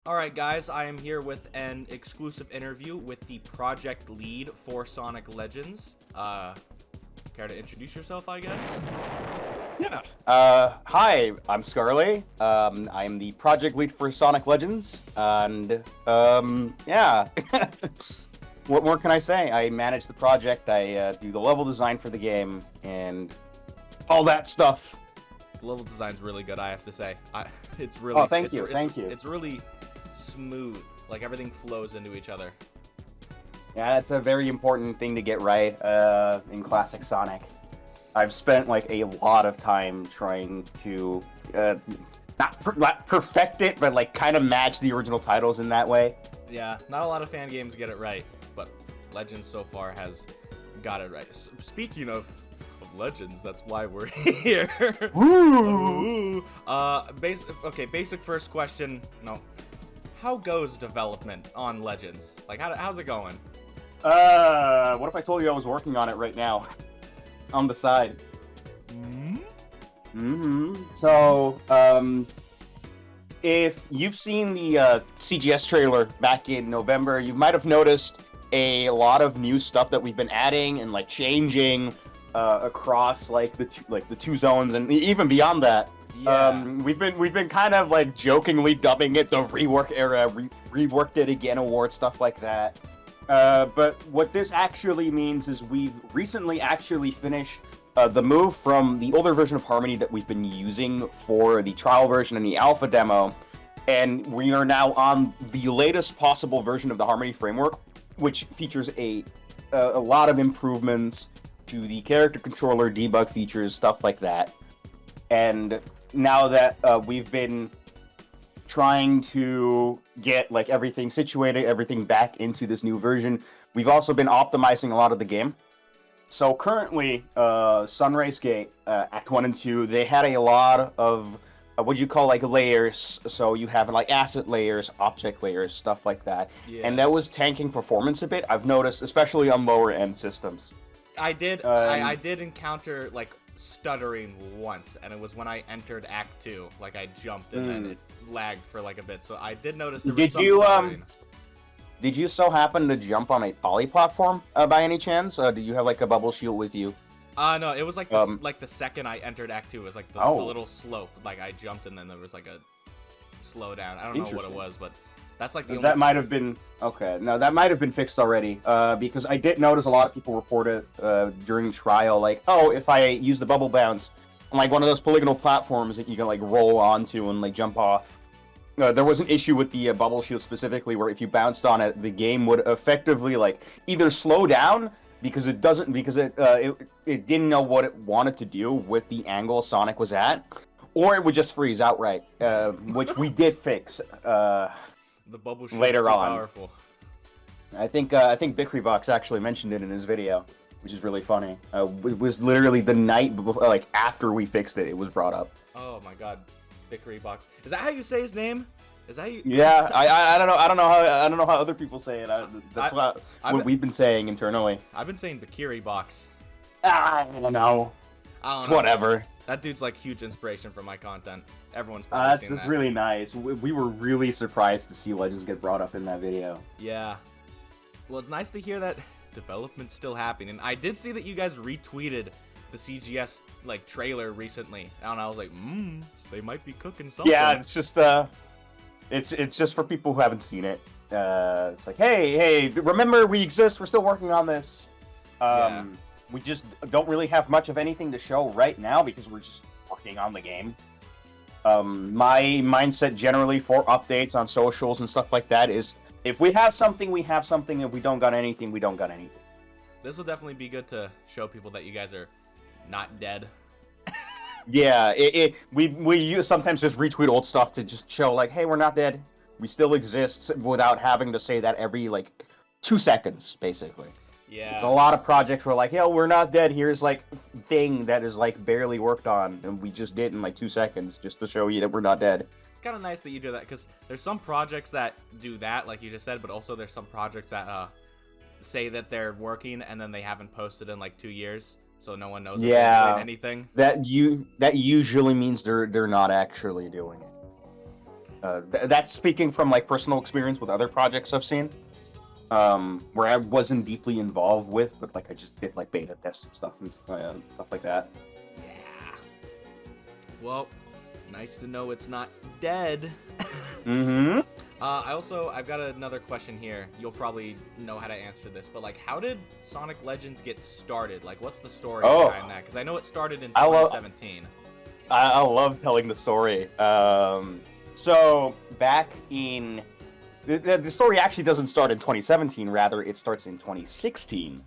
Alright guys, I am here with an exclusive interview with the project lead for Sonic Legends. Care to introduce yourself, I guess? Yeah. Hi, I'm Scarly. I'm the project lead for Sonic Legends, and, yeah. What more can I say? I manage the project, I, do the level design for the game, and all that stuff. The level design's really good, I have to say. It's really... Oh, thank you. It's really smooth. Like, everything flows into each other. Yeah, that's a very important thing to get right, in classic Sonic. I've spent, like, a lot of time trying to, not perfect it, but, like, kind of match the original titles in that way. Yeah, not a lot of fan games get it right, but Legends so far has got it right. Speaking of Legends, that's why we're here. Woo! Basic first question. No. How goes development on Legends? Like, how's it going? What if I told you I was working on it right now? On the side. So, if you've seen the CGS trailer back in November, you might have noticed a lot of new stuff that we've been adding and like changing across like the two zones and even beyond that. Yeah. We've been kind of like jokingly dubbing it the rework era, reworked it again award, stuff like that. But what this actually means is we've recently actually finished the move from the older version of Harmony that we've been using for the trial version and the alpha demo, and we are now on the latest possible version of the Harmony framework, which features a lot of improvements to the character controller, debug features, stuff like that. And now that we've been trying to get like everything situated, everything back into this new version, we've also been optimizing a lot of the game. So currently, Sunrise Gate, Act 1 and 2, they had a lot of what you call like layers. So you have like asset layers, object layers, stuff like that. Yeah. And that was tanking performance a bit. I've noticed, especially on lower end systems. I did encounter like stuttering once, and it was when I entered Act 2. Like, I jumped and then it lagged for like a bit, so I did notice there was some stuttering. Did you so happen to jump on a poly platform by any chance? Did you have like a bubble shield with you? No, it was like the second I entered Act 2, it was like the little slope. Like, I jumped and then there was like a slowdown. I don't know what it was, but that's like the only that might have been okay. No, that might have been fixed already. Because I did notice a lot of people reported during trial, like, oh, if I use the bubble bounce on like one of those polygonal platforms that you can like roll onto and like jump off. There was an issue with the bubble shield specifically, where if you bounced on it, the game would effectively like either slow down because it didn't know what it wanted to do with the angle Sonic was at, or it would just freeze outright, which we did fix. The bubble shield later is too on. powerful. I think Bickrybox actually mentioned it in his video, which is really funny. It was literally the night before, like after we fixed it, it was brought up. Oh my god, Bickrybox. Is that how you say his name? Is that how you? Yeah, I don't know how other people say it. That's what we've been saying internally. I've been saying Bickrybox. I don't know. It's whatever. That dude's like huge inspiration for my content. Everyone's probably seen that. That's really nice. We were really surprised to see Legends get brought up in that video. Yeah. Well, it's nice to hear that development's still happening. And I did see that you guys retweeted the CGS like trailer recently, and I was like, they might be cooking something. Yeah, it's just it's just for people who haven't seen it. It's like, hey, remember we exist. We're still working on this. Yeah. We just don't really have much of anything to show right now because we're just working on the game. My mindset generally for updates on socials and stuff like that is, if we have something, we have something. If we don't got anything, we don't got anything. This will definitely be good to show people that you guys are not dead. Yeah, we sometimes just retweet old stuff to just show like, hey, we're not dead. We still exist, without having to say that every like 2 seconds, basically. Yeah. There's a lot of projects where like, we're not dead. Here's like thing that is like barely worked on, and we just did in like 2 seconds just to show you that we're not dead. It's kind of nice that you do that, because there's some projects that do that, like you just said, but also there's some projects that say that they're working and then they haven't posted in like 2 years, so no one knows if they're doing anything. That usually means they're not actually doing it. That's speaking from like personal experience with other projects I've seen, where I wasn't deeply involved with, but like I just did like beta tests and stuff like that. Yeah. Well, nice to know it's not dead. Mm-hmm. I've got another question here. You'll probably know how to answer this, but like, how did Sonic Legends get started? Like, what's the story behind that? Because I know it started in 2017. I love telling the story. So back in the story actually doesn't start in 2017. Rather, it starts in 2016,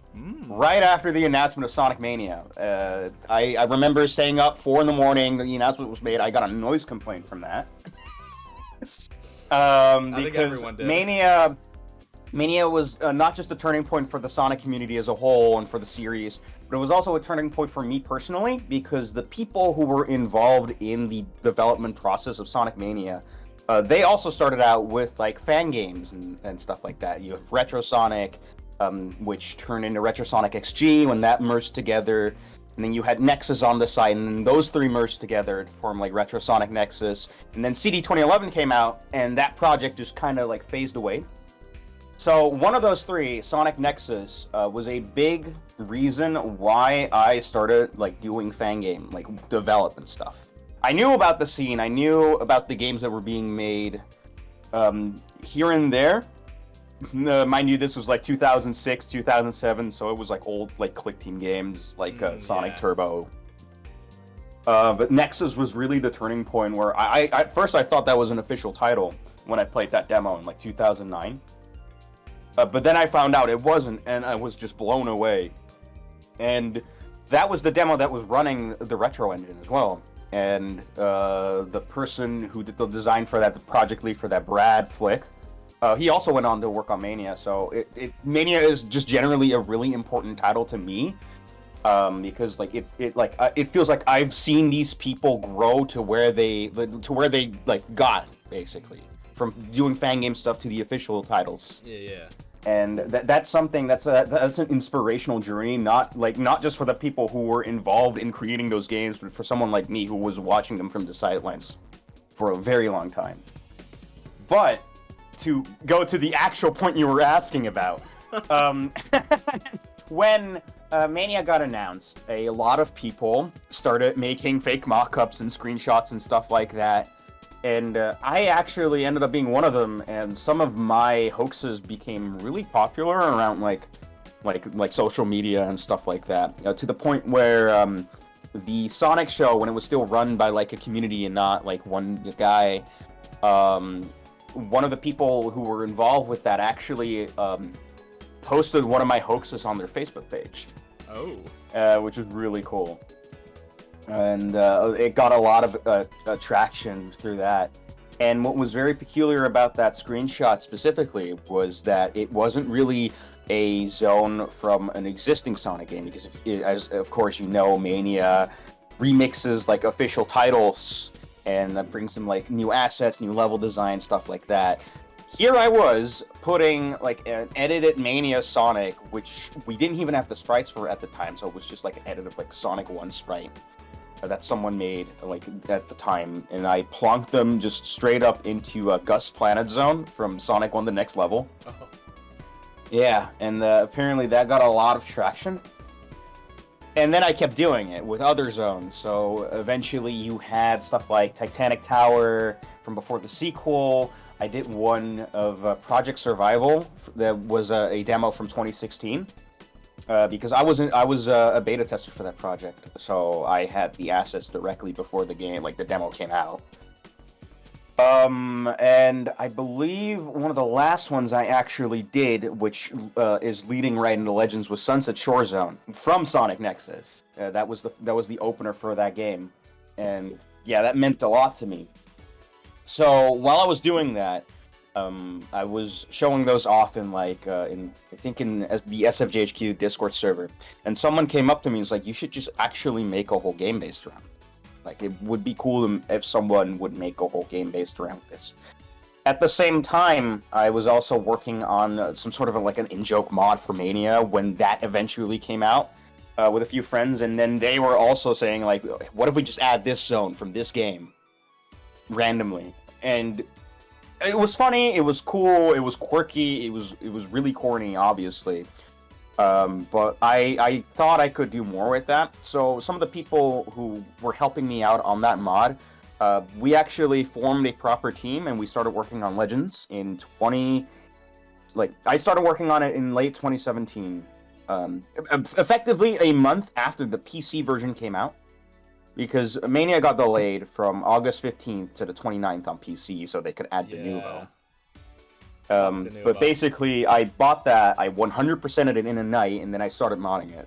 right after the announcement of Sonic Mania. I remember staying up 4 a.m. The announcement was made. I got a noise complaint from that. Because Mania was not just a turning point for the Sonic community as a whole and for the series, but it was also a turning point for me personally, because the people who were involved in the development process of Sonic Mania, they also started out with like fan games and stuff like that. You have Retro Sonic, which turned into Retro Sonic XG when that merged together. And then you had Nexus on the side, and then those three merged together to form like Retro Sonic Nexus. And then CD 2011 came out, and that project just kind of like phased away. So one of those three, Sonic Nexus, was a big reason why I started like doing fan game, like development stuff. I knew about the scene, I knew about the games that were being made here and there. Mind you, this was like 2006, 2007, so it was like old like Click Team games, like Sonic Turbo. But Nexus was really the turning point where I at first I thought that was an official title when I played that demo in like 2009. But then I found out it wasn't, and I was just blown away. And that was the demo that was running the Retro engine as well. And the person who did the design for that, the project lead for that, Brad Flick, he also went on to work on Mania. So Mania is just generally a really important title to me, because like it feels like I've seen these people grow to where they like got, basically, from doing fan game stuff to the official titles. Yeah. And that's something that's an inspirational journey, not just for the people who were involved in creating those games, but for someone like me who was watching them from the sidelines for a very long time. But to go to the actual point you were asking about, when Mania got announced, a lot of people started making fake mock-ups and screenshots and stuff like that. And I actually ended up being one of them, and some of my hoaxes became really popular around like social media and stuff like that, to the point where the Sonic show, when it was still run by like a community and not like one guy, one of the people who were involved with that actually posted one of my hoaxes on their Facebook page. Oh. Which was really cool. And it got a lot of traction through that. And what was very peculiar about that screenshot specifically was that it wasn't really a zone from an existing Sonic game, because as of course you know, Mania remixes like official titles, and that brings them like new assets, new level design, stuff like that. Here I was putting like an edited Mania Sonic, which we didn't even have the sprites for at the time, so it was just like an edit of like Sonic 1 sprite that someone made like at the time, and I plonked them just straight up into Gus Planet Zone from Sonic 1 The Next Level. Oh. Yeah, and apparently that got a lot of traction. And then I kept doing it with other zones, so eventually you had stuff like Titanic Tower from before the sequel. I did one of Project Survival that was a demo from 2016. Because I was a beta tester for that project, so I had the assets directly before the game, like the demo came out. And I believe one of the last ones I actually did, which is leading right into Legends, was Sunset Shore Zone from Sonic Nexus. That was the opener for that game, and yeah, that meant a lot to me. So while I was doing that, I was showing those off in the SFGHQ Discord server, and someone came up to me and was like, "You should just actually make a whole game based around it. Like, it would be cool if someone would make a whole game based around this." At the same time, I was also working on some sort of like an in-joke mod for Mania when that eventually came out with a few friends, and then they were also saying like, "What if we just add this zone from this game randomly?" And it was funny, it was cool, it was quirky, it was really corny, obviously. But I thought I could do more with that. So some of the people who were helping me out on that mod, we actually formed a proper team and we started working on Legends in I started working on it in late 2017. Effectively a month after the PC version came out. Because Mania got delayed from August 15th to the 29th on PC so they could add the Denuvo. But basically, I bought that, I 100%ed it in a night, and then I started modding it.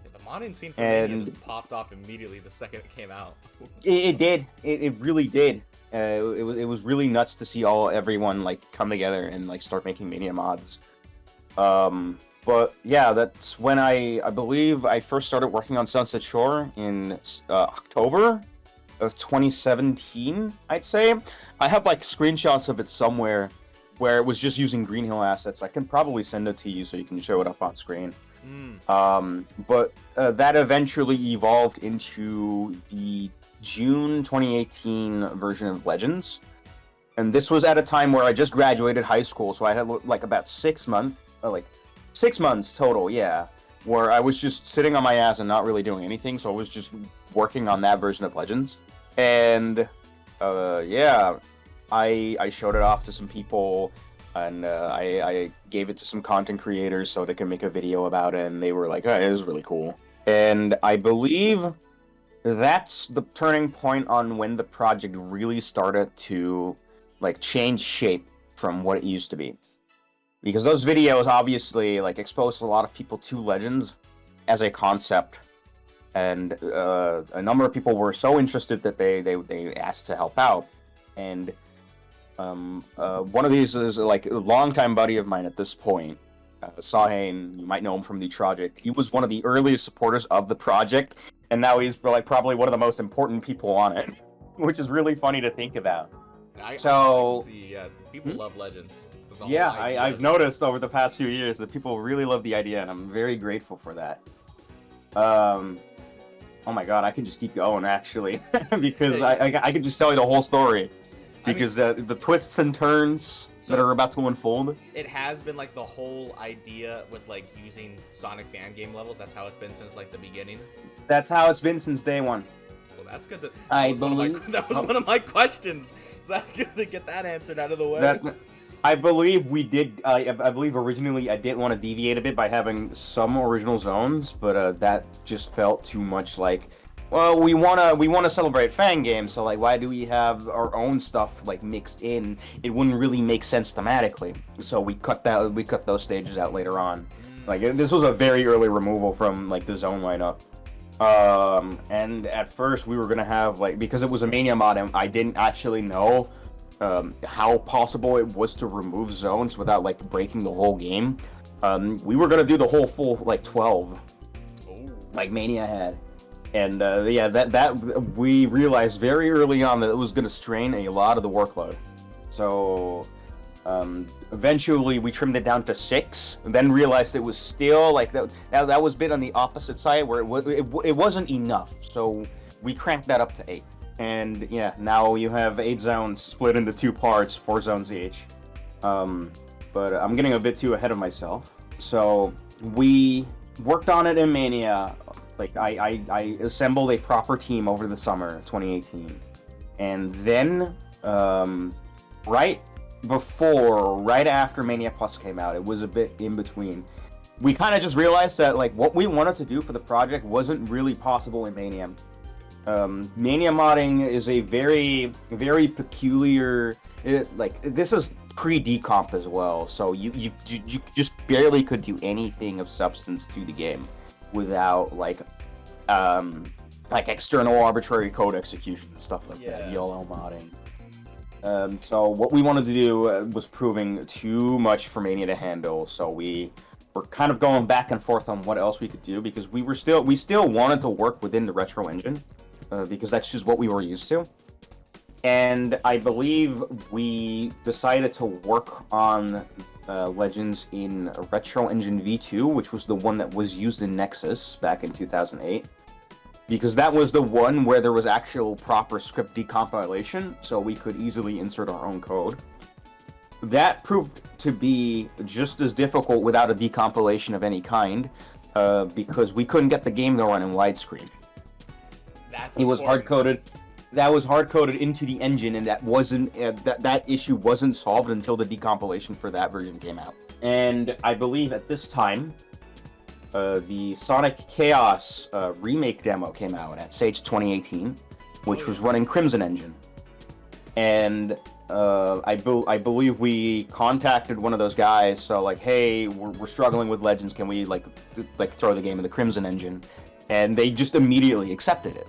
Yeah, the modding scene for Mania just popped off immediately the second it came out. It did. It really did. It was really nuts to see everyone like come together and like start making Mania mods. But yeah, that's when I believe I first started working on Sunset Shore in October of 2017, I'd say. I have like screenshots of it somewhere where it was just using Green Hill assets. I can probably send it to you so you can show it up on screen. But that eventually evolved into the June 2018 version of Legends. And this was at a time where I just graduated high school, so I had like about 6 months, 6 months total, yeah, where I was just sitting on my ass and not really doing anything, so I was just working on that version of Legends. And, yeah, I showed it off to some people, and I gave it to some content creators so they could make a video about it, and they were like, oh, it is really cool. And I believe that's the turning point on when the project really started to, like, change shape from what it used to be. Because those videos obviously like exposed a lot of people to Legends as a concept, and a number of people were so interested that they asked to help out. And one of these is like a longtime buddy of mine at this point, Sahane. You might know him from the project. He was one of the earliest supporters of the project, and now he's like probably one of the most important people on it, which is really funny to think about. I see, people love Legends. Yeah, I've noticed over the past few years that people really love the idea, and I'm very grateful for that. Oh my god, I can just keep going, actually, because I can just tell you the whole story. Because the twists and turns that are about to unfold. It has been like the whole idea with like using Sonic fan game levels. That's how it's been since like the beginning. That's how it's been since day one. Well, that's good. That was one of my questions. So that's good to get that answered out of the way. I believe we did. I believe originally I did want to deviate a bit by having some original zones, but that just felt too much like. Well, we wanna celebrate fan games, so like, why do we have our own stuff like mixed in? It wouldn't really make sense thematically. So we cut those stages out later on. Like this was a very early removal from like the zone lineup. And at first we were gonna have like, because it was a Mania mod, and I didn't actually know how possible it was to remove zones without like breaking the whole game. We were gonna do the whole full like 12, like Mania had. And yeah, that we realized very early on that it was going to strain a lot of the workload. So eventually we trimmed it down to 6, and then realized it was still like that was a bit on the opposite side where it wasn't enough. So we cranked that up to 8. And yeah, now you have 8 zones split into 2 parts, 4 zones each. But I'm getting a bit too ahead of myself. So we worked on it in Mania. Like, I assembled a proper team over the summer of 2018. And then, right after Mania Plus came out, it was a bit in between. We kind of just realized that, like, what we wanted to do for the project wasn't really possible in Mania. Mania modding is a very, very peculiar, this is pre-decomp as well, so you just barely could do anything of substance to the game without like external arbitrary code execution and stuff like that, YOLO modding. So what we wanted to do was proving too much for Mania to handle, so we were kind of going back and forth on what else we could do, because we still wanted to work within the retro engine, because that's just what we were used to. And I believe we decided to work on Legends in Retro Engine V2, which was the one that was used in Nexus back in 2008. Because that was the one where there was actual proper script decompilation, so we could easily insert our own code. that proved to be just as difficult without a decompilation of any kind, because we couldn't get the game to run in widescreen. That's it was hard coded. That was hard coded into the engine, and that wasn't that issue wasn't solved until the decompilation for that version came out. And I believe at this time, the Sonic Chaos remake demo came out at Sage 2018, which was running Crimson Engine. And I believe we contacted one of those guys. So like, hey, we're struggling with Legends. Can we like throw the game in the Crimson Engine? And they just immediately accepted it.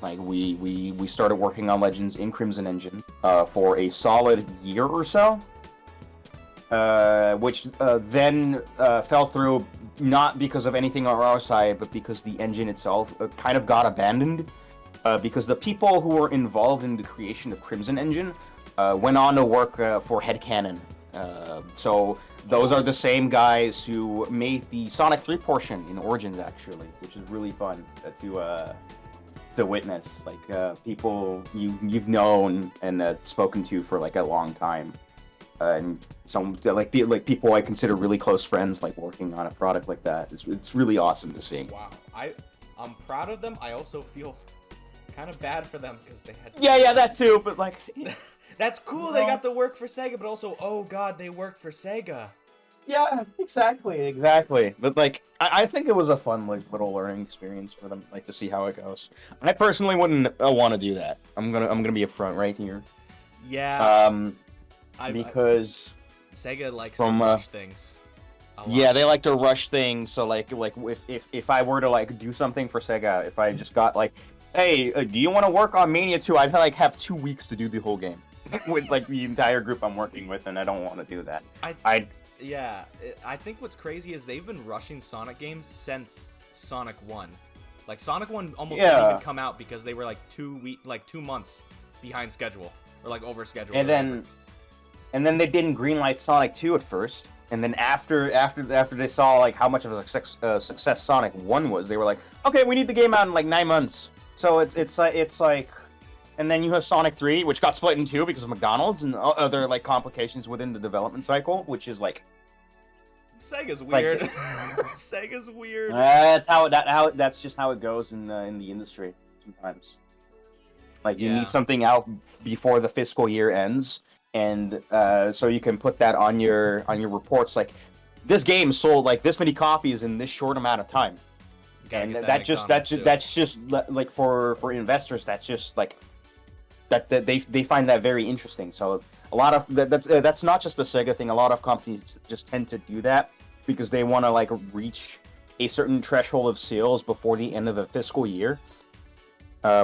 Like we started working on Legends in Crimson Engine for a solid year or so, which then fell through, not because of anything on our side, but because the engine itself kind of got abandoned, because the people who were involved in the creation of Crimson Engine went on to work for Headcanon. So those are the same guys who made the Sonic 3 portion in Origins, actually, which is really fun to witness. Like people you've known and spoken to for like a long time. And some like people I consider really close friends, like working on a product like that. It's really awesome to see. Wow, I'm proud of them. I also feel kind of bad for them because they had. Yeah, that too. But like, that's cool. They got to work for Sega, but also, oh god, they worked for Sega. Yeah, exactly. But like, I think it was a fun like little learning experience for them, like to see how it goes. I personally wouldn't want to do that. I'm gonna be upfront right here. Yeah. Because Sega likes to rush things. Yeah, they like to rush things. So like if I were to like do something for Sega, if I just got like, hey, do you want to work on Mania 2? I'd like have 2 weeks to do the whole game with like the entire group I'm working with, and I don't want to do that. I think what's crazy is they've been rushing Sonic games since Sonic 1. Like Sonic 1 almost didn't even come out because they were like 2 months behind schedule or like over schedule. And then they didn't greenlight Sonic 2 at first, and then after they saw like how much of a success Sonic 1 was, they were like, okay, we need the game out in like 9 months. So it's like, and then you have Sonic 3, which got split in two because of McDonald's and other like complications within the development cycle, which is like Sega's weird. Like, Sega's weird. That's just how it goes in the industry sometimes. Like you need something out before the fiscal year ends. And so you can put that on your reports, like this game sold like this many copies in this short amount of time, and that's just like for investors, that's just like that they find that very interesting. So a lot of that's not just a Sega thing. A lot of companies just tend to do that because they want to like reach a certain threshold of sales before the end of a fiscal year,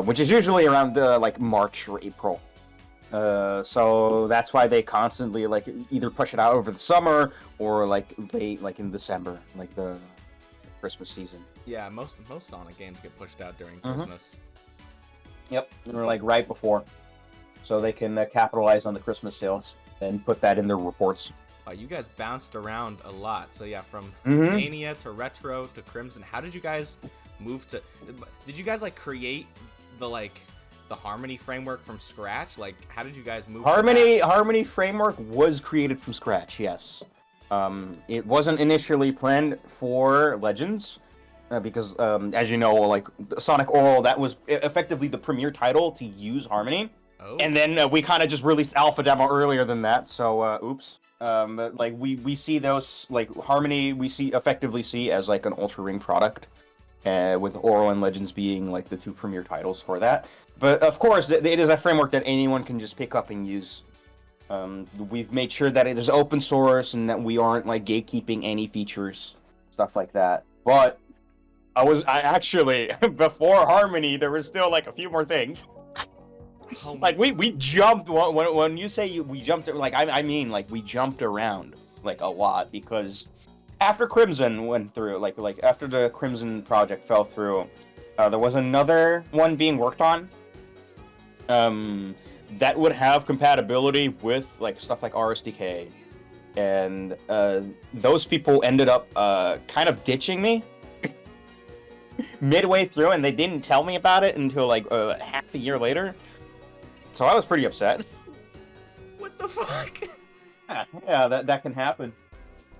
which is usually around like March or April. So that's why they constantly like either push it out over the summer or like late, like in December, like the Christmas season. Yeah, most Sonic games get pushed out during Christmas. Yep, or like right before, so they can capitalize on the Christmas sales and put that in their reports. You guys bounced around a lot. So yeah, from Mania to Retro to Crimson. How did you guys move to? Did you guys like create the Harmony framework from scratch? Like, how did you guys move? Harmony framework was created from scratch. Yes, it wasn't initially planned for Legends because, as you know, like Sonic Oral, that was effectively the premier title to use Harmony. Oh. And then we kind of just released alpha demo earlier than that. So, oops. Like we see those like Harmony we effectively see as like an Ultra Ring product, with Oral and Legends being like the two premier titles for that. But of course, it is a framework that anyone can just pick up and use. We've made sure that it is open source and that we aren't like gatekeeping any features, stuff like that. But I actually before Harmony, there was still like a few more things. Like we jumped when you say we jumped, like I mean like we jumped around like a lot because after Crimson went through, like after the Crimson project fell through, there was another one being worked on. That would have compatibility with like stuff like RSDK, and those people ended up kind of ditching me midway through, and they didn't tell me about it until like half a year later. So I was pretty upset. What the fuck? Yeah, that can happen.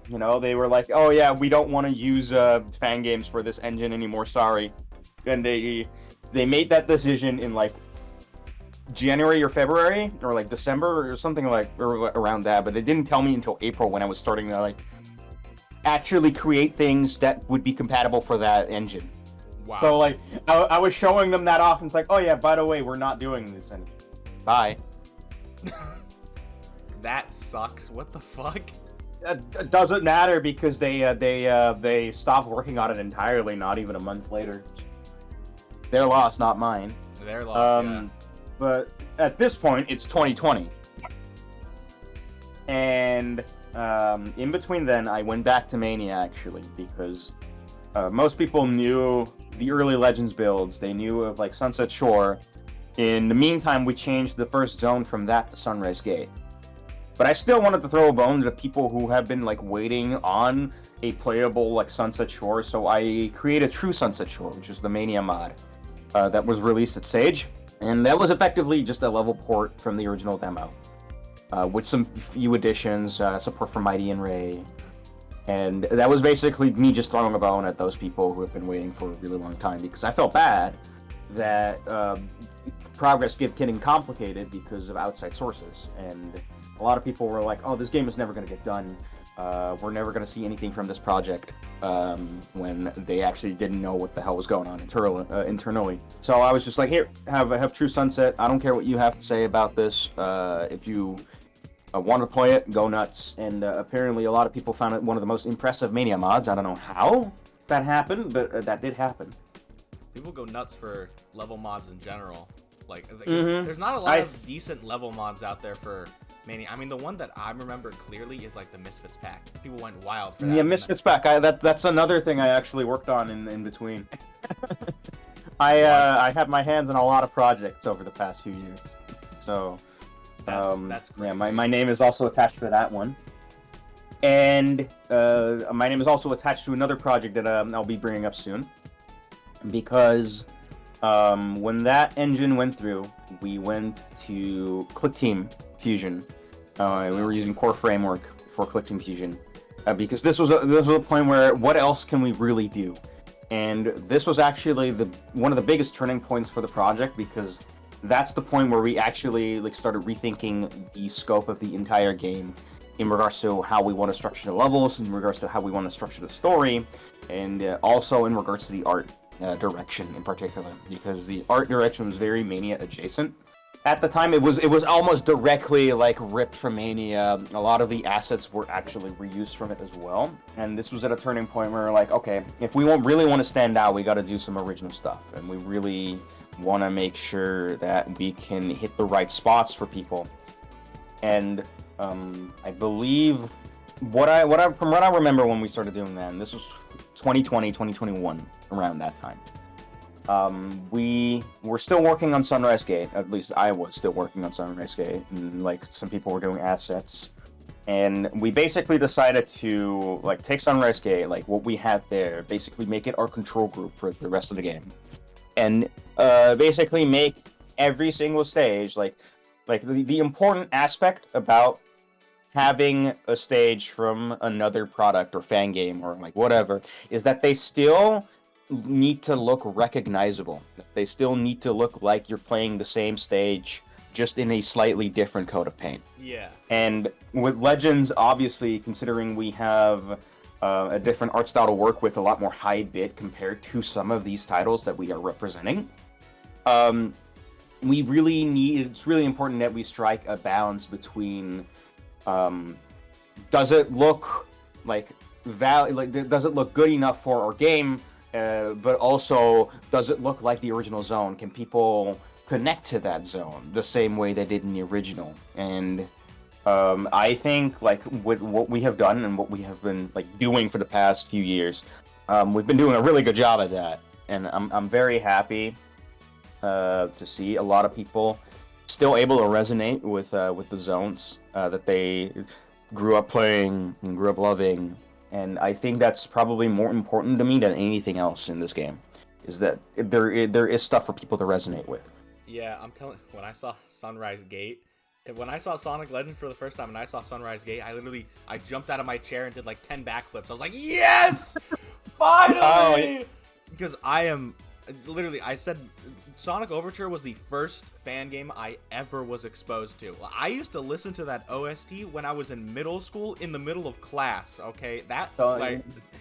You know, they were like, "Oh yeah, we don't want to use fan games for this engine anymore. Sorry," and they made that decision in like January or February or like December or something like or around that. But they didn't tell me until April when I was starting to like actually create things that would be compatible for that engine. Wow. So like I was showing them that off, and it's like, "Oh yeah, by the way, we're not doing this anymore. Bye." That sucks. What the fuck? It doesn't matter because they stopped working on it entirely. Not even a month later. Their loss, not mine. Their loss. Yeah. But at this point, it's 2020, and in between then, I went back to Mania actually because most people knew the early Legends builds. They knew of like Sunset Shore. In the meantime, we changed the first zone from that to Sunrise Gate. But I still wanted to throw a bone to people who have been like waiting on a playable like Sunset Shore, so I created True Sunset Shore, which is the Mania mod that was released at Sage, and that was effectively just a level port from the original demo, with some few additions, support for Mighty and Ray, and that was basically me just throwing a bone at those people who have been waiting for a really long time because I felt bad that progress kept getting complicated because of outside sources, and a lot of people were like, "Oh, this game is never going to get done. We're never going to see anything from this project," when they actually didn't know what the hell was going on internally. So I was just like, "Here, have True Sunset. I don't care what you have to say about this. If you want to play it, go nuts." And apparently, a lot of people found it one of the most impressive Mania mods. I don't know how that happened, but that did happen. People go nuts for level mods in general. Like, there's not a lot of decent level mods out there for Mania. I mean, the one that I remember clearly is like the Misfits pack. People went wild for that. Yeah, Misfits pack. That's another thing I actually worked on in between. I have my hands in a lot of projects over the past few years. So that's crazy. Yeah, my name is also attached to that one. And my name is also attached to another project that I'll be bringing up soon. Because when that engine went through, we went to ClickTeam Fusion. We were using Core Framework for ClickTeam Fusion because this was a point where what else can we really do? And this was actually one of the biggest turning points for the project because that's the point where we actually like started rethinking the scope of the entire game in regards to how we want to structure the levels, in regards to how we want to structure the story, and also in regards to the art direction in particular, because the art direction was very Mania adjacent. At the time, it was almost directly like ripped from Mania. A lot of the assets were actually reused from it as well. And this was at a turning point where we're like, okay, if we really want to stand out, we got to do some original stuff, and we really want to make sure that we can hit the right spots for people. And I believe from what I remember when we started doing that, and this was 2020, 2021, around that time. We were still working on Sunrise Gate, at least I was still working on Sunrise Gate, and like some people were doing assets. And we basically decided to like take Sunrise Gate, like what we had there, basically make it our control group for the rest of the game. And basically make every single stage like the important aspect about having a stage from another product or fan game or like whatever is that they still need to look recognizable. They still need to look like you're playing the same stage, just in a slightly different coat of paint. Yeah. And with Legends, obviously, considering we have a different art style to work with, a lot more high bit compared to some of these titles that we are representing, we really need. It's really important that we strike a balance between. Does it look does it look good enough for our game, but also does it look like the original zone? Can people connect to that zone the same way they did in the original? And I think like with what we have done and what we have been like doing for the past few years, we've been doing a really good job at that, and I'm very happy to see a lot of people still able to resonate with the zones that they grew up playing and grew up loving. And I think that's probably more important to me than anything else in this game, is that there is stuff for people to resonate with. Yeah, I'm telling. When I saw Sunrise Gate, When I saw Sonic Legends for the first time and I saw Sunrise Gate, I jumped out of my chair and did like 10 backflips. I was like, yes! Finally! Because I said Sonic Overture was the first fan game I ever was exposed to. I used to listen to that OST when I was in middle school in the middle of class, okay?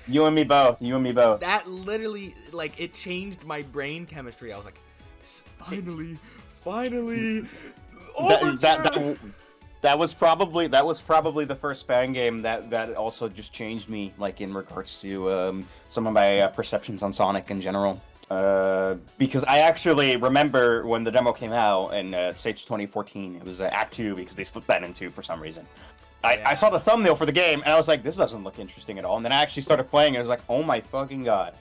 You and me both. That literally, like, it changed my brain chemistry. I was like, finally, Overture! That was probably the first fan game that also just changed me, like, in regards to some of my perceptions on Sonic in general. Because I actually remember when the demo came out in Stage 2014, it was Act 2 because they split that in two for some reason. I saw the thumbnail for the game and I was like, this doesn't look interesting at all. And then I actually started playing and I was like, oh my fucking god.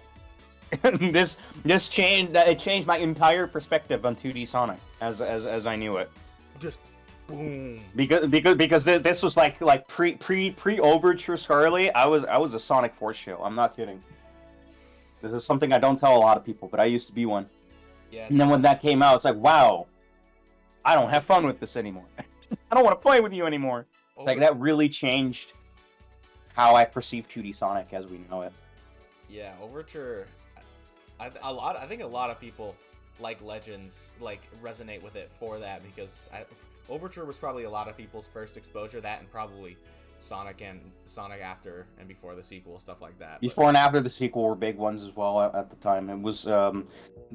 this changed my entire perspective on 2D Sonic as I knew it. Just boom. Because this was like pre Overture Scarly. I was a Sonic Force show. I'm not kidding. This is something I don't tell a lot of people, but I used to be one. Yeah. And then when that came out, it's like, wow, I don't have fun with this anymore. I don't want to play with you anymore. It's like that really changed how I perceive 2D Sonic as we know it. Yeah, Overture. I think a lot of people like Legends, like, resonate with it for that because Overture was probably a lot of people's first exposure. That and probably Sonic after and before the sequel, stuff like that. Before and after the sequel were big ones as well at the time. It was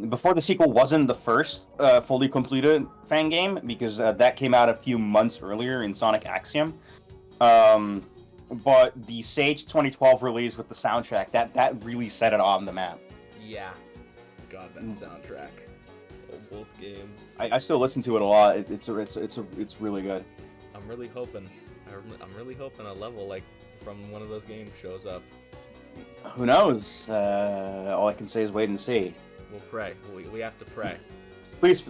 before the sequel wasn't the first fully completed fan game because that came out a few months earlier in Sonic Axiom. But the Sage 2012 release with the soundtrack that really set it on the map. Yeah, God, that soundtrack. Both games. I still listen to it a lot. It's really good. I'm really hoping a level like from one of those games shows up. Who knows? All I can say is wait and see. We'll pray. We have to pray. Please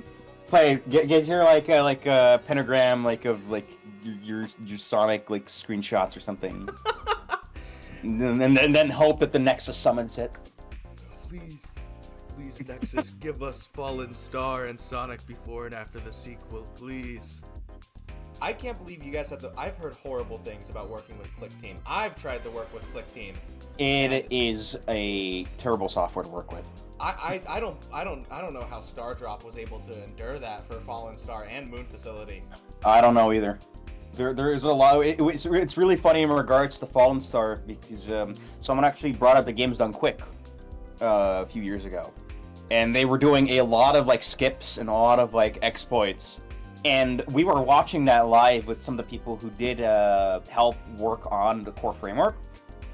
play. Get your like pentagram of your Sonic like screenshots or something, and then hope that the Nexus summons it. Please, Nexus, give us Fallen Star and Sonic before and after the sequel, please. I can't believe you guys have to. I've heard horrible things about working with Click Team. I've tried to work with Click Team. It is a terrible software to work with. I don't know how Stardrop was able to endure that for Fallen Star and Moon Facility. I don't know either. There is a lot. It's really funny in regards to Fallen Star because someone actually brought up the game's done quick a few years ago, and they were doing a lot of like skips and a lot of like exploits. And we were watching that live with some of the people who did help work on the core framework.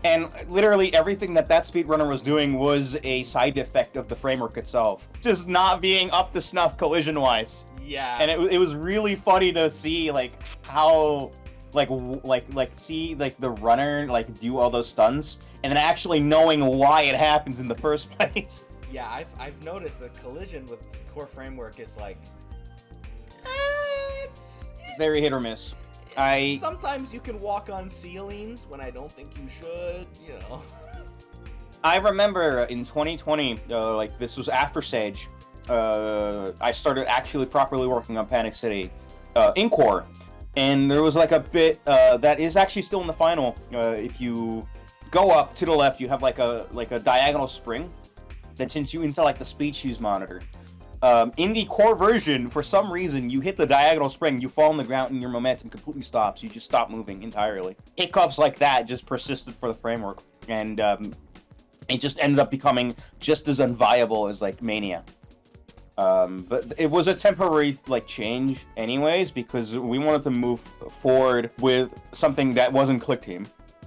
And literally everything that speedrunner was doing was a side effect of the framework itself. Just not being up to snuff collision-wise. Yeah. And it was really funny to see, like, how, see, like, the runner, like, do all those stunts. And then actually knowing why it happens in the first place. Yeah, I've noticed that collision with core framework is, like... It's very hit or miss. Sometimes you can walk on ceilings when I don't think you should, you know. I remember in 2020, like this was after Sage, I started actually properly working on Panic City in core, and there was like a bit that is actually still in the final. If you go up to the left, you have like a diagonal spring that sends you into like the speed shoes monitor. In the core version, for some reason, you hit the diagonal spring, you fall on the ground, and your momentum completely stops. You just stop moving entirely. Hiccups like that just persisted for the framework, and it just ended up becoming just as unviable as like Mania. But it was a temporary like change, anyways, because we wanted to move forward with something that wasn't Click Team.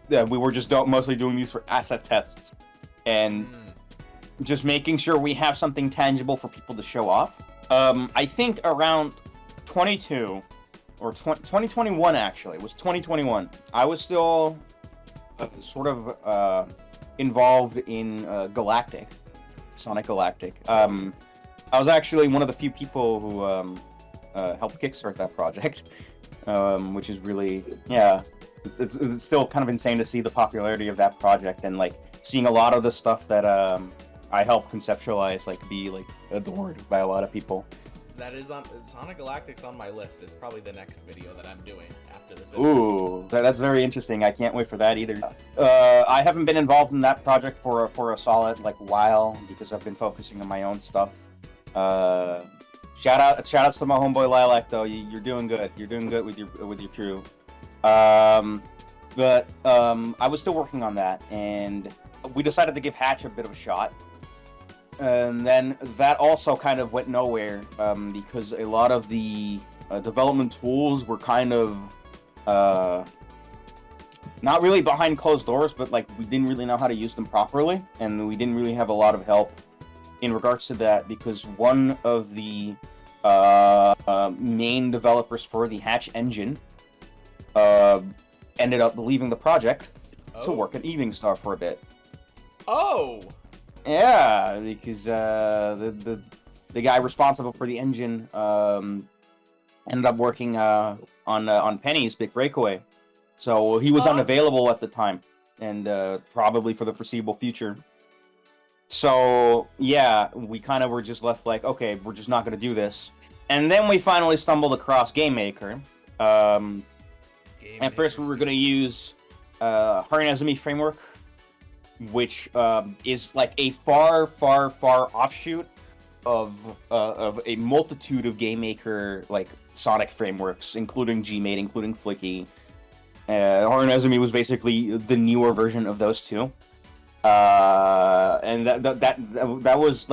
We were just mostly doing these for asset tests, and. Just making sure we have something tangible for people to show off. I think around 2021 actually, it was 2021. I was still sort of involved in Sonic Galactic. I was actually one of the few people who helped kickstart that project, which is really, yeah, it's still kind of insane to see the popularity of that project and like seeing a lot of the stuff that I helped conceptualize, like, be, like, adored by a lot of people. That is on Sonic Galactic's on my list. It's probably the next video that I'm doing after this. Ooh, that's very interesting. I can't wait for that either. I haven't been involved in that project for a solid while because I've been focusing on my own stuff. Shout outs to my homeboy Lilac though. You're doing good. You're doing good with your crew. But I was still working on that, and we decided to give Hatch a bit of a shot. And then that also kind of went nowhere because a lot of the development tools were kind of not really behind closed doors, but we didn't really know how to use them properly, and we didn't really have a lot of help in regards to that because one of the main developers for the Hatch engine ended up leaving the project to work at Evening Star for a bit. Oh! Yeah, because the guy responsible for the engine ended up working on Penny's Big Breakaway, so he was unavailable at the time, and probably for the foreseeable future. So yeah, we kind of were just left okay, we're just not going to do this. And then we finally stumbled across GameMaker. At first, we were going to use Harinezumi framework, which is a far offshoot of a multitude of GameMaker Sonic frameworks, including Gmate, including Flicky. Harinezumi was basically the newer version of those two, and that was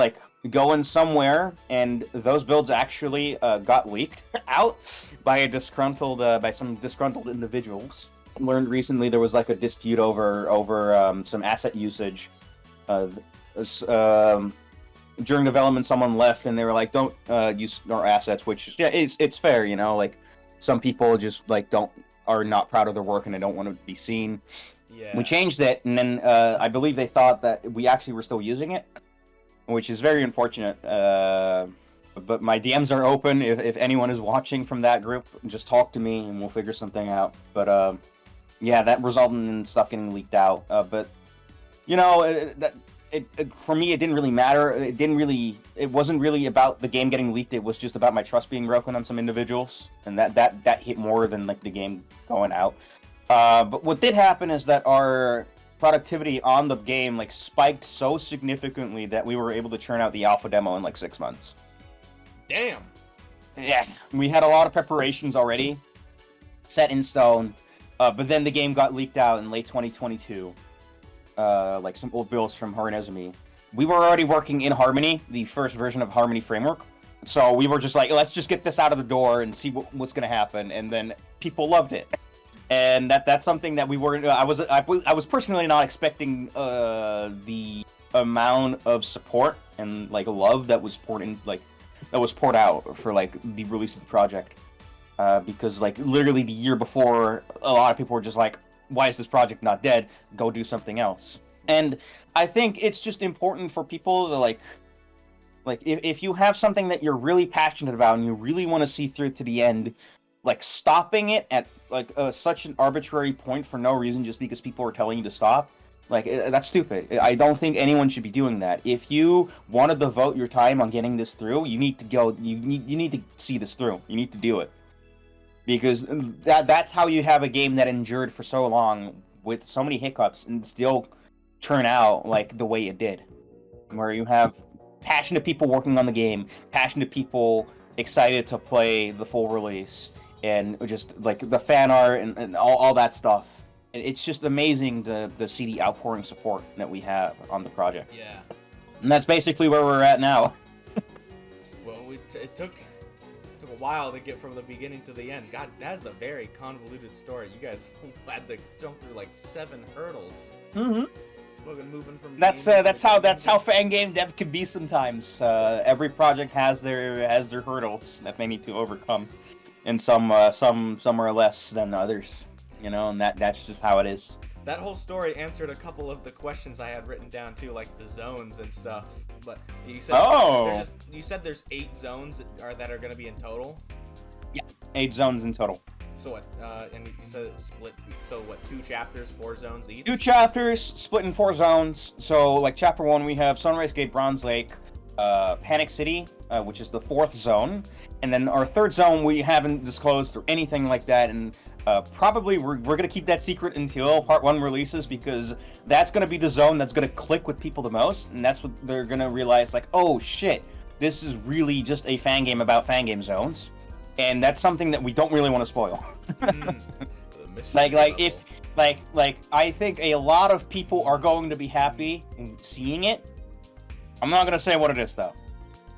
going somewhere, and those builds actually got leaked out by some disgruntled individuals. Learned recently there was a dispute over some asset usage. During development, someone left, and they were like, "Don't use our assets," which it's fair, Some people just are not proud of their work and they don't want to be seen. Yeah. We changed it, and then I believe they thought that we actually were still using it, which is very unfortunate. But my DMs are open. If anyone is watching from that group, just talk to me and we'll figure something out. But yeah, that resulted in stuff getting leaked out. But for me, it didn't really matter. It wasn't really about the game getting leaked. It was just about my trust being broken on some individuals, and that hit more than the game going out. But what did happen is that our productivity on the game spiked so significantly that we were able to churn out the alpha demo in 6 months. Damn. Yeah, we had a lot of preparations already set in stone, but then the game got leaked out in late 2022. Some old builds from Harinezumi. We were already working in Harmony, the first version of Harmony framework, so we were just let's just get this out of the door and see what's going to happen, and then people loved it. And that's something that we weren't. I was personally not expecting the amount of support and love that was poured in, that was poured out for the release of the project. Because literally the year before, a lot of people were just why is this project not dead? Go do something else. And I think it's just important for people to if you have something that you're really passionate about and you really want to see through to the end. Stopping it at such an arbitrary point for no reason just because people are telling you to stop, that's stupid. I don't think anyone should be doing that. If you want to devote your time on getting this through, you need to go. You need to see this through. You need to do it, because that's how you have a game that endured for so long with so many hiccups and still turn out the way it did, where you have passionate people working on the game, passionate people excited to play the full release. And just the fan art and all that stuff. It's just amazing to see the outpouring support that we have on the project. Yeah. And that's basically where we're at now. Well, it took a while to get from the beginning to the end. God, that's a very convoluted story. You guys had to jump through 7 hurdles. Mm-hmm. Moving from that's how fan game dev can be sometimes. Every project has their hurdles that they need to overcome. And some are less than others, and that's just how it is. That whole story answered a couple of the questions I had written down too, the zones and stuff. But you said there's 8 zones that are going to be in total. Yeah, 8 zones in total. So what? And you said it's split. So what? 2 chapters, 4 zones each. 2 chapters split in 4 zones. So chapter 1, we have Sunrise Gate, Bronze Lake. Panic City, which is the 4th zone, and then our 3rd zone we haven't disclosed or anything like that, and probably we're gonna keep that secret until Part 1 releases, because that's gonna be the zone that's gonna click with people the most, and that's what they're gonna realize, like, oh shit, this is really just a fan game about fan game zones, and that's something that we don't really want to spoil. Like I think a lot of people are going to be happy seeing it. I'm not gonna say what it is though,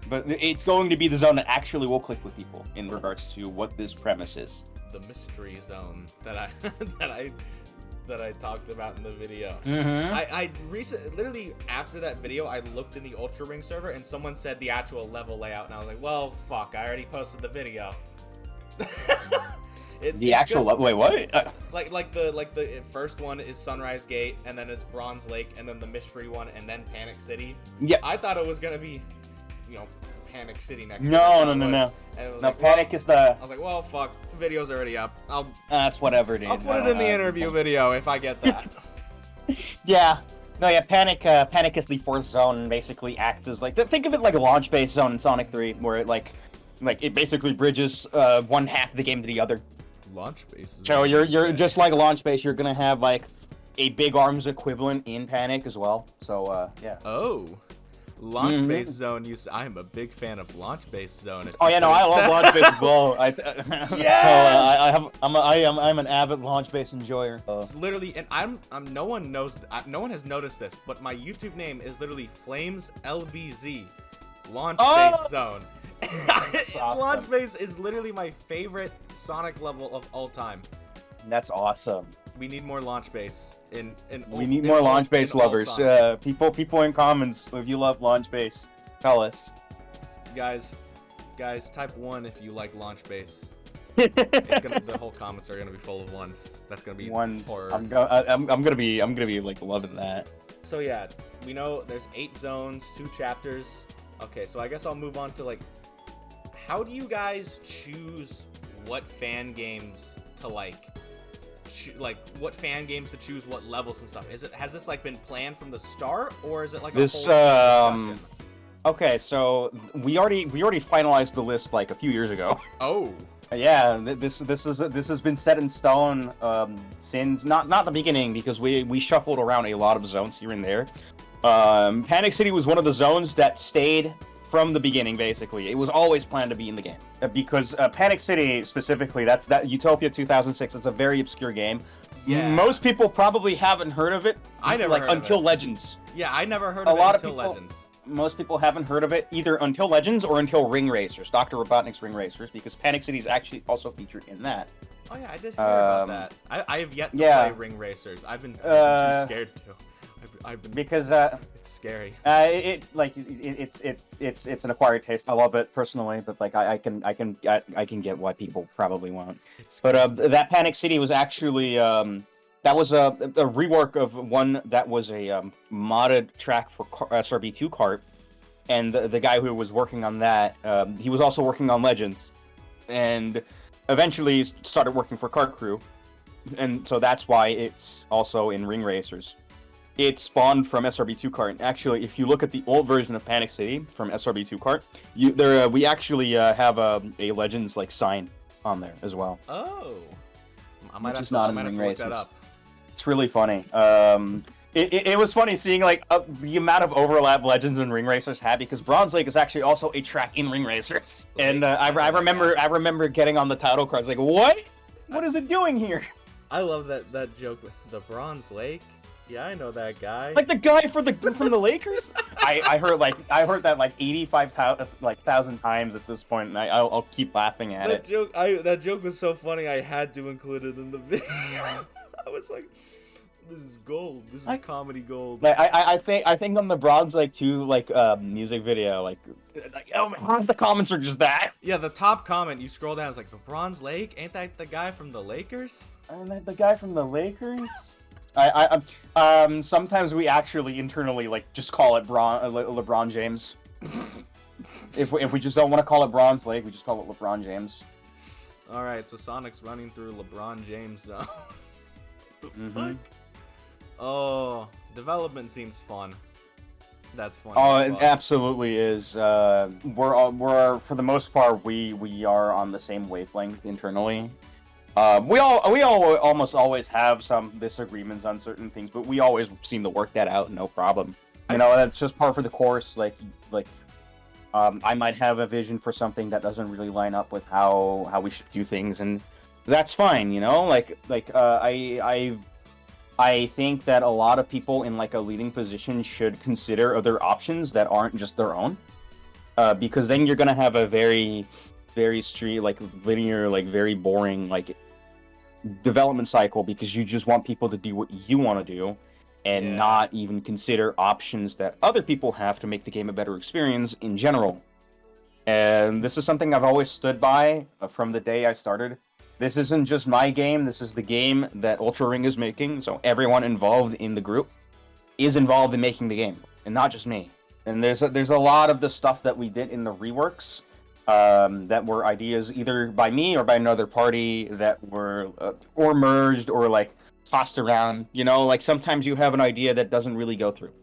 but it's going to be the zone that actually will click with people in regards to what this premise is. The mystery zone that I that I talked about in the video. Mm-hmm. I recently, literally after that video, I looked in the Ultra Ring server and someone said the actual level layout, and I was like, well, fuck, I already posted the video. The actual level? Wait, what? Like the first one is Sunrise Gate, and then it's Bronze Lake, and then the mystery one, and then Panic City. Yeah. I thought it was gonna be, Panic City next. No. No, Panic is the. I was like, well, fuck, the video's already up. That's whatever, dude. I'll put it in the interview video if I get that. Yeah. No, yeah, Panic is the 4th zone, and basically acts as, like, think of it like a launch-based zone in Sonic 3, where it, like it basically bridges one half of the game to the other. Launch base. So you're just like a launch base, you're gonna have, like, a big arms equivalent in Panic as well, so, yeah. Oh. Launch base zone. I am a big fan of launch base zone. Oh yeah, no, I love launch base as well. Yes! So I'm an avid launch base enjoyer. It's literally, and I'm no one has noticed this, but my YouTube name is literally Flames LBZ, launch base zone. Awesome. Launch base is literally my favorite Sonic level of all time. That's awesome. We need more launch base We need more launch base lovers. People in comments, if you love launch base, tell us. Guys, type 1 if you like launch base. The whole comments are gonna be full of ones. That's gonna be ones. horror. I'm gonna be like loving that. So yeah, we know there's 8 zones, 2 chapters. Okay, so I guess I'll move on to, like, how do you guys choose what fan games to like what fan games to choose, what levels and stuff? Has this like been planned from the start, or is it like a whole discussion? Okay, so we already finalized the list like a few years ago. Oh. Yeah, this has been set in stone since not the beginning, because we shuffled around a lot of zones here and there. Panic City was one of the zones that stayed from the beginning. Basically, it was always planned to be in the game, because Panic City specifically, that Utopia 2006. It's a very obscure game. Yeah. Most people probably haven't heard of it. I never heard until of it. Legends. Yeah, I never heard of it until Legends. Most people haven't heard of it either until Legends or until Ring Racers, Dr. Robotnik's Ring Racers, because Panic City is actually also featured in that. Oh yeah, I did hear about that. I have yet to play Ring Racers. I've been too scared to. Because it's scary. It's an acquired taste. I love it personally, but like I can get why people probably won't. But that Panic City was actually that was a rework of one that was a modded track for SRB2 Kart, and the guy who was working on that, he was also working on Legends, and eventually started working for Kart Crew, and so that's why it's also in Ring Racers. It spawned from SRB2 Kart. Actually, if you look at the old version of Panic City from SRB2 Kart, we actually have a Legends like sign on there as well. Oh, I might have to look that up. It's really funny. It was funny seeing like the amount of overlap Legends and Ring Racers had, because Bronze Lake is actually also a track in Ring Racers. And I remember getting on the title cards like, what? What is it doing here? I love that joke with the Bronze Lake. Yeah, I know that guy. Like the guy from the Lakers. I heard that like 85,000 times at this point, and I'll keep laughing at it. That joke was so funny. I had to include it in the video. I was like, this is gold. This is comedy gold. Like I think on the Bronze Lake 2 music video, like half the comments are just that. Yeah, the top comment, you scroll down, it's like, the Bronze Lake? Ain't that the guy from the Lakers? Ain't that the guy from the Lakers? Sometimes we actually internally just call it LeBron James. if we just don't want to call it Bronze Lake, we just call it LeBron James. All right, so Sonic's running through LeBron James zone. Mm-hmm. Oh, development seems fun. That's funny. Oh, it absolutely is. We're for the most part we are on the same wavelength internally. We all almost always have some disagreements on certain things, but we always seem to work that out, no problem. You know, that's just par for the course. I might have a vision for something that doesn't really line up with how we should do things, and that's fine. You know, I think that a lot of people in like a leading position should consider other options that aren't just their own, because then you're gonna have a very linear, very boring development cycle, because you just want people to do what you want to do and not even consider options that other people have to make the game a better experience in general. And this is something I've always stood by from the day I started. This isn't just my game, this is the game that Ultra Ring is making, so everyone involved in the group is involved in making the game, and not just me. And there's a lot of the stuff that we did in the reworks that were ideas either by me or by another party that were or merged or tossed around. You know, sometimes you have an idea that doesn't really go through,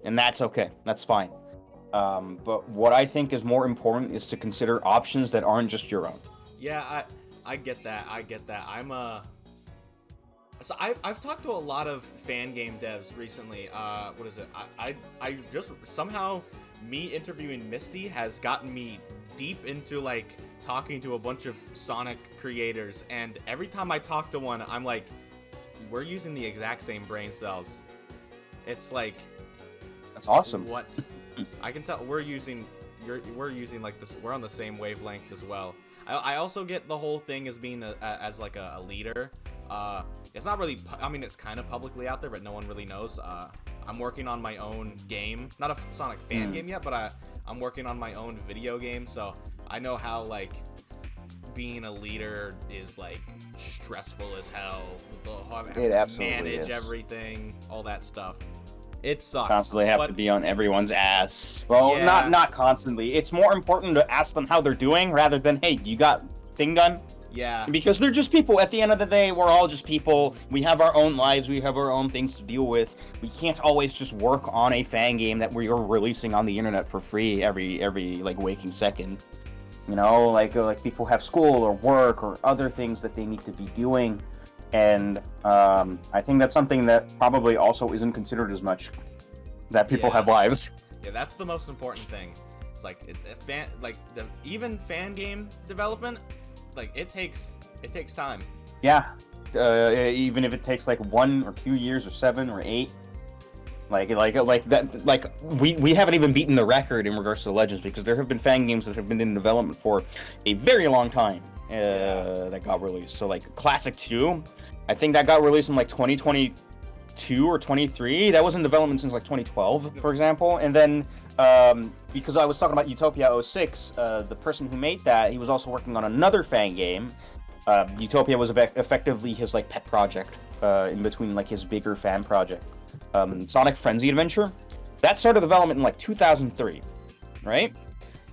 and that's okay, that's fine. But what I think is more important is to consider options that aren't just your own. Yeah, I get that. So I've talked to a lot of fan game devs recently. What is it? I just somehow me interviewing Misty has gotten me deep into talking to a bunch of Sonic creators, and every time I talk to one, I'm like, we're using the exact same brain cells. It's like, that's awesome. What? I can tell we're using this. We're on the same wavelength as well. I also get the whole thing as being a leader. It's not really. I mean, it's kind of publicly out there, but no one really knows. I'm working on my own game, not a Sonic fan game yet, but I'm working on my own video game. So I know how being a leader is stressful as hell. It absolutely manage is. Everything, all that stuff. It sucks. Constantly have to be on everyone's ass. Well, yeah. not constantly. It's more important to ask them how they're doing rather than, hey, you got thing done? Yeah. Because they're just people. At the end of the day, we're all just people. We have our own lives. We have our own things to deal with. We can't always just work on a fan game that we're releasing on the internet for free every waking second. You know, people have school or work or other things that they need to be doing. And I think that's something that probably also isn't considered as much, that people have lives. Yeah, that's the most important thing. It's it's a fan, even fan game development, it takes time. Yeah, even if it takes 1 or 2 years or 7 or 8. We haven't even beaten the record in regards to Legends, because there have been fan games that have been in development for a very long time. That got released. So Classic 2, I think that got released in 2022 or 23. That was in development since 2012, for example. And then because I was talking about Utopia 06, the person who made that, he was also working on another fan game. Utopia was effectively his pet project in between his bigger fan project. Sonic Frenzy Adventure, that started development in 2003, right?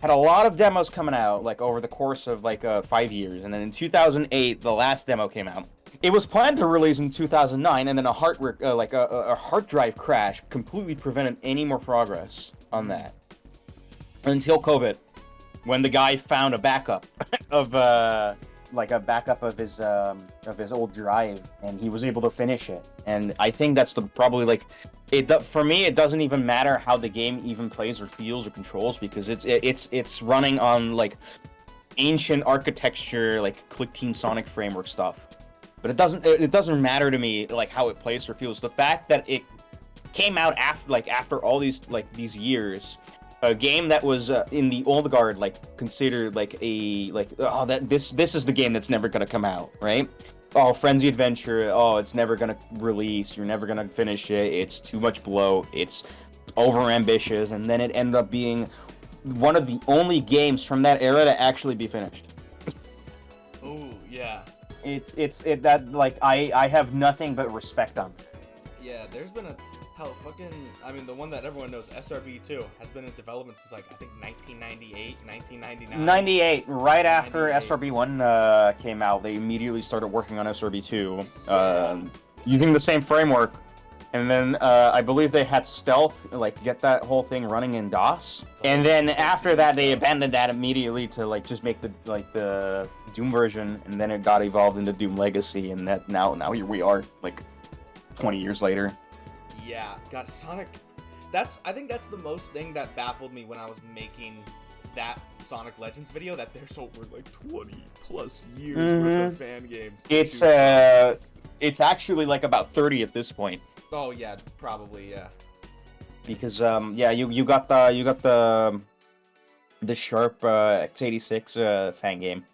Had a lot of demos coming out over the course of 5 years, and then in 2008 the last demo came out. It was planned to release in 2009, and then a hard drive crash completely prevented any more progress on that until COVID, when the guy found a backup of his old drive, and he was able to finish it. And I think that's for me, it doesn't even matter how the game even plays or feels or controls, because it's running on ancient architecture, Click Team Sonic framework stuff. But it doesn't matter to me how it plays or feels. The fact that it came out after all these years, a game that was in the old guard considered this is the game that's never gonna come out, right? Oh, Frenzy Adventure, it's never gonna release, you're never gonna finish it, it's too much bloat, it's over ambitious, and then it ended up being one of the only games from that era to actually be finished. Ooh, yeah. I have nothing but respect on it. Yeah, there's been the one that everyone knows, SRB2, has been in development since I think 1998, 1999. 98, right after SRB1 came out, they immediately started working on SRB2, using the same framework. And then I believe they had stealth, like get that whole thing running in DOS. And then after that, they abandoned that immediately to like just make the Doom version, and then it got evolved into Doom Legacy, and that now here we are, like 20 years later. Yeah, God, Sonic. I think that's the most thing that baffled me when I was making that Sonic Legends video, that there's over like 20 plus years worth of fan games. It's actually like about 30 at this point. Oh yeah, probably, yeah. Because you got the Sharp x86 fan game.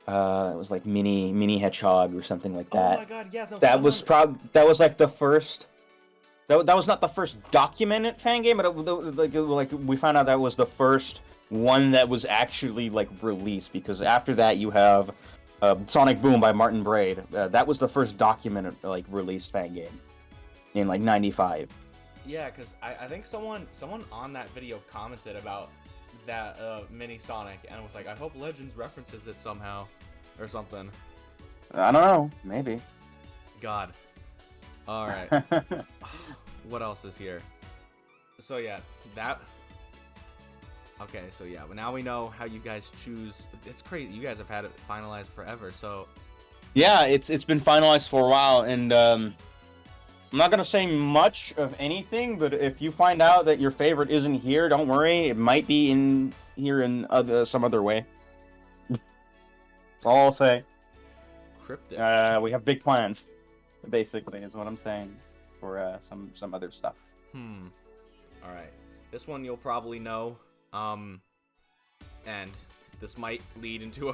It was like mini Hedgehog or something like that. Oh my God, yes. No, that was like the first. That was not the first documented fan game, but like we found out that was the first one that was actually like released. Because after that, you have Sonic Boom by Martin Braid. That was the first documented like released fan game in like '95. Yeah, because I think someone on that video commented about that mini Sonic, and it was like, I hope Legends references it somehow or something. I don't know, maybe. God. All right. What else is here? So yeah, that. Okay, so yeah, but now we know how you guys choose. It's crazy. You guys have had it finalized forever. So. Yeah, it's been finalized for a while, and I'm not gonna say much of anything. But if you find out that your favorite isn't here, don't worry. It might be in here in some other way. That's all I'll say. Cryptic. We have big plans. Basically, is what I'm saying for some other stuff. All right. This one you'll probably know. And this might lead into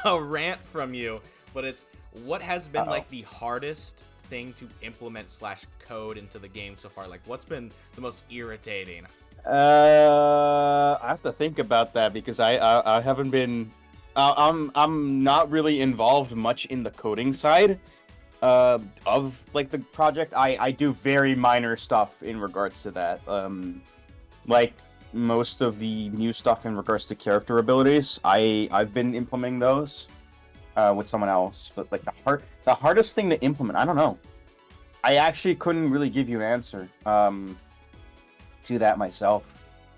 a rant from you, but it's what has been like the hardest thing to implement / code into the game so far? Like, what's been the most irritating? I have to think about that because I haven't been. I'm not really involved much in the coding side of like the project. I do very minor stuff in regards to that. Like most of the new stuff in regards to character abilities, I've been implementing those with someone else. But like the hardest thing to implement, I don't know. I actually couldn't really give you an answer to that myself,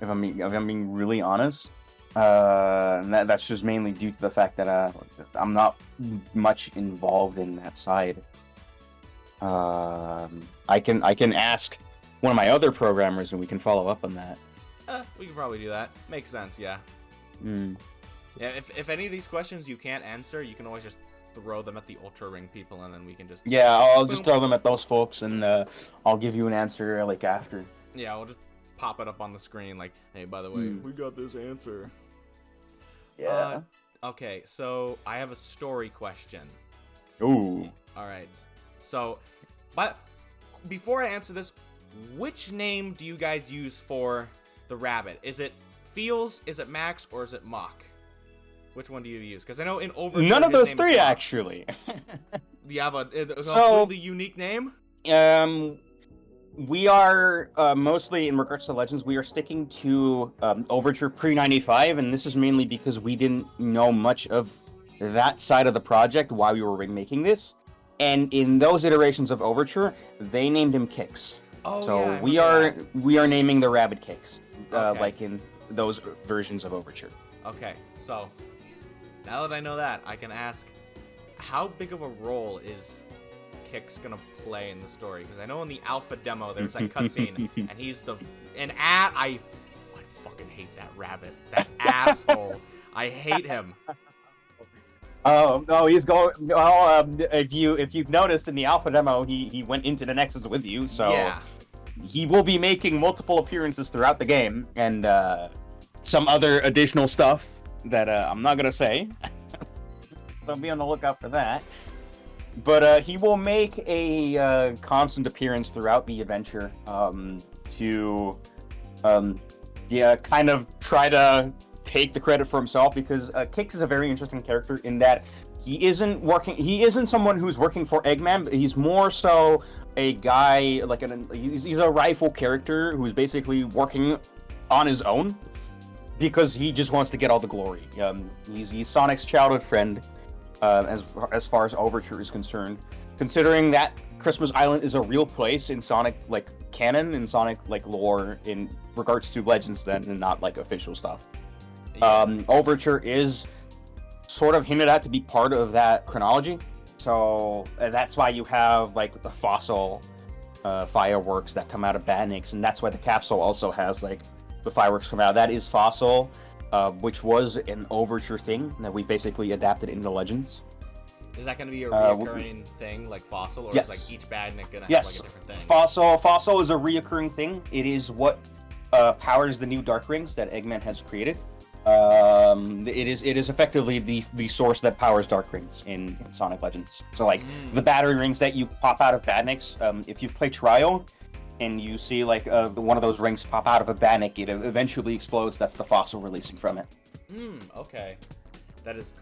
if I'm being really honest. And that's just mainly due to the fact that I'm not much involved in that side. I can ask one of my other programmers and we can follow up on that. We can probably do that. Makes sense, yeah. Yeah, if any of these questions you can't answer, you can always just throw them at the Ultra Ring people, and then we can just... Yeah, I'll just throw them at those folks, and I'll give you an answer, like, after. Yeah, we'll just pop it up on the screen, like, hey, by the way, we got this answer. Yeah. Okay, so I have a story question. Ooh. Alright, so, but before I answer this, which name do you guys use for the rabbit? Is it Feels, is it Max, or is it Mock? Which one do you use? Because I know in Overture, none of those three, actually. Do you have a completely unique name? We are, mostly in regards to Legends, we are sticking to Overture pre-95, and this is mainly because we didn't know much of that side of the project while we were making this. And in those iterations of Overture, they named him Kicks. Oh, so yeah, we are naming the rabbit Kicks, Okay. like in those versions of Overture. Okay, so now that I know that, I can ask, how big of a role is Kicks gonna play in the story? Because I know in the alpha demo there's that cutscene, and he's I fucking hate that rabbit, that asshole. I hate him. Oh no, he's going. Well, if you've noticed in the alpha demo, he went into the Nexus with you, so yeah. He will be making multiple appearances throughout the game, and some other additional stuff that I'm not gonna say. So be on the lookout for that. But he will make a constant appearance throughout the adventure to kind of try to take the credit for himself, because Kicks is a very interesting character in that he isn't someone who's working for Eggman, but he's more so a guy, like he's a rifle character who's basically working on his own because he just wants to get all the glory. He's Sonic's childhood friend, as far as Overture is concerned. Considering that Christmas Island is a real place in Sonic like canon and Sonic like lore in regards to Legends then, and not like official stuff. Yeah. Overture is sort of hinted at to be part of that chronology, so that's why you have like the fossil fireworks that come out of Badniks, and that's why the capsule also has like the fireworks come out. That is fossil, which was an Overture thing that we basically adapted into Legends. Is that going to be a reoccurring thing, like fossil, or yes. is like each Badnik going to have like a different thing? Fossil is a reoccurring thing. It is what powers the new Dark Rings that Eggman has created. It is effectively the source that powers Dark Rings in Sonic Legends. So like the battery rings that you pop out of Badniks, if you play Trial and you see like one of those rings pop out of a Badnik, it eventually explodes. That's the fossil releasing from it. Okay, that is.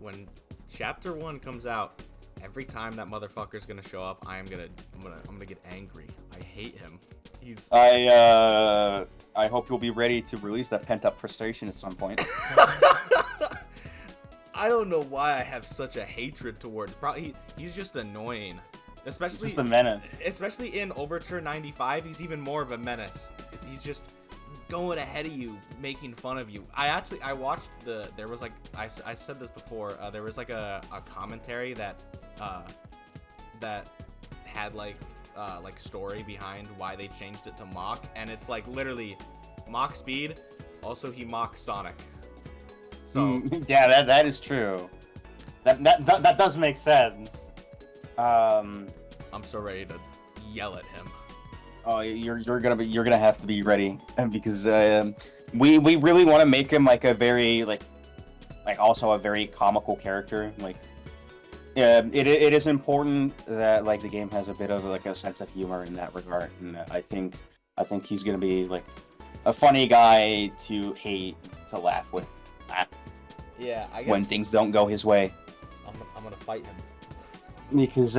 When Chapter 1 comes out, every time that motherfucker's gonna show up, I'm gonna get angry. I hate him. I hope you'll be ready to release that pent-up frustration at some point. I don't know why I have such a hatred towards. He's just annoying, especially. He's just a menace. Especially in Overture 95, he's even more of a menace. He's just going ahead of you, making fun of you. I watched there was like I said this before. There was like a commentary that had like story behind why they changed it to Mach, and it's like literally Mach speed. Also, he mocks Sonic. So yeah, that is true. That does make sense. I'm so ready to yell at him. Oh, you're gonna have to be ready, because we really want to make him like a very like also a very comical character. Like, yeah, it is important that like the game has a bit of like a sense of humor in that regard, and I think he's gonna be like a funny guy to hate, to laugh with. Yeah, I guess when things don't go his way. I'm gonna fight him. Because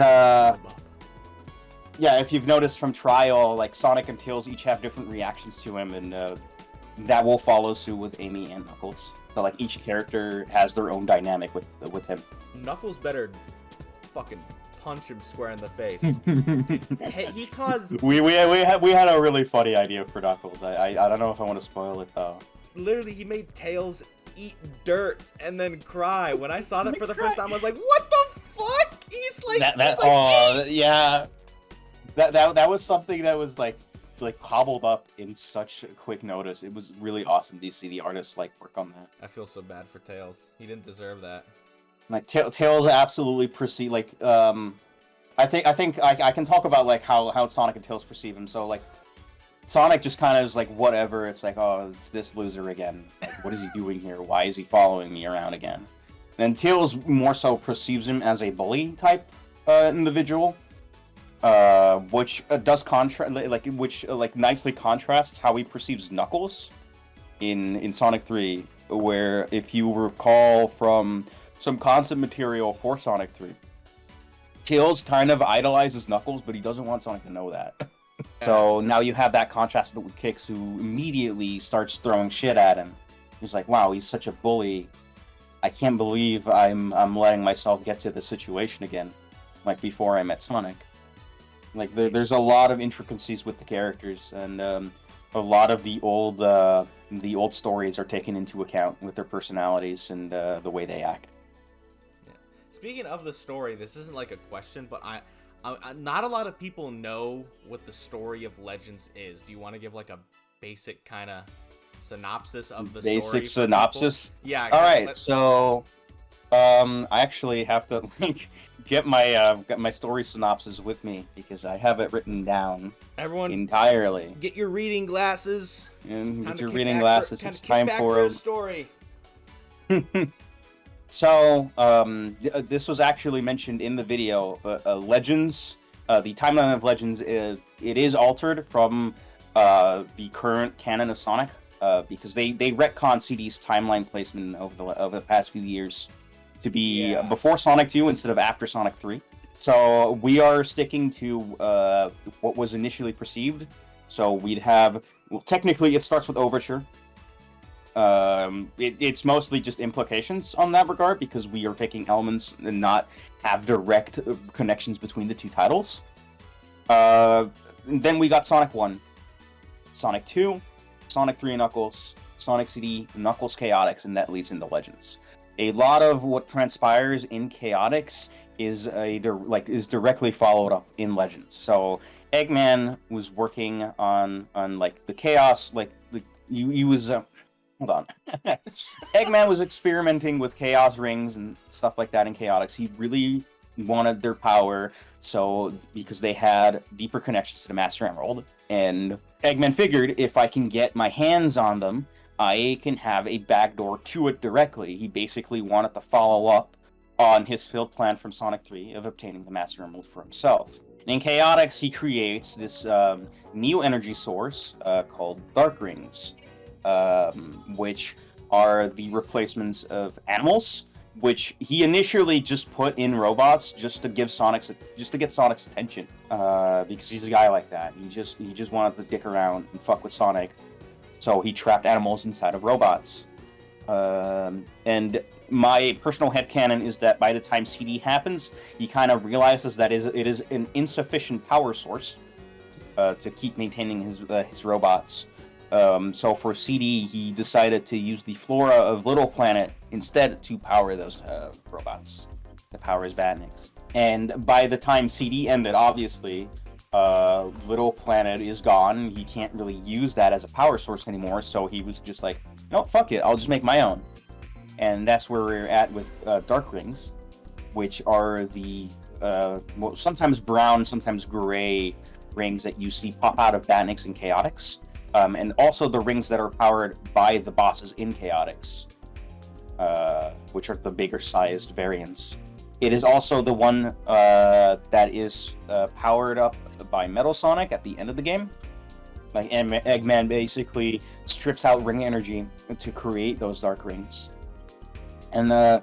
yeah, if you've noticed from Trial, like Sonic and Tails each have different reactions to him, and that will follow suit with Amy and Knuckles. So like each character has their own dynamic with him. Knuckles better fucking punch him square in the face. He caused. We had a really funny idea for Knuckles. I don't know if I want to spoil it though. Literally, he made Tails eat dirt and then cry. When I saw that for the first time, I was like, "What the fuck?" He's like, yeah. That was something that was like cobbled up in such quick notice. It was really awesome to see the artists like work on that. I feel so bad for Tails. He didn't deserve that. Like Tails absolutely perceive like I think I can talk about like how Sonic and Tails perceive him. So like Sonic just kind of is like whatever. It's like, oh, it's this loser again. Like, what is he doing here? Why is he following me around again? And Tails more so perceives him as a bully type individual. Which does nicely contrasts how he perceives Knuckles in Sonic 3, where if you recall from some concept material for Sonic 3, Tails kind of idolizes Knuckles, but he doesn't want Sonic to know that. So now you have that contrast with Kix, who immediately starts throwing shit at him. He's like, wow, he's such a bully. I can't believe I'm letting myself get to this situation again, like before I met Sonic. Like there's a lot of intricacies with the characters, and a lot of the old stories are taken into account with their personalities and the way they act. Yeah. Speaking of the story, this isn't like a question, but I not a lot of people know what the story of Legends is. Do you want to give like a basic kind of synopsis of the story? Basic synopsis? People? Yeah. All right. So, I actually have to get my story synopsis with me because I have it written down. Everyone, entirely. Get your reading glasses. And get your reading glasses. It's time for a story. So, this was actually mentioned in the video. Legends, the timeline of Legends it is altered from the current canon of Sonic because they retcon CD's timeline placement over the past few years to be before Sonic 2 instead of after Sonic 3. So we are sticking to what was initially perceived. So we'd have, well, technically it starts with Overture. It's mostly just implications on that regard because we are taking elements and not have direct connections between the two titles. Then we got Sonic 1, Sonic 2, Sonic 3 and Knuckles, Sonic CD, Knuckles Chaotix, and that leads into Legends. A lot of what transpires in Chaotix is directly followed up in Legends. So Eggman was working on like the chaos, he was hold on. Eggman was experimenting with chaos rings and stuff like that in Chaotix. He really wanted their power, because they had deeper connections to the Master Emerald, and Eggman figured if I can get my hands on them, I can have a backdoor to it directly. He basically wanted to follow up on his failed plan from Sonic 3 of obtaining the Master Emerald for himself. In Chaotix, he creates this new energy source called Dark Rings, which are the replacements of animals, which he initially just put in robots just to get Sonic's attention, because he's a guy like that. He just wanted to dick around and fuck with Sonic, so he trapped animals inside of robots. And my personal headcanon is that by the time CD happens, he kind of realizes that it is an insufficient power source to keep maintaining his robots. So for CD, he decided to use the flora of Little Planet instead to power those robots, to power his Badniks. And by the time CD ended, obviously, Little Planet is gone. He can't really use that as a power source anymore, so he was just like, no, fuck it, I'll just make my own. And that's where we're at with Dark Rings, which are the sometimes brown, sometimes gray rings that you see pop out of Badniks and Chaotix. And also the rings that are powered by the bosses in Chaotix, which are the bigger sized variants. It is also the one that is powered up by Metal Sonic at the end of the game. Like Eggman basically strips out ring energy to create those dark rings. And they're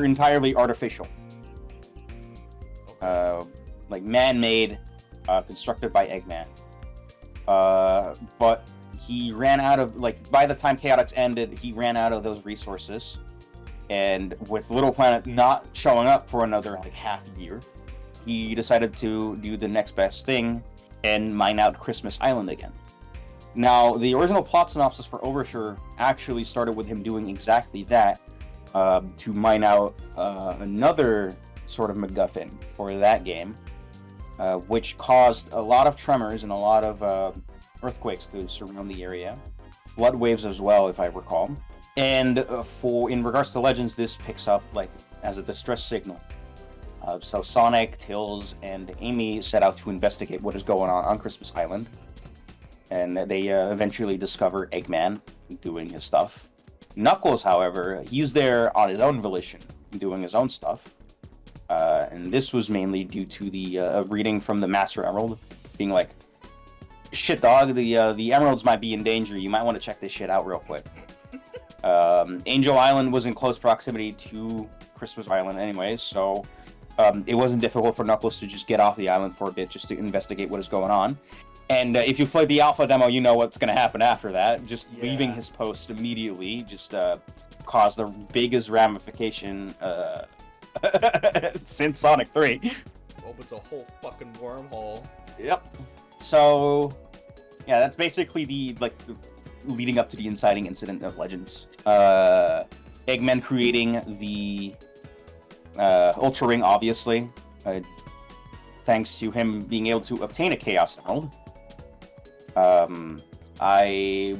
entirely artificial. Like man-made, constructed by Eggman. But he ran out of, by the time Chaotix ended, he ran out of those resources. And with Little Planet not showing up for another, half year, he decided to do the next best thing and mine out Christmas Island again. Now, the original plot synopsis for Overture actually started with him doing exactly that, to mine out another sort of MacGuffin for that game. Which caused a lot of tremors and a lot of earthquakes to surround the area. Flood waves as well, if I recall. And in regards to Legends, this picks up as a distress signal. So Sonic, Tails, and Amy set out to investigate what is going on Christmas Island. And they eventually discover Eggman doing his stuff. Knuckles, however, he's there on his own volition, doing his own stuff. And this was mainly due to the reading from the Master Emerald being like, shit dog, the emeralds might be in danger, you might want to check this shit out real quick. Angel Island was in close proximity to Christmas Island anyways, so it wasn't difficult for Knuckles to just get off the island for a bit just to investigate what is going on. And if you played the alpha demo, you know what's going to happen after that. Just leaving his post immediately just caused the biggest ramification since Sonic 3. Opens a whole fucking wormhole. Yep. So, yeah, that's basically the leading up to the inciting incident of Legends. Eggman creating the Ultra Ring, obviously, thanks to him being able to obtain a Chaos Emerald.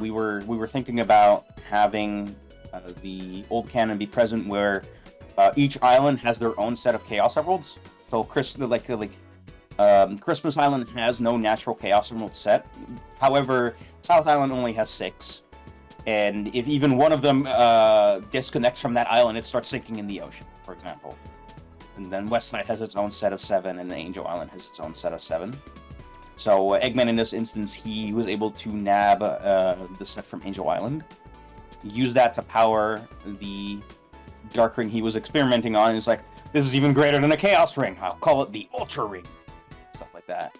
We were thinking about having the old canon be present where each island has their own set of Chaos Emeralds. So Christmas Island has no natural Chaos Emerald set. However, South Island only has 6. And if even one of them disconnects from that island, it starts sinking in the ocean, for example. And then West Side has its own set of 7, and the Angel Island has its own set of 7. So Eggman, in this instance, he was able to nab the set from Angel Island, use that to power the Dark Ring he was experimenting on. He's like, this is even greater than a Chaos Ring. I'll call it the Ultra Ring. Stuff like that.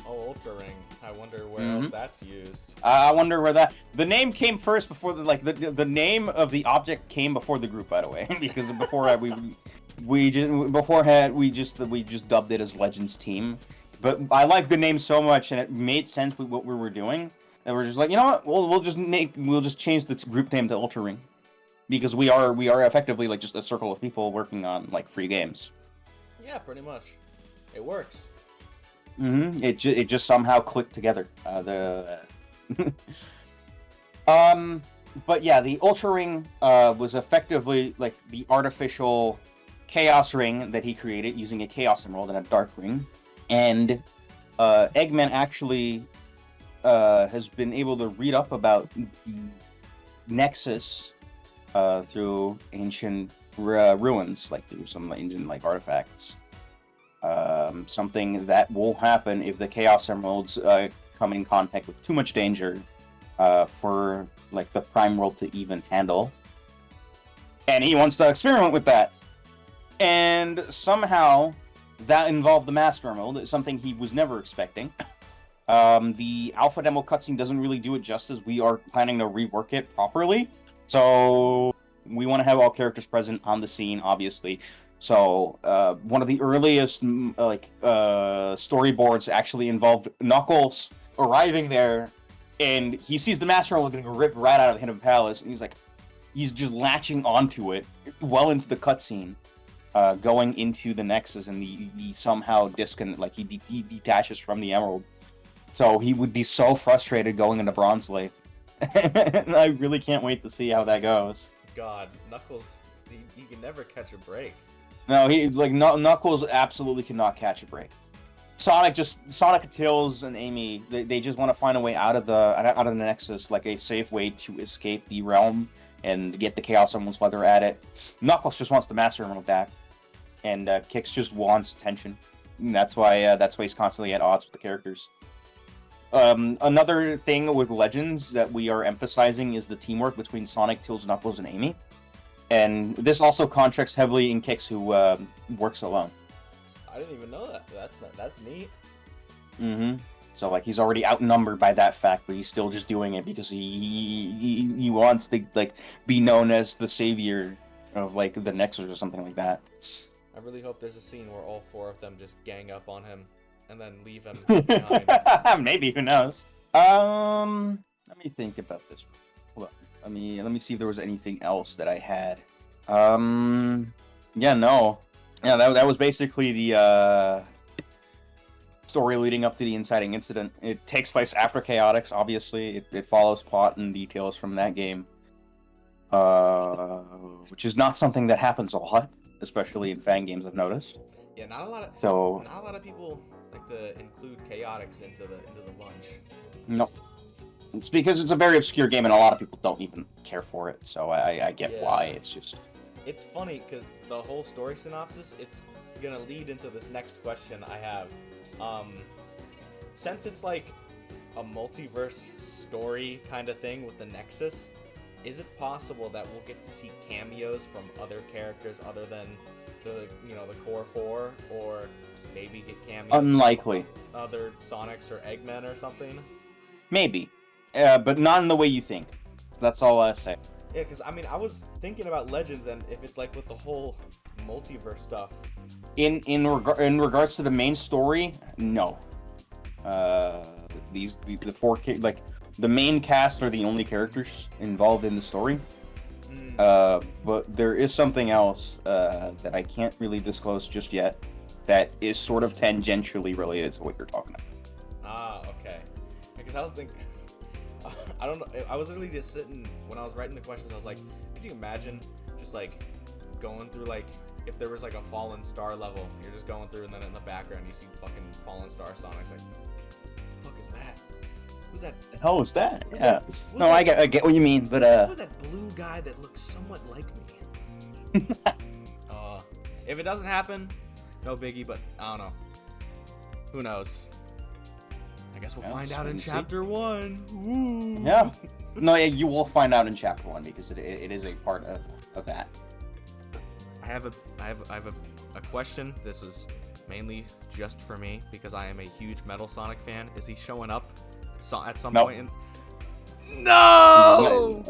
Oh, Ultra Ring. I wonder where else that's used. I wonder where the name came first before the name of the object came before the group, by the way, because before we just dubbed it as Legends Team. But I like the name so much, and it made sense with what we were doing, and we're just like, you know what, we'll just change the group name to Ultra Ring, because we are effectively like just a circle of people working on like free games. Yeah, pretty much. It works. It just somehow clicked together. But yeah, the Ultra Ring was effectively like the artificial Chaos Ring that he created using a Chaos Emerald and a Dark Ring. And Eggman actually has been able to read up about the Nexus through ancient ruins, like through some ancient like artifacts. Something that will happen if the Chaos Emeralds come in contact with too much danger for like the Prime World to even handle. And he wants to experiment with that. And somehow that involved the Master Emerald, something he was never expecting. The alpha demo cutscene doesn't really do it justice. We are planning to rework it properly. So we want to have all characters present on the scene, obviously. So one of the earliest storyboards actually involved Knuckles arriving there, and he sees the Master Emerald getting ripped right out of the Hidden Palace, and he's just latching onto it well into the cutscene, going into the Nexus, and he somehow he detaches from the Emerald. So he would be so frustrated going into Bronze Lake. And I really can't wait to see how that goes. God, Knuckles, he can never catch a break. No, Knuckles absolutely cannot catch a break. Sonic, Tails, and Amy, they just want to find a way out of the Nexus, like a safe way to escape the realm and get the Chaos Emeralds while they're at it. Knuckles just wants the Master Emerald back, and Kix just wants attention. And that's why he's constantly at odds with the characters. Another thing with Legends that we are emphasizing is the teamwork between Sonic, Tails, Knuckles, and Amy. And this also contracts heavily in Kix, who works alone. I didn't even know that. That's neat. So like he's already outnumbered by that fact, but he's still just doing it because he wants to like be known as the savior of like the Nexus or something like that. I really hope there's a scene where all four of them just gang up on him and then leave him behind. Maybe, who knows? Let me think about this. Hold on. Let me see if there was anything else that I had. That was basically the story leading up to the inciting incident. It takes place after Chaotix, obviously. It follows plot and details from that game, which is not something that happens a lot, especially in fan games, I've noticed. Yeah, not a lot of people like to include Chaotix into the bunch. No. It's because it's a very obscure game and a lot of people don't even care for it, so I get why. It's funny because the whole story synopsis, it's gonna lead into this next question I have. Since it's like a multiverse story kind of thing with the Nexus, is it possible that we'll get to see cameos from other characters other than the core four, or maybe get cameos unlikely from other Sonics or Eggmen or something? Maybe. But not in the way you think. That's all I say. Yeah, because I was thinking about Legends, and if it's like with the whole multiverse stuff. In regards to the main story, no. The four the main cast are the only characters involved in the story. But there is something else that I can't really disclose just yet that is sort of tangentially related to what you're talking about. Ah, okay. Because I was thinking, I don't know, I was literally just sitting, when I was writing the questions, I was like, could you imagine just like going through like, if there was like a Fallen Star level, you're just going through and then in the background you see fucking Fallen Star Sonic's like, the fuck is that? Who's that? The hell is that? Yeah. No, I get what you mean, but who's that blue guy that looks somewhat like me? If it doesn't happen, no biggie, but I don't know. Who knows? I guess we'll find out in Chapter 1. Ooh. Yeah. No, yeah, you will find out in Chapter 1 because it is a part of that. I have a question. This is mainly just for me because I am a huge Metal Sonic fan. Is he showing up at some Nope. point? No!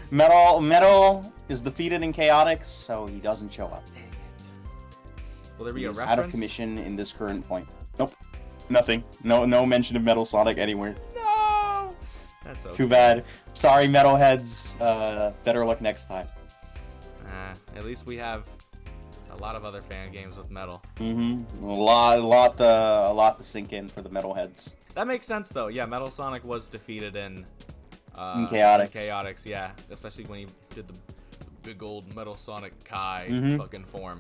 Metal is defeated in Chaotix, so he doesn't show up. Dang it. Will there be a He's reference? out of commission in this current point. Nope. Nothing. No mention of Metal Sonic anywhere. No! That's okay. Too bad. Sorry, metalheads. Better luck next time. At least we have a lot of other fan games with metal. Mm-hmm. A lot to sink in for the metalheads. That makes sense though. Yeah, Metal Sonic was defeated in Chaotix. Chaotix, yeah. Especially when he did the big old Metal Sonic Kai fucking form.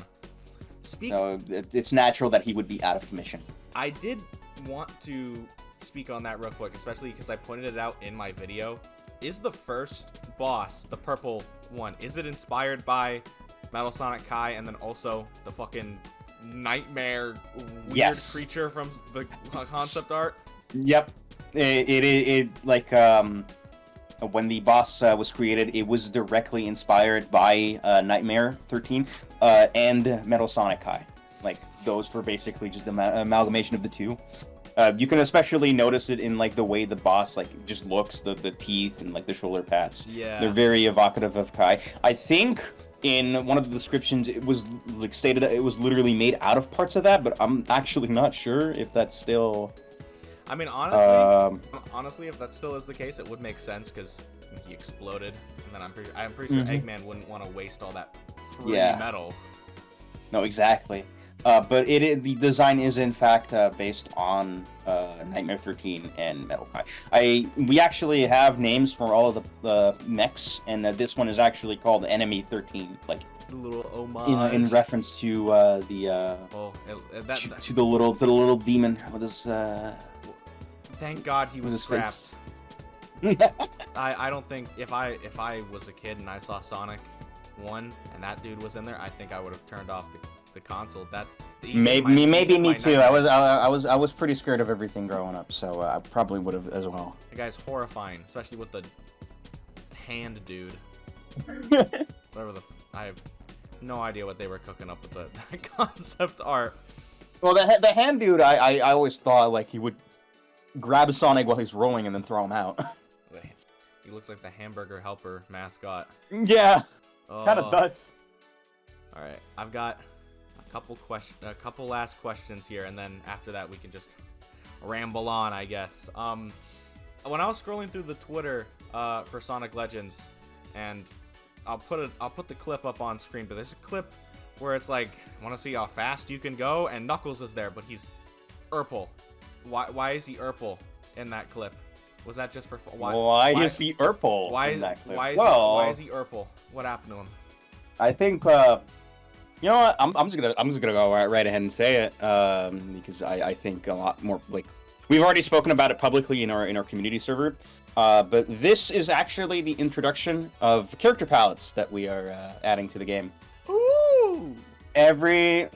So it's natural that he would be out of commission. I did want to speak on that real quick, especially because I pointed it out in my video. Is the first boss, the purple one, is it inspired by Metal Sonic Kai and then also the fucking nightmare weird creature from the concept art? Yep. It like when the boss was created, it was directly inspired by Nightmare 13 and Metal Sonic Kai. Like those were basically just the amalgamation of the two. You can especially notice it in like the way the boss like just looks, the teeth and like the shoulder pads. Yeah, they're very evocative of Kai. I think in one of the descriptions it was like stated that it was literally made out of parts of that, but I'm actually not sure if that's still. I mean, honestly, if that still is the case, it would make sense because he exploded, and then I'm pretty sure Eggman wouldn't want to waste all that free metal. No, exactly. But the design is in fact based on Nightmare 13 and Metal Kai. We actually have names for all of the mechs, and this one is actually called Enemy 13, like the little homage in reference to the little demon with his. Thank God he was scrapped. I don't think if I was a kid and I saw Sonic 1 and that dude was in there, I think I would have turned off the console. Maybe me too. I was pretty scared of everything growing up, so I probably would have as well. The guy's horrifying, especially with the hand dude. I have no idea what they were cooking up with the concept art. Well, the hand dude, I always thought like he would grab Sonic while he's rolling and then throw him out. He looks like the Hamburger Helper mascot. Yeah, kind of does. All right, I've got a couple last questions here, and then after that we can just ramble on, I guess. When I was scrolling through the Twitter for Sonic Legends, and I'll put the clip up on screen, but there's a clip where it's like, want to see how fast you can go, and Knuckles is there, but he's Urple. Why is he Urple in that clip? Was that just for why is he Urple? Why is he Urple? What happened to him? I think you know what? I'm just gonna go right ahead and say it because I think a lot more like we've already spoken about it publicly in our community server. But this is actually the introduction of character palettes that we are adding to the game. Ooh! Every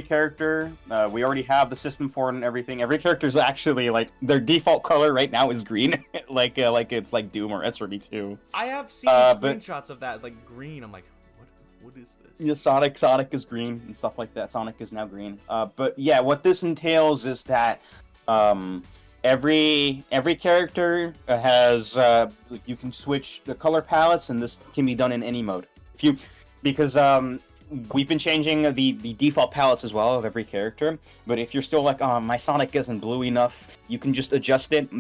character we already have the system for it and everything. Every character is actually like their default color right now is green, like it's like Doom or SRD2. I have seen screenshots of that, like green. I'm like, what is this? Yeah, Sonic is green and stuff like that. Sonic is now green. But yeah, what this entails is that every character has you can switch the color palettes, and this can be done in any mode. Because we've been changing the default palettes as well of every character, but if you're still like, oh, my Sonic isn't blue enough, you can just adjust it.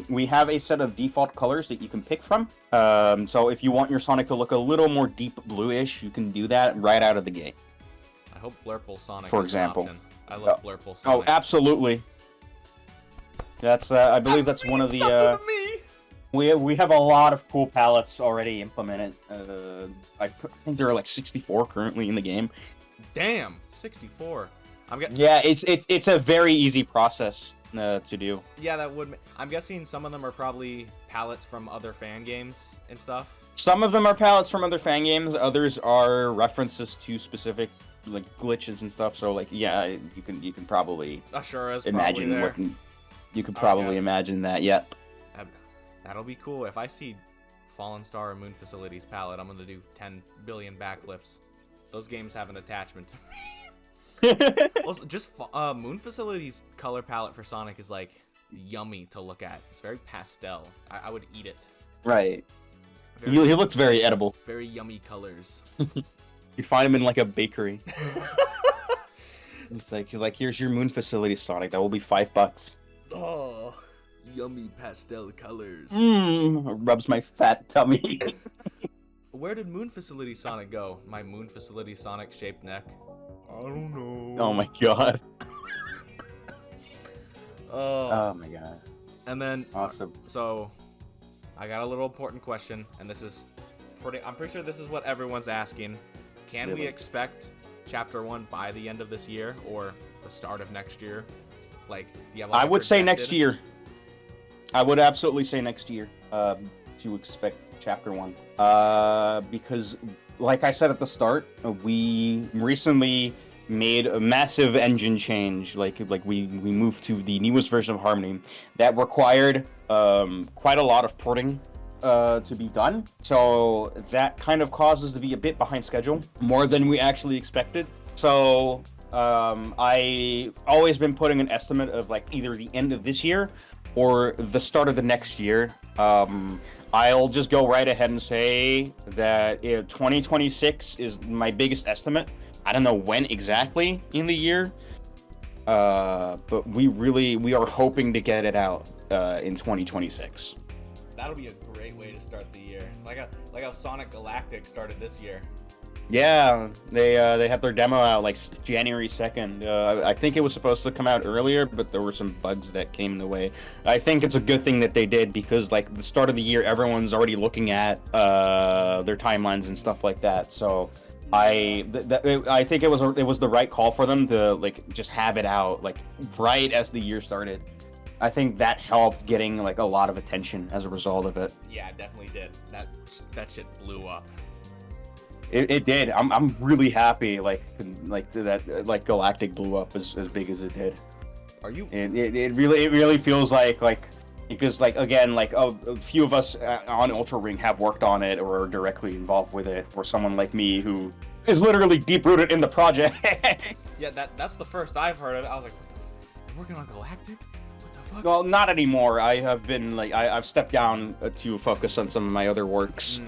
We have a set of default colors that you can pick from. So if you want your Sonic to look a little more deep bluish, you can do that right out of the gate. I hope Blurple Sonic for is example. An option. I love Blurple Sonic. Oh, absolutely. That's I believe that's one of the We have a lot of cool palettes already implemented. I think there are like 64 currently in the game. Damn, 64. Yeah, it's a very easy process to do. Yeah, that would. I'm guessing some of them are probably palettes from other fan games and stuff. Some of them are palettes from other fan games. Others are references to specific like glitches and stuff. So like, yeah, you can probably imagine what you could probably imagine that. Yeah. That'll be cool. If I see Fallen Star or Moon Facilities palette, I'm gonna do 10 billion backflips. Those games have an attachment to Also, just Moon Facility's color palette for Sonic is like yummy to look at. It's very pastel. I would eat it. Right. Very, He looks very edible. Very yummy colors. You'd find him in like a bakery. It's like here's your Moon Facility Sonic. That will be $5. Oh, yummy pastel colors. Rubs my fat tummy. Where did Moon Facility Sonic go? My Moon Facility Sonic shaped neck. I don't know. Oh my god. Oh my god. And then Awesome. So I got a little important question, and this is I'm pretty sure this is what everyone's asking. Can we expect Chapter 1 by the end of this year or the start of next year? Like, do you have I would say next year. I would absolutely say next year to expect Chapter 1. Because, like I said at the start, we recently made a massive engine change. Like we moved to the newest version of Harmony that required quite a lot of porting to be done. So that kind of caused us to be a bit behind schedule, more than we actually expected. So I always been putting an estimate of like either the end of this year or the start of the next year. I'll just go right ahead and say that 2026 is my biggest estimate. I don't know when exactly in the year, but we are hoping to get it out in 2026. That'll be a great way to start the year. Like how Sonic Galactic started this year. Yeah, they had their demo out like January 2nd. I think it was supposed to come out earlier, but there were some bugs that came in the way. I think it's a good thing that they did because like the start of the year, everyone's already looking at their timelines and stuff like that. So I think it was the right call for them to like just have it out like right as the year started. I think that helped getting like a lot of attention as a result of it. Yeah, it definitely did. That shit blew up. It did. I'm really happy that Galactic blew up as big as it did. Are you? And it really feels like because like again like a few of us on Ultra Ring have worked on it or are directly involved with it, or someone like me who is literally deep rooted in the project. Yeah, that's the first I've heard of it. I was like, you're working on Galactic? What the fuck? Well, not anymore. I have been I've stepped down to focus on some of my other works.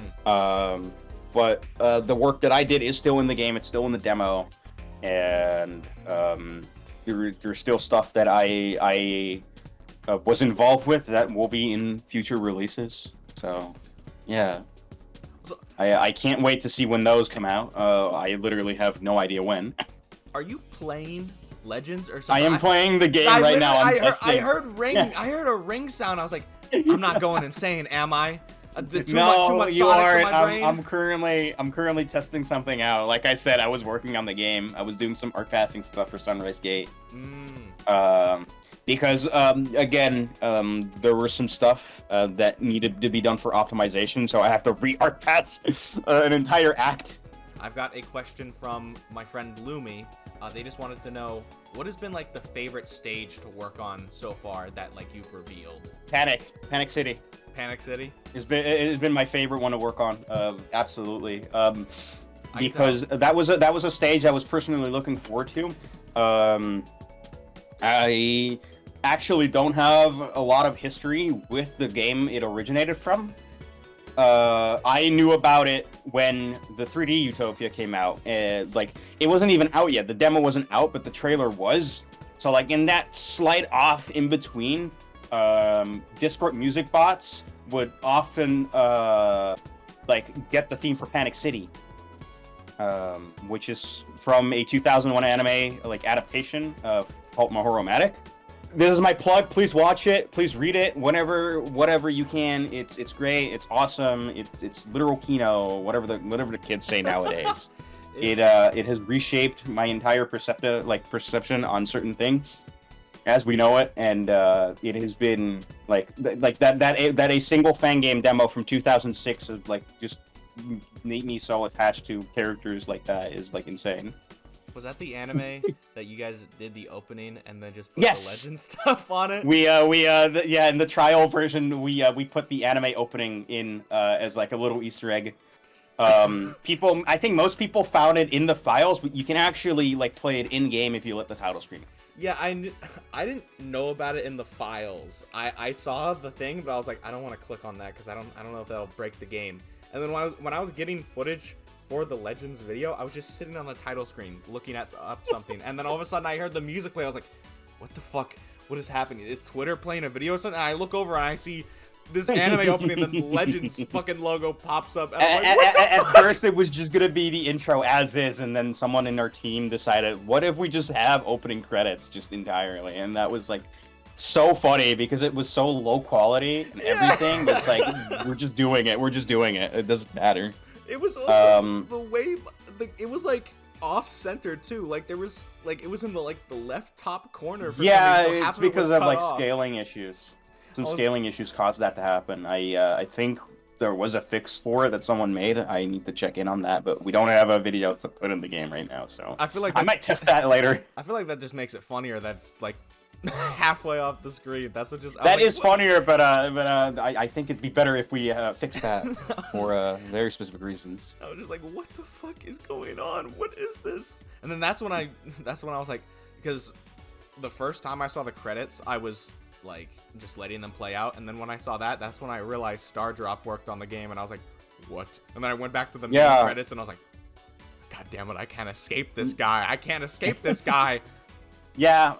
But the work that I did is still in the game. It's still in the demo, and there's still stuff that I was involved with that will be in future releases. So, yeah, I can't wait to see when those come out. I literally have no idea when. Are you playing Legends or something? I am playing the game right now. I heard ring. I heard a ring sound. I was like, I'm not going insane, am I? Too much you Sonic aren't. for my brain. I'm currently testing something out. Like I said, I was working on the game. I was doing some art passing stuff for Sunrise Gate. Because again, there was some stuff that needed to be done for optimization, so I have to re-art pass an entire act. I've got a question from my friend Lumi. They just wanted to know what has been like the favorite stage to work on so far that like you've revealed. Panic City. Panic City? It's been my favorite one to work on. Absolutely. Because that was a stage I was personally looking forward to. I actually don't have a lot of history with the game it originated from. I knew about it when the 3D Utopia came out. Like it wasn't even out yet. The demo wasn't out, but the trailer was. So like in that slight off in between, Discord music bots would often like get the theme for Panic City, which is from a 2001 anime like adaptation of called Mahoromatic. This is my plug. Please watch it. Please read it whatever you can. It's great. It's awesome. It's literal Kino. Whatever the kids say nowadays. It has reshaped my entire perception on certain things as we know it, and it has been like that a single Fangame demo from 2006 of like just made me so attached to characters like that is like insane. Was that the anime that you guys did the opening and then just put Yes. the legend stuff on it? Yeah, in the trial version we put the anime opening in as like a little Easter egg. I think most people found it in the files, but you can actually like play it in game if you let the title screen. Yeah, I didn't know about it in the files. I saw the thing, but I was like, I don't want to click on that because I don't know if that'll break the game. And then when I was getting footage for the Legends video, I was just sitting on the title screen looking at up something, and then all of a sudden I heard the music play. I was like, what the fuck? What is happening? Is Twitter playing a video or something? And I look over and I see this anime opening, and the Legends fucking logo pops up. And I'm like, what the at fuck? first, it was just gonna be the intro as is, and then someone in our team decided, what if we just have opening credits just entirely? And that was like so funny because it was so low quality and everything. But it's like we're just doing it. We're just doing it. It doesn't matter. It was also the way it was like off center too. Like there was like it was in the left top corner. For Yeah, some reason, so it's because of like off. scaling issues. Some scaling issues caused that to happen. I think there was a fix for it that someone made. I need to check in on that, but we don't have a video to put in the game right now, so I feel like I might test that later. I feel like that just makes it funnier. That's like halfway off the screen. That's what just That is funnier, but I think it'd be better if we fix that for very specific reasons. I was just like, what the fuck is going on? What is this? And then that's when I was like, because the first time I saw the credits, I was like just letting them play out, and then when I saw that, that's when I realized Star Drop worked on the game, and I was like, what? And then I went back to the main credits, and I was like, god damn it, I can't escape this guy. I can't escape this guy. Yeah,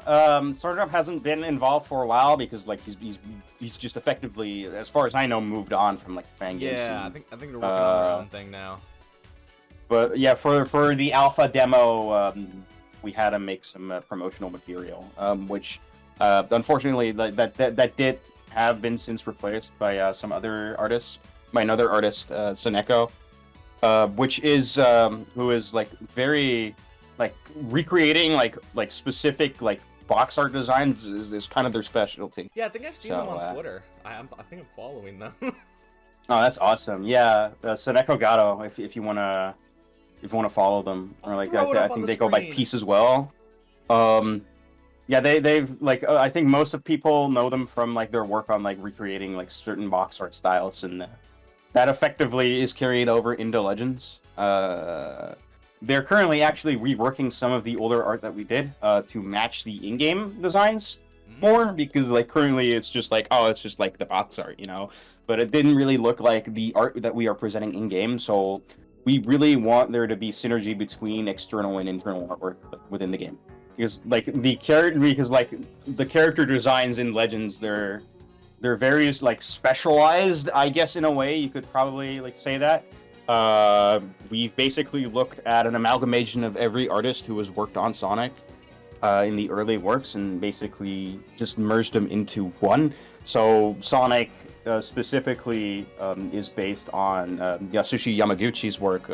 Star Drop hasn't been involved for a while because like he's just effectively, as far as I know, moved on from like fan games. Yeah, I think they're working on their own thing now. But yeah, for the alpha demo, we had to make some promotional material, which unfortunately that did have been since replaced by some other artists, by another artist, Soneko, which is who is like very like recreating like specific like box art designs is kind of their specialty. Yeah, I think I've seen them on Twitter. I think I'm following them. Oh, that's awesome. Yeah, Soneko Gato, if you wanna follow them, or like I think they go by Peace as well. Yeah, they've like I think most of people know them from like their work on like recreating like certain box art styles, and that effectively is carried over into Legends. They're currently actually reworking some of the older art that we did to match the in-game designs more, because like currently it's just like, oh, it's just like the box art, you know, but it didn't really look like the art that we are presenting in-game. So we really want there to be synergy between external and internal artwork within the game, because like the character designs in Legends, they're various like specialized, I guess, in a way you could probably like say that. We've basically looked at an amalgamation of every artist who has worked on Sonic in the early works and basically just merged them into one. So Sonic specifically is based on Yasushi Yamaguchi's work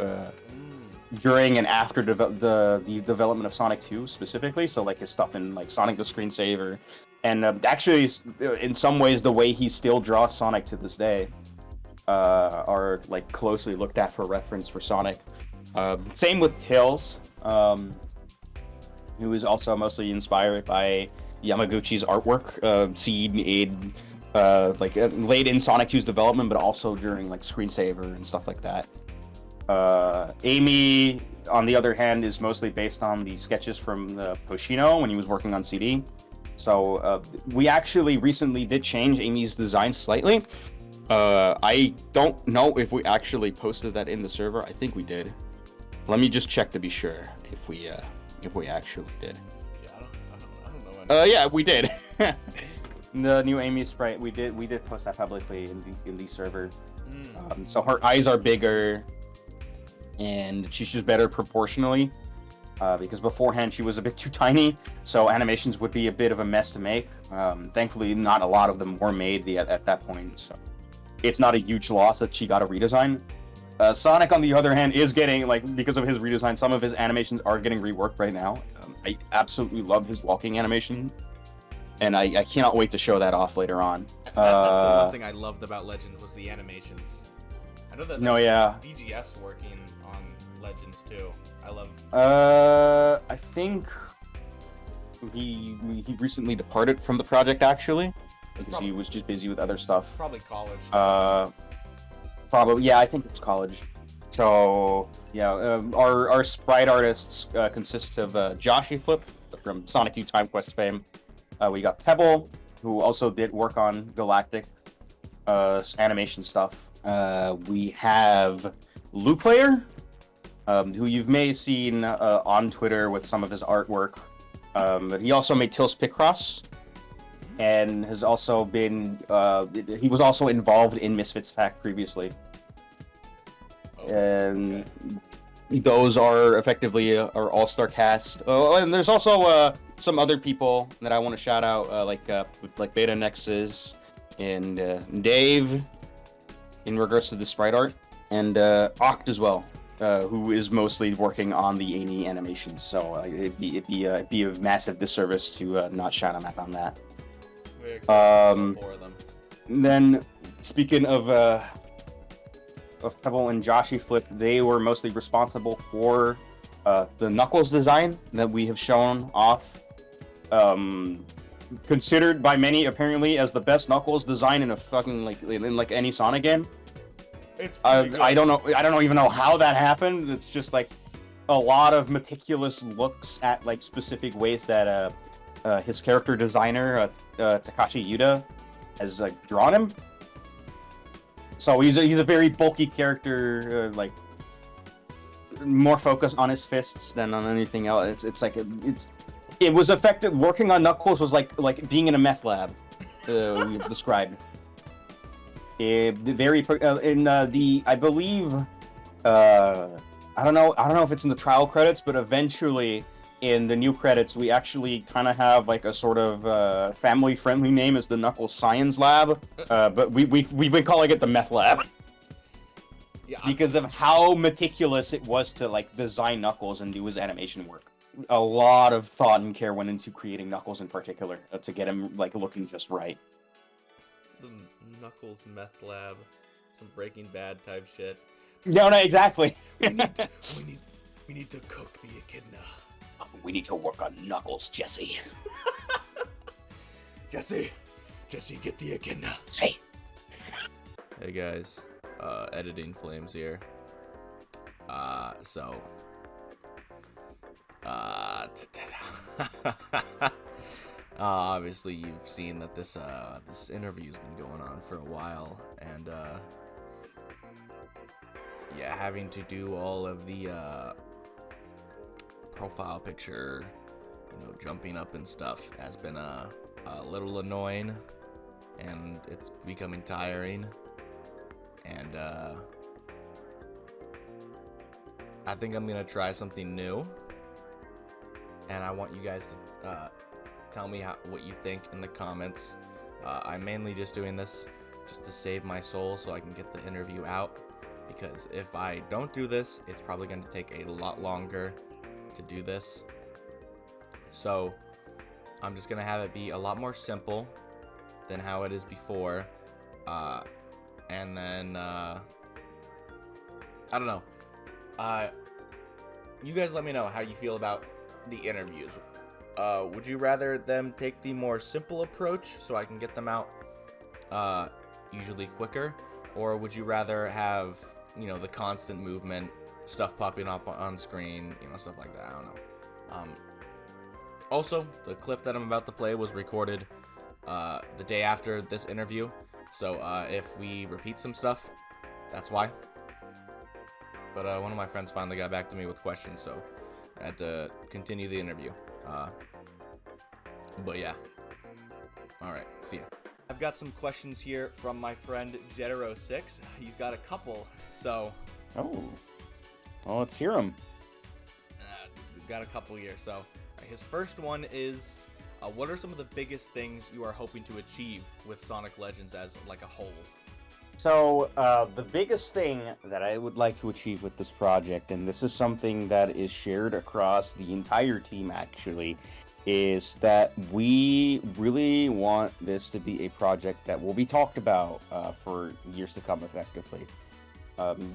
during and after the development of Sonic 2 specifically. So like his stuff in like Sonic the Screensaver, and actually in some ways the way he still draws Sonic to this day are like closely looked at for reference for Sonic. Same with Tails, who is also mostly inspired by Yamaguchi's artwork, seen in late in Sonic 2's development, but also during like Screensaver and stuff like that. Amy, on the other hand, is mostly based on the sketches from the Poshino when he was working on CD. So we actually recently did change Amy's design slightly. I don't know if we actually posted that in the server. I think we did. Let me just check to be sure if we actually did. Yeah, I don't know. Yeah, we did. The new Amy sprite, we did post that publicly in the server. So her eyes are bigger, and she's just better proportionally. Because beforehand she was a bit too tiny, so animations would be a bit of a mess to make. Thankfully, not a lot of them were made at that point, so it's not a huge loss that she got a redesign. Sonic, on the other hand, is getting, like, because of his redesign, some of his animations are getting reworked right now. I absolutely love his walking animation, and I cannot wait to show that off later on. That's the one thing I loved about Legends was the animations. I know that VGF's working on Legends too. I love. I think he recently departed from the project actually, because he was just busy with other stuff. Probably college. Probably, yeah, I think it's college. So yeah, our sprite artists consists of Joshy Flip from Sonic 2 Time Quest fame. We got Pebble, who also did work on Galactic animation stuff. We have Lou Player, who you may have seen on Twitter with some of his artwork. He also made Till's Picross, and has also been he was also involved in Misfits Pack previously. And those are effectively our all-star cast. Oh, and there's also some other people that I want to shout out, like Beta Nexus and Dave, in regards to the sprite art, and Oct as well, who is mostly working on the Any animations. So it'd be a massive disservice to not shout him out on that. We're excited for them. Then, speaking of Pebble and Joshy Flip, they were mostly responsible for the Knuckles design that we have shown off. Considered by many apparently as the best Knuckles design in a fucking like any Sonic game. I don't even know how that happened. It's just like a lot of meticulous looks at like specific ways that his character designer Takashi Yuda has like drawn him. So he's a very bulky character, like more focused on his fists than on anything else. It was effective. Working on Knuckles was like being in a meth lab. We've described. Very in the I believe I don't know if it's in the trial credits, but eventually in the new credits we actually kind of have like a sort of family friendly name as the Knuckles Science Lab, but we've been calling it the Meth Lab. Yeah, because of how meticulous it was to like design Knuckles and do his animation work. A lot of thought and care went into creating Knuckles in particular to get him like looking just right. The Knuckles Meth Lab, some Breaking Bad type shit. No, exactly. we need to cook the echidna. We need to work on Knuckles, Jesse. Jesse, get the echidna. Hey. Hey guys, editing Flames here. Obviously you've seen that this interview's been going on for a while, and having to do all of the profile picture, jumping up and stuff has been a little annoying, and it's becoming tiring, and I think I'm gonna try something new, and I want you guys to tell me what you think in the comments. I'm mainly just doing this just to save my soul so I can get the interview out, because if I don't do this, it's probably going to take a lot longer to do this. So I'm just going to have it be a lot more simple than how it is before, and then I don't know, you guys let me know how you feel about the interviews. Would you rather them take the more simple approach so I can get them out usually quicker, or would you rather have the constant movement, stuff popping up on screen, stuff like that? I don't know. Also, the clip that I'm about to play was recorded the day after this interview, so if we repeat some stuff, that's why. But one of my friends finally got back to me with questions, so I had to continue the interview. But yeah. Alright, see ya. I've got some questions here from my friend Jetero6. He's got a couple, so... Oh. Well, let's hear them. He's got a couple here, so... His first one is, what are some of the biggest things you are hoping to achieve with Sonic Legends as, like, a whole? So, the biggest thing that I would like to achieve with this project, and this is something that is shared across the entire team, actually, is that we really want this to be a project that will be talked about for years to come, effectively.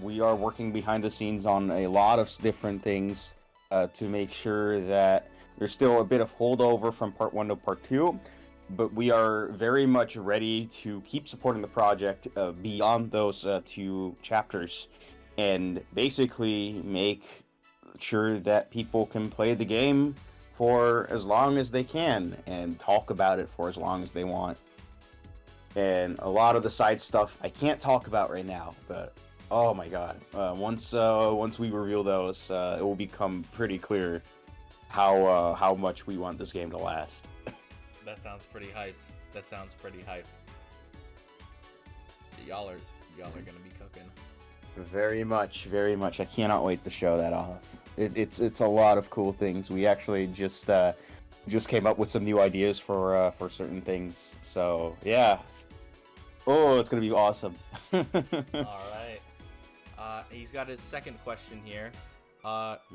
We are working behind the scenes on a lot of different things to make sure that there's still a bit of holdover from Part 1 to Part 2, but we are very much ready to keep supporting the project beyond those 2 chapters. and basically make sure that people can play the game for as long as they can and talk about it for as long as they want. And a lot of the side stuff I can't talk about right now, but oh my god, once we reveal those, it will become pretty clear how much we want this game to last. That sounds pretty hype. Y'all are gonna be cooking. Very much. I cannot wait to show that off. It's a lot of cool things. We actually just came up with some new ideas for certain things. So yeah. Oh, it's gonna be awesome. All right. He's got his second question here.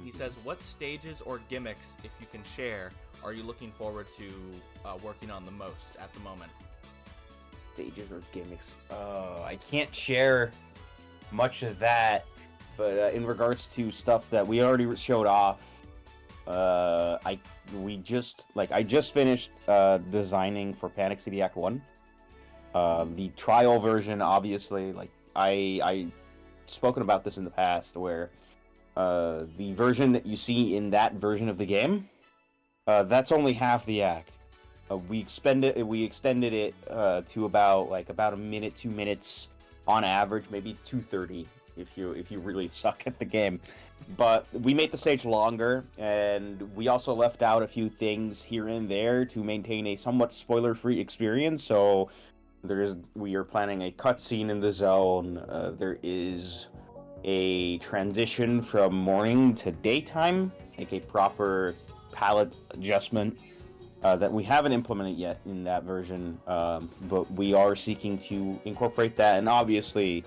He says, "What stages or gimmicks, if you can share, are you looking forward to working on the most at the moment?" Stages or gimmicks? I can't share much of that, but in regards to stuff that we already showed off, I just finished designing for Panic City Act 1. The trial version, obviously, like I spoken about this in the past, where the version that you see in that version of the game, that's only half the act. We extended it to about a minute, 2 minutes on average, maybe 2:30 if you really suck at the game. But we made the stage longer, and we also left out a few things here and there to maintain a somewhat spoiler-free experience. So we are planning a cutscene in the zone. There is a transition from morning to daytime, like a proper palette adjustment that we haven't implemented yet in that version, but we are seeking to incorporate that. And obviously,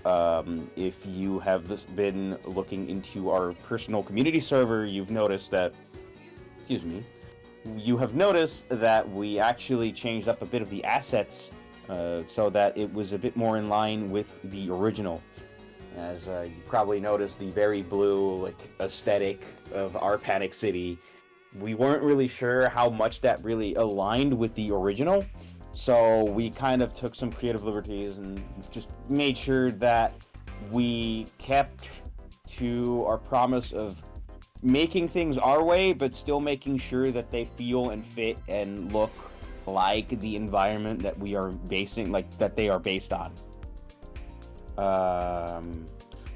if you have been looking into our personal community server, you've noticed that, you have noticed that we actually changed up a bit of the assets so that it was a bit more in line with the original. As you probably noticed, the very blue aesthetic of our Panic City, we weren't really sure how much that really aligned with the original, so we kind of took some creative liberties and just made sure that we kept to our promise of making things our way, but still making sure that they feel and fit and look like the environment that we are that they are based on.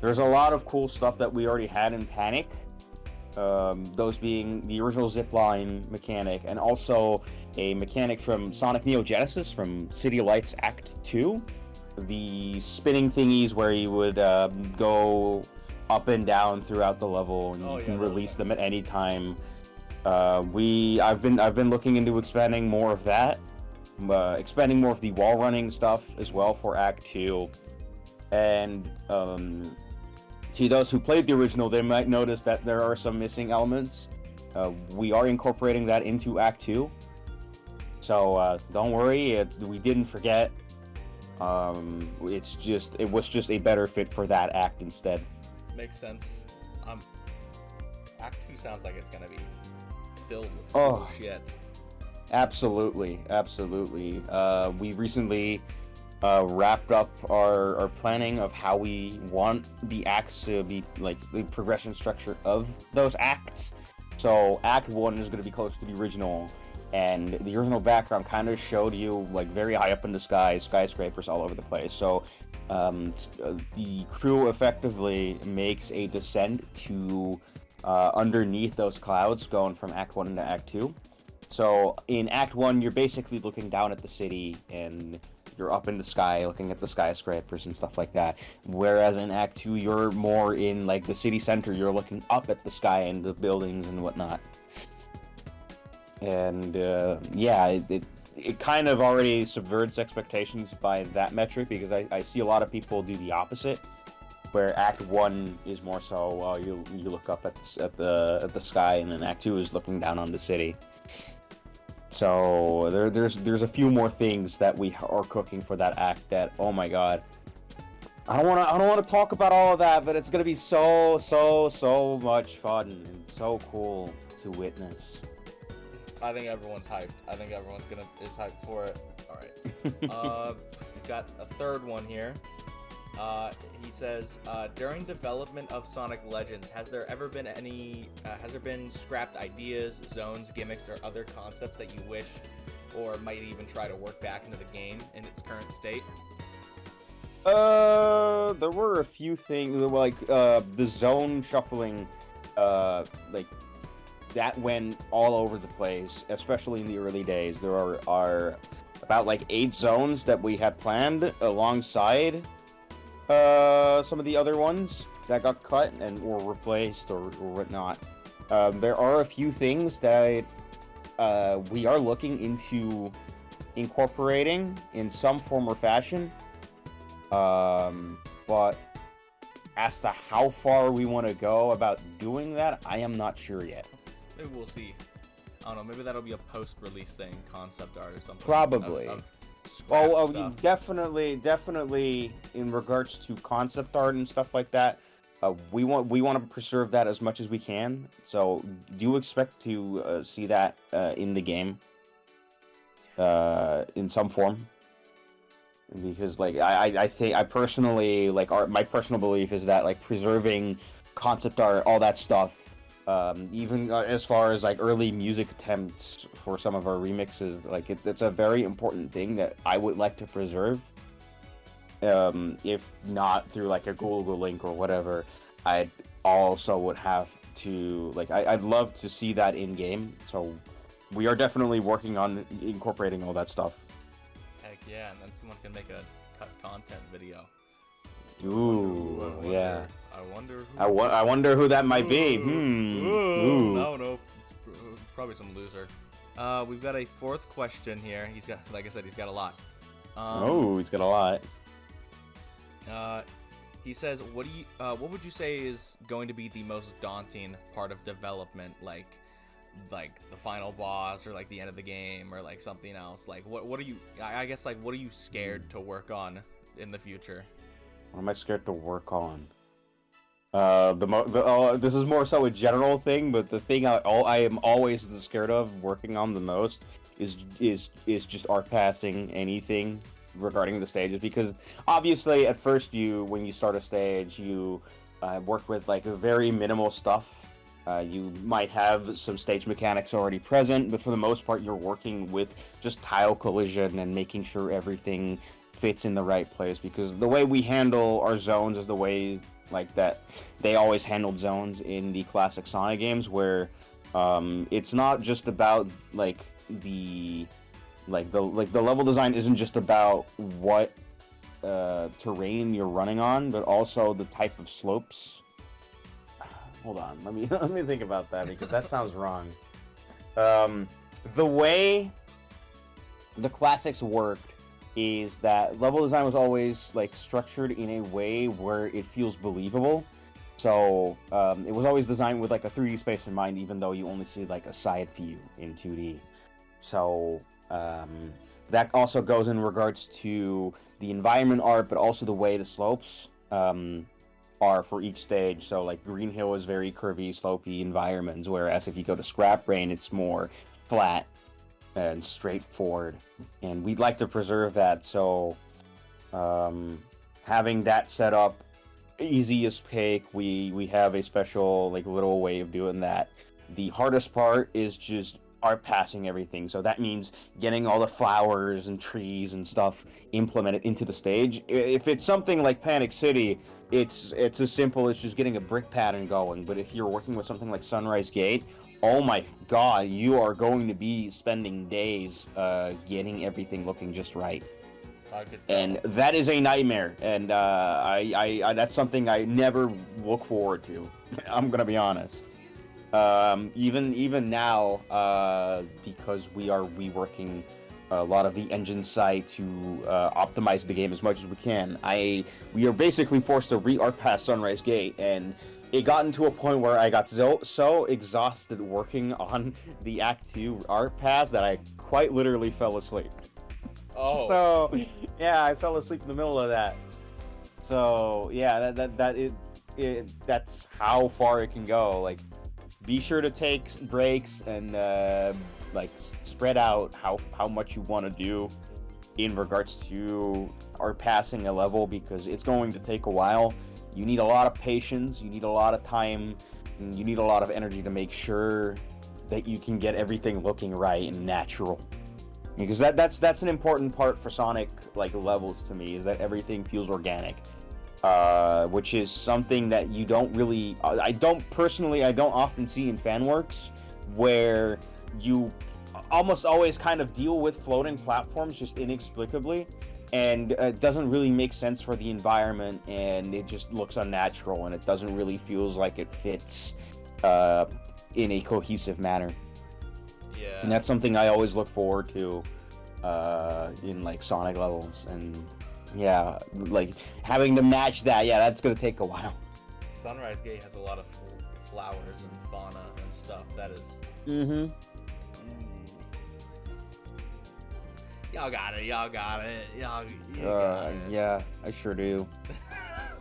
There's a lot of cool stuff that we already had in Panic. Those being the original zipline mechanic, and also a mechanic from Sonic Neo Genesis from City Lights Act 2. The spinning thingies where you would go up and down throughout the level, and you can release them at any time. I've been looking into expanding more of that, expanding more of the wall running stuff as well for Act 2, and to those who played the original, they might notice that there are some missing elements. We are incorporating that into Act 2. So don't worry, we didn't forget. It was just a better fit for that act instead. Makes sense. Act 2 sounds like it's gonna be filled with cool shit. Absolutely. We recently wrapped up our planning of how we want the acts to be, like the progression structure of those acts. So Act 1 is going to be close to the original, and the original background kind of showed you like very high up in the sky, skyscrapers all over the place. So the crew effectively makes a descent to underneath those clouds going from Act 1 into Act 2. So in Act 1, you're basically looking down at the city, and you're up in the sky looking at the skyscrapers and stuff like that. Whereas in Act 2, you're more in like the city center. You're looking up at the sky and the buildings and whatnot. And it kind of already subverts expectations by that metric, because I see a lot of people do the opposite, where Act 1 is more so you look up at the sky, and then Act 2 is looking down on the city. So there's a few more things that we are cooking for that act that, oh my god, I don't want to talk about all of that, but it's gonna be so much fun and so cool to witness. I think everyone's hyped. I think everyone's is hyped for it. All right. We've got a third one here. He says, during development of Sonic Legends, has there been scrapped ideas, zones, gimmicks, or other concepts that you wish or might even try to work back into the game in its current state? There were a few things, like, the zone shuffling, like, that went all over the place, especially in the early days. There are about, like, 8 zones that we had planned alongside some of the other ones that got cut or replaced or whatnot. There are a few things that we are looking into incorporating in some form or fashion. But as to how far we want to go about doing that, I am not sure yet. Maybe we'll see. I don't know, maybe that'll be a post-release thing, concept art or something. Probably. Stuff. Definitely in regards to concept art and stuff like that, we want to preserve that as much as we can. So do expect to see that in the game in some form. Because, like, I think I personally, like, my personal belief is that, like, preserving concept art, all that stuff, even as far as, like, early music attempts for some of our remixes, like, it's a very important thing that I would like to preserve. If not through, like, a Google link or whatever, I also would have to, like, I'd love to see that in game. So we are definitely working on incorporating all that stuff. Yeah, and then someone can make a cut content video. Ooh, yeah. I wonder who that might be. Ooh. No, probably some loser. We've got a 4th question here. He's got, like I said, he's got a lot. He's got a lot. He says, what would you say is going to be the most daunting part of development, like the final boss or like the end of the game or like something else? Like what are you, I guess, like, what are you scared to work on in the future? What am I scared to work on? This is more so a general thing, but the thing I am always scared of working on the most is just art passing anything regarding the stages, because obviously at first when you start a stage, you work with, like, very minimal stuff. You might have some stage mechanics already present, but for the most part, you're working with just tile collision and making sure everything fits in the right place, because the way we handle our zones is the way, like, that they always handled zones in the classic Sonic games, where it's not just about, like, the level design isn't just about what terrain you're running on, but also the type of slopes. Hold on, let me think about that, because that sounds wrong. The way the classics worked is that level design was always, like, structured in a way where it feels believable. So it was always designed with, like, a 3D space in mind, even though you only see, like, a side view in 2D. So that also goes in regards to the environment art, but also the way the slopes are for each stage. So, like, Green Hill is very curvy, slopey environments, whereas if you go to Scrap Brain, it's more flat and straightforward. And we'd like to preserve that, so having that set up easy as cake. We have a special, like, little way of doing that. The hardest part is just art passing everything, so that means getting all the flowers and trees and stuff implemented into the stage. If it's something like Panic City, it's as simple as just getting a brick pattern going. But if you're working with something like Sunrise Gate, oh my god, you are going to be spending days getting everything looking just right. And that is a nightmare, and I that's something I never look forward to. I'm gonna be honest. Even now, because we are reworking a lot of the engine side to optimize the game as much as we can, we are basically forced to re-art pass Sunrise Gate, and it got into a point where I got so exhausted working on the Act 2 art pass that I quite literally fell asleep. Oh. So, yeah, I fell asleep in the middle of that. So, yeah, that's how far it can go. Like, be sure to take breaks and like spread out how much you want to do. in regards to our passing a level, because it's going to take a while. You need a lot of patience, you need a lot of time, and you need a lot of energy to make sure that you can get everything looking right and natural. Because that's an important part for Sonic like levels to me, is that everything feels organic. Which is something that you don't really, I don't often see in fan works, where you almost always kind of deal with floating platforms just inexplicably, and it doesn't really make sense for the environment, and it just looks unnatural, and it doesn't really feels like it fits in a cohesive manner. Yeah. And that's something I always look forward to in like Sonic levels, and yeah, like having to match that, yeah, that's gonna take a while. Sunrise Gate has a lot of flowers and fauna and stuff. That is. Y'all got it. Y'all got it. Y'all got it. Yeah, I sure do.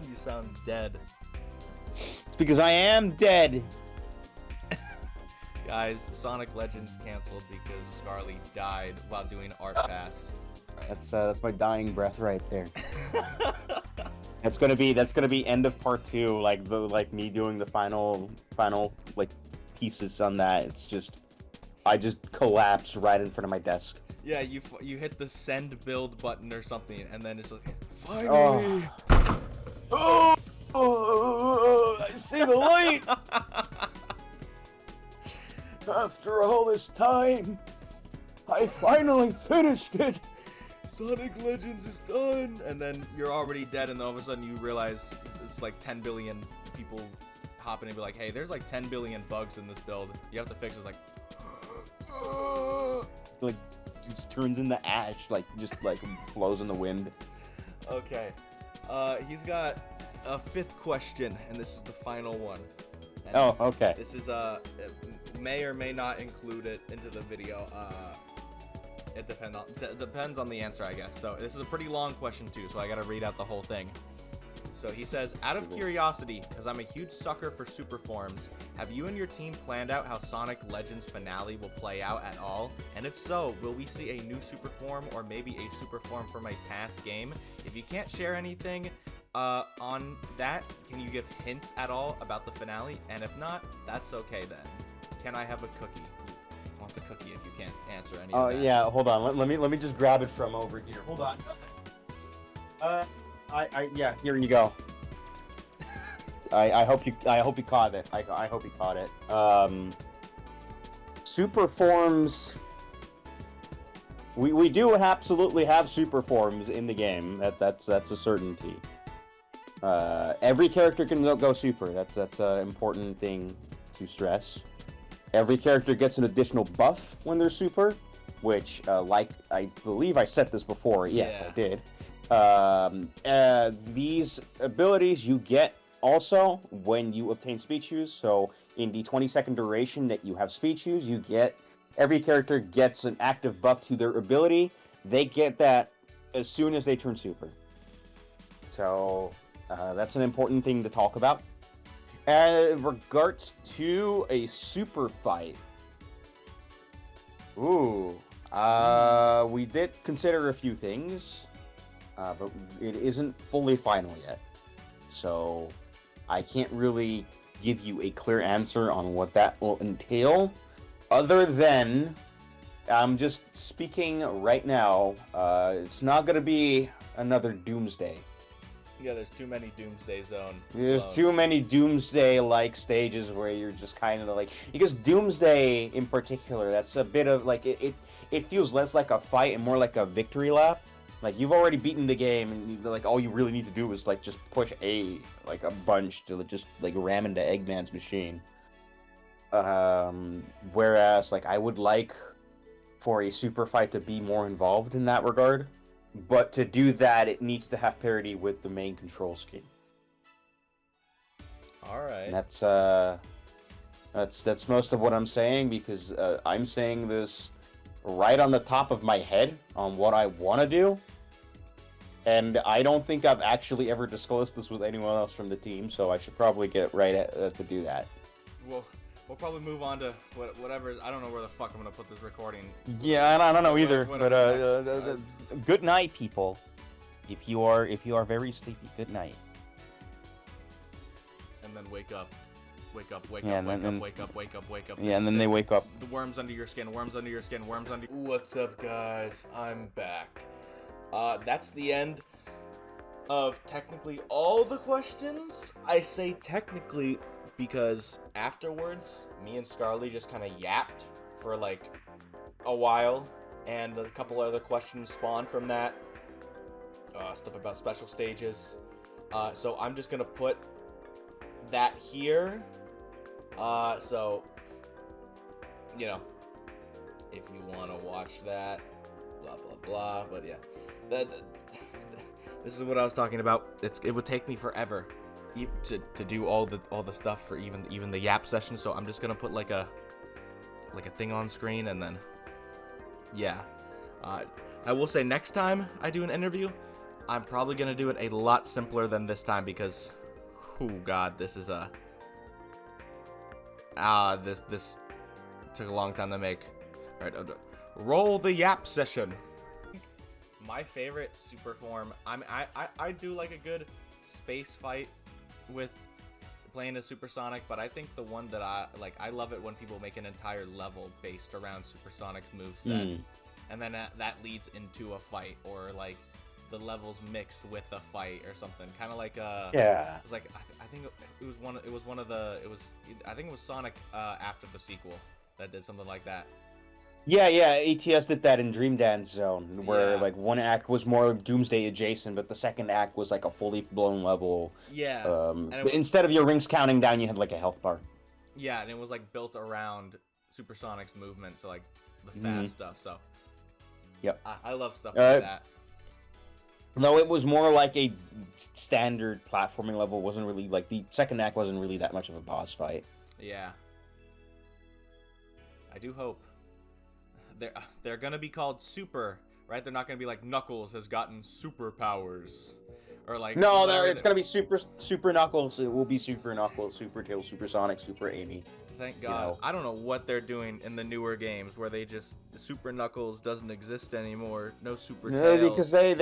You sound dead. It's because I am dead. Guys, Sonic Legends canceled because Scarly died while doing Art Pass. Right. That's my dying breath right there. That's gonna be end of part 2, like me doing the final like pieces on that. It's just, I just collapse right in front of my desk. Yeah, you hit the send build button or something, and then it's like, finally. I see the light. After all this time, I finally finished it. Sonic Legends is done, and then you're already dead, and then all of a sudden you realize it's like 10 billion people hopping and be like, hey, there's like 10 billion bugs in this build. You have to fix it. It's like just turns into ash, like just like flows in the wind. Okay, he's got a 5th question, and this is the final one. And okay. This is may or may not include it into the video. It depends on the answer, I guess. So this is a pretty long question too, so I gotta read out the whole thing. So he says, out of curiosity, because I'm a huge sucker for super forms, have you and your team planned out how Sonic Legends finale will play out at all? And if so, will we see a new super form or maybe a super form from a past game? If you can't share anything on that, can you give hints at all about the finale? And if not, that's okay then. Can I have a cookie? He wants a cookie if you can't answer any of that. Oh yeah, hold on. Let me just grab it from over here. Hold on. Yeah, here you go. I hope you caught it. I hope you caught it. Super forms. We do absolutely have super forms in the game. That's a certainty. Every character can go super. That's an important thing to stress. Every character gets an additional buff when they're super, which, like I believe I said this before. Yes, yeah. I did. These abilities you get also when you obtain speed shoes. So in the 20-second duration that you have speed shoes, every character gets an active buff to their ability. They get that as soon as they turn super. So that's an important thing to talk about. In regards to a super fight, we did consider a few things, but it isn't fully final yet. So I can't really give you a clear answer on what that will entail, other than I'm just speaking right now. It's not going to be another Doomsday. Yeah, there's too many Doomsday Zone. There's too many Doomsday-like stages where you're just kind of like... Because Doomsday, in particular, that's a bit of, like, it feels less like a fight and more like a victory lap. Like, you've already beaten the game, and, like, all you really need to do is, like, just push a bunch to just, like, ram into Eggman's machine. Whereas, like, I would like for a super fight to be more involved in that regard. But to do that, it needs to have parity with the main control scheme. All right. And that's most of what I'm saying, because I'm saying this right on the top of my head on what I want to do. And I don't think I've actually ever disclosed this with anyone else from the team, so I should probably get right to do that. Well, we'll probably move on to whatever. I don't know where the fuck I'm gonna put this recording. Yeah, I don't know either. Whatever But good night, people. If you are very sleepy, good night. And then wake up. Wake up. Yeah, and then they wake up. The worms under your skin. Worms under your skin. Worms under. What's up, guys? I'm back. That's the end of technically all the questions. I say technically because afterwards, me and Scarly just kind of yapped for like a while, and a couple other questions spawned from that. Stuff about special stages. So I'm just gonna put that here. So, you know, if you want to watch that, blah blah blah. But yeah, this is what I was talking about. It would take me forever to do all the stuff for even the yap session. So I'm just gonna put like a thing on screen, and then yeah. I will say next time I do an interview, I'm probably gonna do it a lot simpler than this time because, oh god, this is this took a long time to make. All right, roll the yap session. My favorite super form. I do like a good space fight with playing as Supersonic, but I think the one that I love it when people make an entire level based around Supersonic's moveset, and then that leads into a fight, or like the levels mixed with a fight or something, kind of like yeah. It was like I think it was one of the I think it was Sonic after the sequel that did something like that. Yeah, ATS did that in Dream Dance Zone, where like one act was more Doomsday adjacent, but the second act was like a fully blown level. Yeah. Instead of your rings counting down, you had like a health bar. Yeah, and it was like built around Supersonic's movement, so like the fast stuff. So. Yep. I love stuff like that. No, it was more like a standard platforming level. It wasn't really like the second act wasn't really that much of a boss fight. Yeah. I do hope. They're gonna be called Super, right? They're not gonna be like Knuckles has gotten superpowers, or like no, it's gonna be Super Knuckles. It will be Super Knuckles, Super Tail, Super Sonic, Super Amy. Thank God. You know. I don't know what they're doing in the newer games where they just Super Knuckles doesn't exist anymore. No Super Tails. No, because I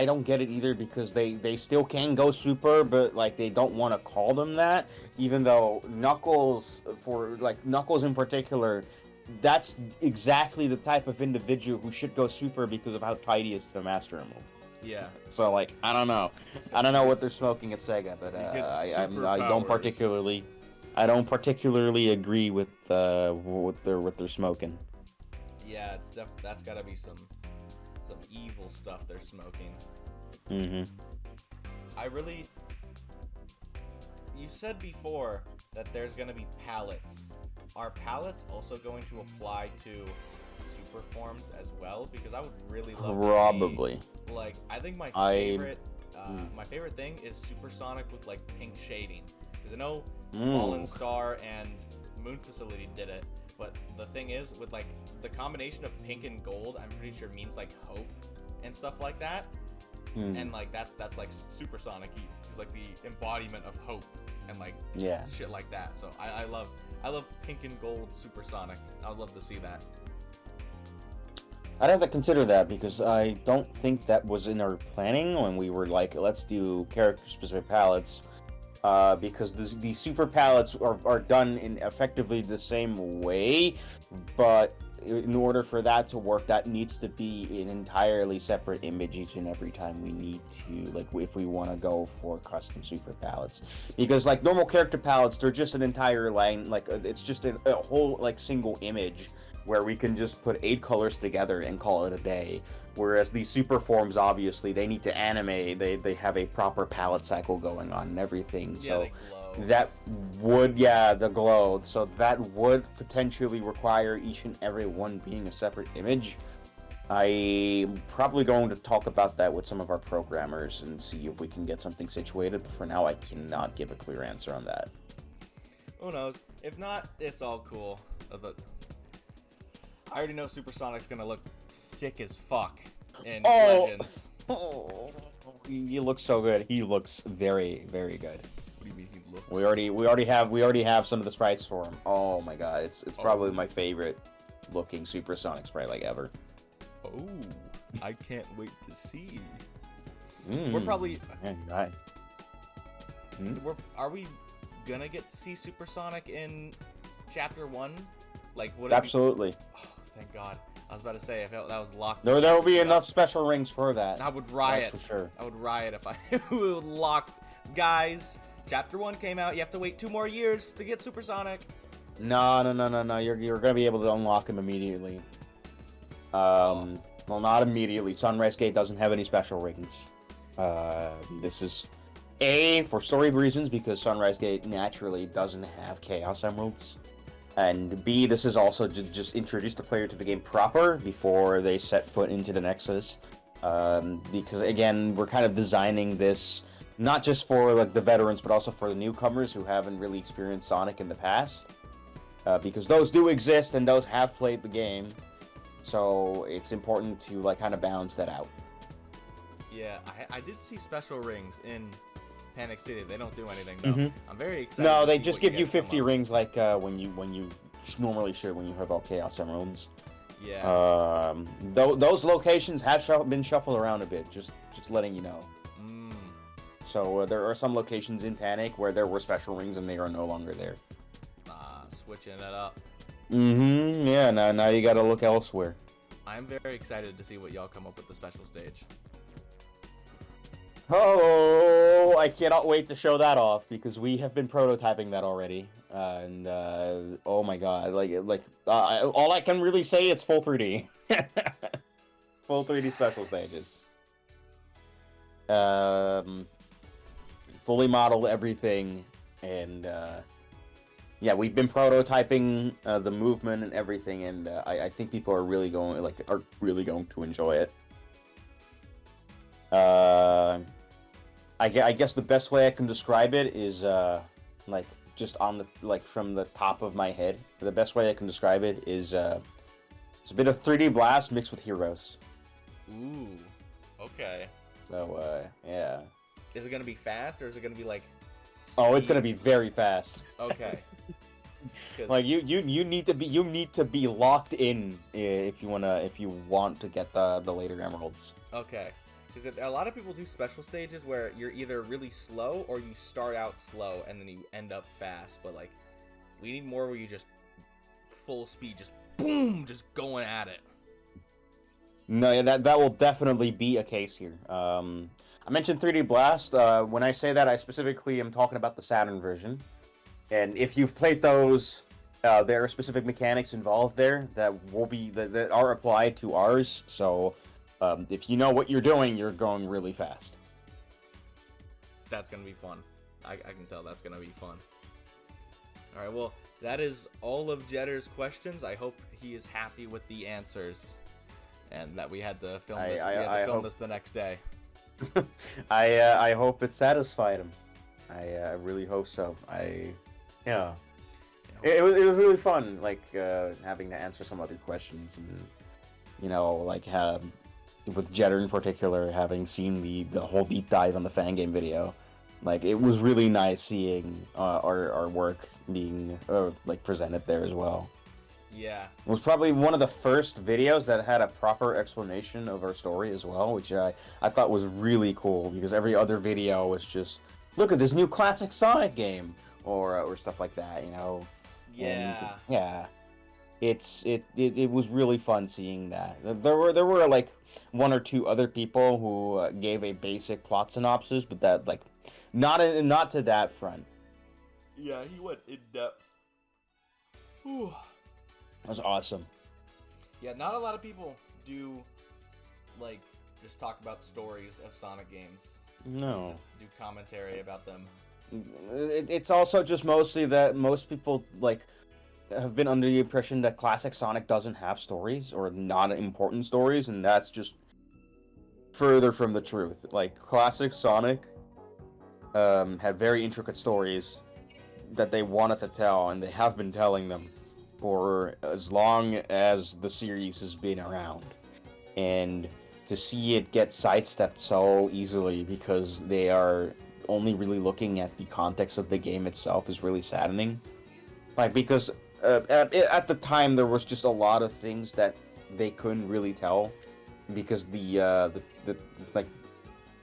don't get it either, because they still can go super, but like they don't want to call them that, even though Knuckles in particular, that's exactly the type of individual who should go super because of how tight he is to the Master Emerald. Yeah. So like I don't know what they're smoking at Sega, but I don't particularly agree with what they're smoking. Yeah, that's gotta be some evil stuff they're smoking. You said before that there's gonna be palettes. Are palettes also going to apply to super forms as well? Because I would really love probably to see, like, I think my favorite thing is Supersonic with like pink shading, because I know Fallen Star and Moon Facility did it, but the thing is with like the combination of pink and gold, I'm pretty sure means like hope and stuff like that. And like that's like Supersonic. He's like the embodiment of hope and like shit like that. So I love pink and gold Supersonic. I'd love to see that. I'd have to consider that, because I don't think that was in our planning when we were like, let's do character-specific palettes, because the super palettes are done in effectively the same way, but in order for that to work, that needs to be an entirely separate image each and every time we need to, like, if we want to go for custom super palettes. Because like normal character palettes, they're just an entire line, like it's just a whole like single image where we can just put 8 colors together and call it a day. Whereas these super forms, obviously, they need to animate. They have a proper palette cycle going on and everything. Yeah, so they glow. that would, the glow. So that would potentially require each and every one being a separate image. I'm probably going to talk about that with some of our programmers and see if we can get something situated. But for now, I cannot give a clear answer on that. Who knows? If not, it's all cool. I already know Supersonic's gonna look sick as fuck in Legends. He looks so good. He looks very, very good. What do you mean he looks? We already have some of the sprites for him. Oh my god, it's probably my favorite looking Supersonic sprite like ever. Oh, I can't wait to see. We're probably. Are we gonna get to see Supersonic in Chapter 1? Like, would it Absolutely. Oh, thank God. I was about to say, I felt that was locked. There will be enough special rings for that. I would riot. That's for sure. I would riot if I locked. Guys, Chapter 1 came out. You have to wait 2 more years to get Supersonic. No. You're gonna be able to unlock him immediately. Well, not immediately. Sunrise Gate doesn't have any special rings. This is A, for story reasons, because Sunrise Gate naturally doesn't have Chaos Emeralds. And B, this is also to just introduce the player to the game proper before they set foot into the Nexus. Because, again, we're kind of designing this not just for like the veterans, but also for the newcomers who haven't really experienced Sonic in the past. Because those do exist and those have played the game. So it's important to like kind of balance that out. Yeah, I did see special rings in Panic City. They don't do anything though. I'm very excited. No, they just give you 50 rings like when you normally should when you have all Chaos Emeralds. Yeah. Those locations have been shuffled around a bit. Just letting you know. So there are some locations in Panic where there were special rings and they are no longer there. Switching it up. Yeah, now you gotta look elsewhere. I'm very excited to see what y'all come up with the special stage. Oh, I cannot wait to show that off because we have been prototyping that already. And oh my god, all I can really say it's full 3D. Full 3D special stages. Fully model everything, and yeah, we've been prototyping the movement and everything, and I think people are really going to enjoy it. I guess the best way I can describe it is like just on the from the top of my head. The best way I can describe it is it's a bit of 3D Blast mixed with Heroes. Ooh, okay. So yeah. Is it gonna be fast or is it gonna be like? Speed? Oh, it's gonna be very fast. Okay. Like you need to be locked in if you want to get the later emeralds. Okay. Because a lot of people do special stages where you're either really slow or you start out slow and then you end up fast. But like, we need more where you just full speed, just boom, just going at it. No, yeah, that will definitely be a case here. I mentioned 3D Blast. When I say that, I specifically am talking about the Saturn version. And if you've played those, there are specific mechanics involved there that are applied to ours. So if you know what you're doing, you're going really fast. That's gonna be fun. I can tell that's gonna be fun. All right, well, that is all of Jetter's questions. I hope he is happy with the answers, and that we had to film this the next day. I hope it satisfied him. I really hope so. Yeah. It was really fun, like having to answer some other questions, and like with Jetter in particular, having seen the whole deep dive on the Fangame video, like it was really nice seeing our work being presented there as well. Yeah. It was probably one of the first videos that had a proper explanation of our story as well, which I thought was really cool, because every other video was just, look at this new classic Sonic game, or stuff like that, Yeah. And, yeah. It was really fun seeing that. There were like one or two other people who gave a basic plot synopsis, but that not to that front. Yeah, he went in depth. Whew. That was awesome. Yeah, not a lot of people do just talk about stories of Sonic games. No. Just do commentary about them. It's also just mostly that most people have been under the impression that classic Sonic doesn't have stories or not important stories, and that's just further from the truth. Like, classic Sonic had very intricate stories that they wanted to tell, and they have been telling them for as long as the series has been around. And to see it get sidestepped so easily because they are only really looking at the context of the game itself is really saddening. Like, because at the time there was just a lot of things that they couldn't really tell because the like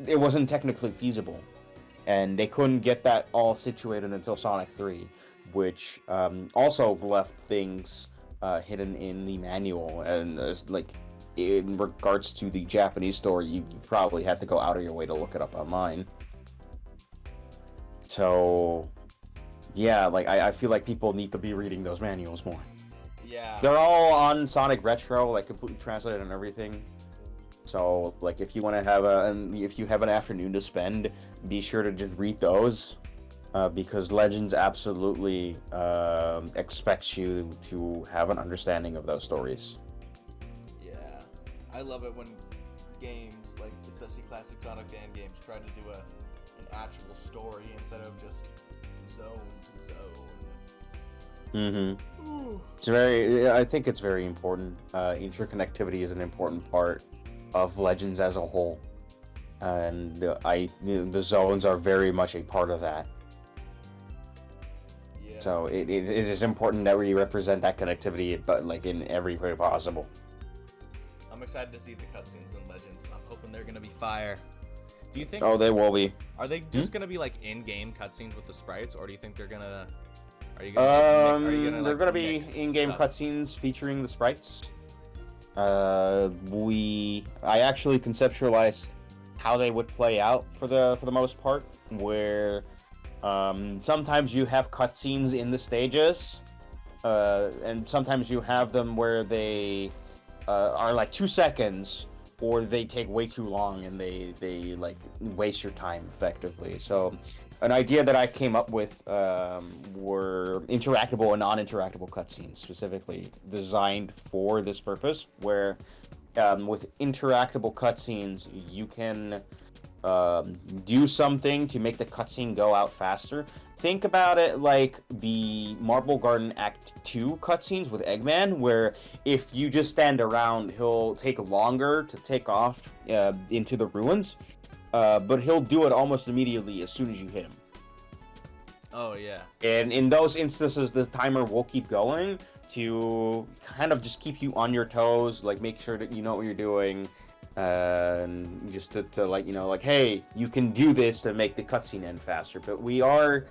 it wasn't technically feasible, and they couldn't get that all situated until Sonic 3, which also left things hidden in the manual. And like in regards to the Japanese story, you probably had to go out of your way to look it up online. So yeah, like I feel like people need to be reading those manuals more. Yeah. They're all on Sonic Retro, like completely translated and everything. So like if you want to have if you have an afternoon to spend, be sure to just read those, because Legends absolutely expects you to have an understanding of those stories. Yeah, I love it when games, like especially classic Sonic fan games, try to do an actual story instead of just zone to zone. Mm-hmm. I think it's very important. Interconnectivity is an important part of Legends as a whole, and the zones are very much a part of that. Yeah. So it is important that we represent that connectivity, but like in every way possible. I'm excited to see the cutscenes in Legends. I'm hoping they're gonna be fire. Do you think? Oh, they will be. Are they just gonna be like in-game cutscenes with the sprites, or do you think they're gonna? They're gonna be in-game cutscenes featuring the sprites. I actually conceptualized how they would play out for the most part, where sometimes you have cutscenes in the stages, and sometimes you have them where they are like 2 seconds, or they take way too long and they like waste your time effectively. So an idea that I came up with were interactable and non-interactable cutscenes, specifically designed for this purpose, where with interactable cutscenes, you can do something to make the cutscene go out faster. Think about it like the Marble Garden Act 2 cutscenes with Eggman, where if you just stand around, he'll take longer to take off into the ruins, but he'll do it almost immediately as soon as you hit him. Oh, yeah. And in those instances, the timer will keep going to kind of just keep you on your toes, like make sure that you know what you're doing, and just to like, you know, like, hey, you can do this to make the cutscene end faster. But we are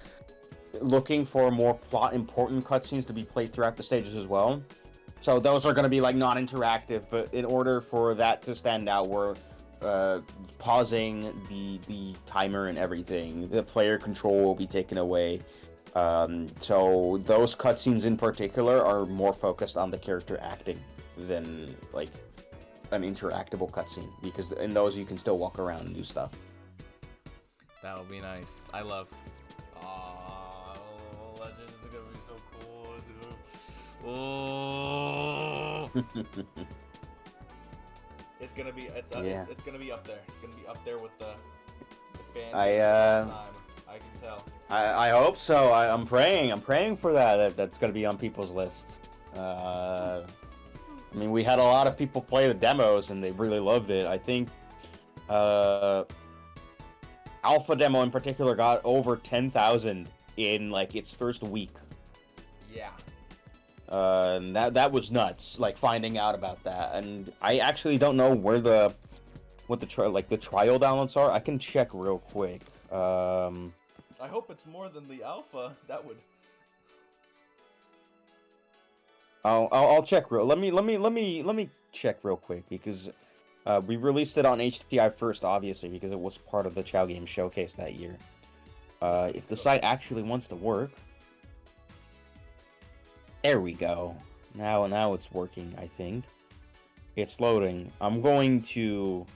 looking for more plot important cutscenes to be played throughout the stages as well. So those are going to be like non-interactive, but in order for that to stand out, we're pausing the timer and everything. The player control will be taken away. So those cutscenes in particular are more focused on the character acting than like an interactable cutscene, because in those you can still walk around and do stuff. That would be nice. I love. Legends is gonna be so cool, dude. Oh. It's gonna be it's gonna be up there. It's gonna be up there with the fan. I can tell. I hope so. I'm praying for that. That's gonna be on people's lists. I mean, we had a lot of people play the demos and they really loved it. I think alpha demo in particular got over 10,000 in like its first week. Yeah. And that was nuts, like finding out about that. And I actually don't know where the trial downloads are. I can check real quick. I hope it's more than the alpha. That would. I'll check real. Let me check real quick, because we released it on HTI first, obviously, because it was part of the Chow Game Showcase that year. If the site actually wants to work. There we go. Now it's working, I think. It's loading. I'm going to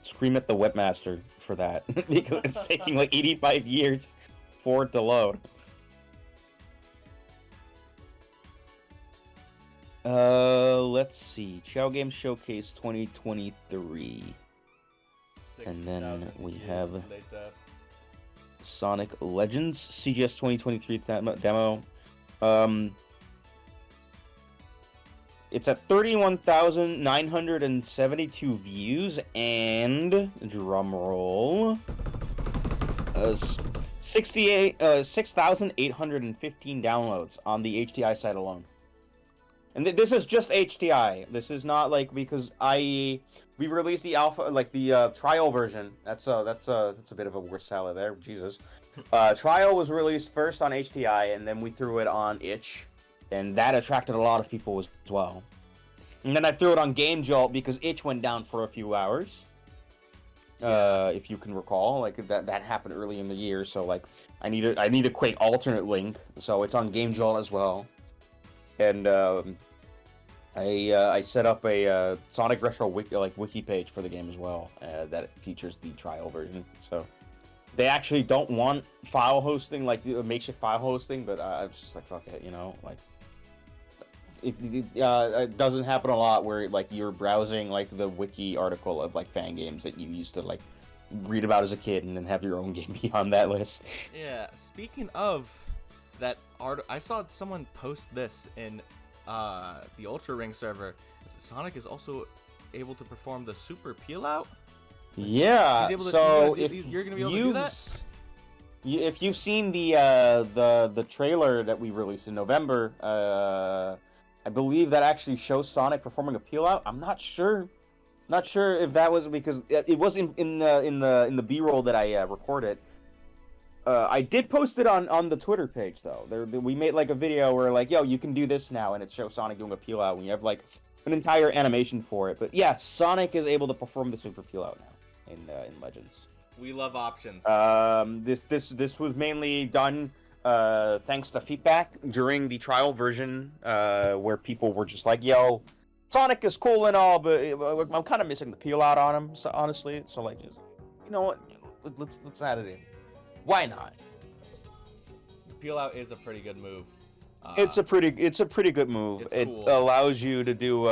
scream at the webmaster for that, because it's taking like 85 years for it to load. Let's see. Chow Game Showcase 2023. And then we have Sonic Legends CGS 2023 demo. It's at 31,972 views, and drum roll, 6,815 downloads on the HTI site alone. And this is just HTI. This is not like because we released the alpha, like the trial version. That's a bit of a word salad there. Jesus. Trial was released first on HTI, and then we threw it on Itch, and that attracted a lot of people as well. And then I threw it on Game Jolt because Itch went down for a few hours. If you can recall, like that happened early in the year, so like I need a quick alternate link, so it's on Game Jolt as well. And I set up a Sonic Retro wiki page for the game as well that features the trial version. So they actually don't want file hosting, like makeshift file hosting, but I was just like, fuck it, you know, like it doesn't happen a lot where like you're browsing like the wiki article of like fan games that you used to like read about as a kid and then have your own game be on that list. Yeah, speaking of that art, I saw someone post this in the Ultra Ring server. Sonic is also able to perform the super peel out. Yeah, so if you're gonna be able to do that. If you've seen the trailer that we released in November, I believe that actually shows Sonic performing a peel out. I'm not sure. Not sure if that was because it was in the B-roll that I recorded. I did post it on the Twitter page though. We made like a video where like, yo, you can do this now, and it shows Sonic doing a peel out when you have like an entire animation for it. But yeah, Sonic is able to perform the super peel out now in Legends. We love options. This was mainly done thanks to feedback during the trial version, where people were just like, yo, Sonic is cool and all, but I'm kind of missing the peel out on him, so honestly. So like, just, you know what? Let's add it in. Why not? The peel out is a pretty good move. It's a pretty good move. It cool. Allows you to do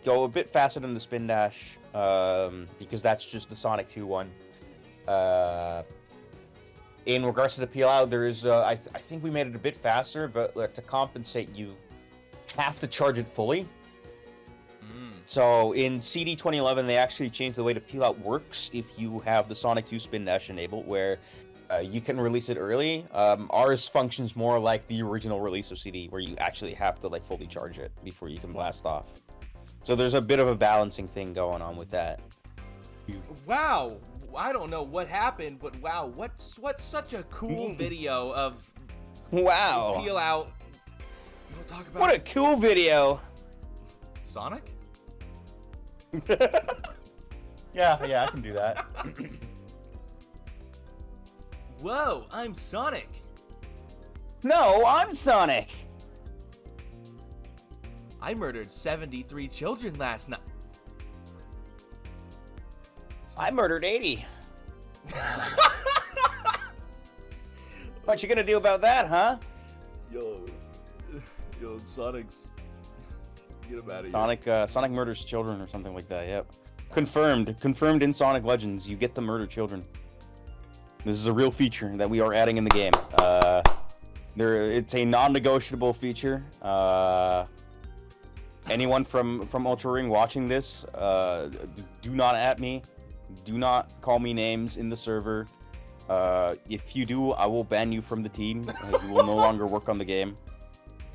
go a bit faster than the spin dash, because that's just the Sonic 2 one. In regards to the peel out, there is I think we made it a bit faster, but like, to compensate, you have to charge it fully. So in CD 2011, they actually changed the way the peel out works if you have the Sonic 2 spin dash enabled, where you can release it early. Ours functions more like the original release of CD, where you actually have to like fully charge it before you can blast off. So there's a bit of a balancing thing going on with that. Wow, I don't know what happened, but wow, what's such a cool video of wow peel out. We'll talk about what a cool video. Sonic? yeah, I can do that. Whoa, I'm Sonic. No, I'm Sonic. I murdered 73 children last night. I murdered 80. What you gonna do about that, huh? Yo, Sonic's... Get him out of here. Sonic murders children or something like that, yep. Confirmed in Sonic Legends, you get to murder children. This is a real feature that we are adding in the game. It's a non-negotiable feature. Anyone from Ultra Ring watching this, do not at me. Do not call me names in the server. If you do, I will ban you from the team. You will no longer work on the game.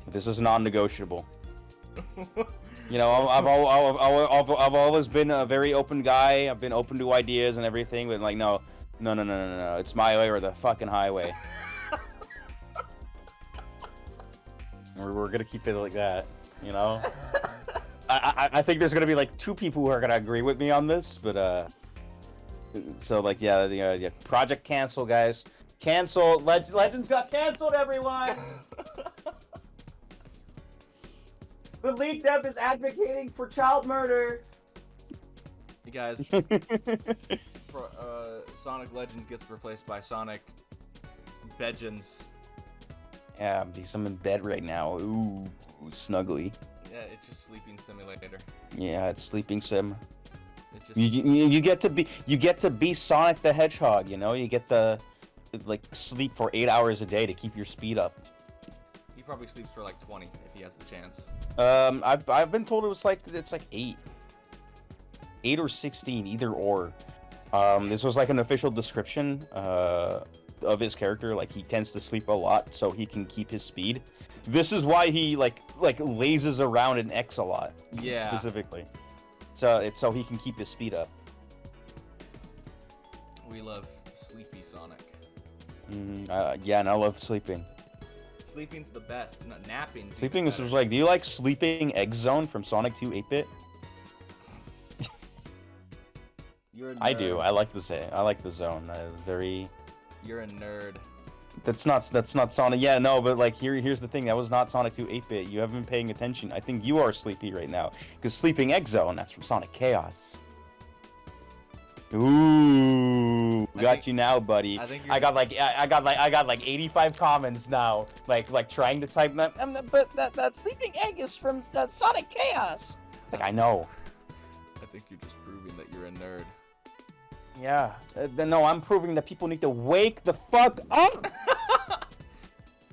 This is non-negotiable. You know, I've always been a very open guy. I've been open to ideas and everything, but like, no. It's my way or the fucking highway. We're gonna keep it like that, you know. I think there's gonna be like 2 people who are gonna agree with me on this, but so like yeah, project cancel, guys. Cancel. Legends got canceled, everyone. The league dev is advocating for child murder. Hey guys, Sonic Legends gets replaced by Sonic Bedgens. Yeah, I'm in bed right now. Ooh, snuggly. Yeah, it's just sleeping simulator. Yeah, it's sleeping sim. It's just... you get to be Sonic the Hedgehog. You know, you get to like sleep for 8 hours a day to keep your speed up. He probably sleeps for like 20 if he has the chance. I've been told it's like 8 or 16, either or. This was like an official description of his character. Like, he tends to sleep a lot so he can keep his speed. This is why he like lazes around in X a lot. Yeah. Specifically. So it's so he can keep his speed up. We love sleepy Sonic. Yeah, and I love sleeping. Sleeping's the best. No, napping. Sleeping is like, do you like Sleeping Egg Zone from Sonic 2 8-bit? You're a nerd. I do. I like the zone. Very. You're a nerd. That's not Sonic. Yeah, no, but like here's the thing. That was not Sonic 2 8-bit. You haven't been paying attention. I think you are sleepy right now because Sleeping Egg Zone. That's from Sonic Chaos. Ooh, got you now, buddy. I got like 85 comments now, like trying to type that. But that sleeping egg is from Sonic Chaos. Like, I know. I think you're just proving that you're a nerd. Yeah. No, I'm proving that people need to wake the fuck up.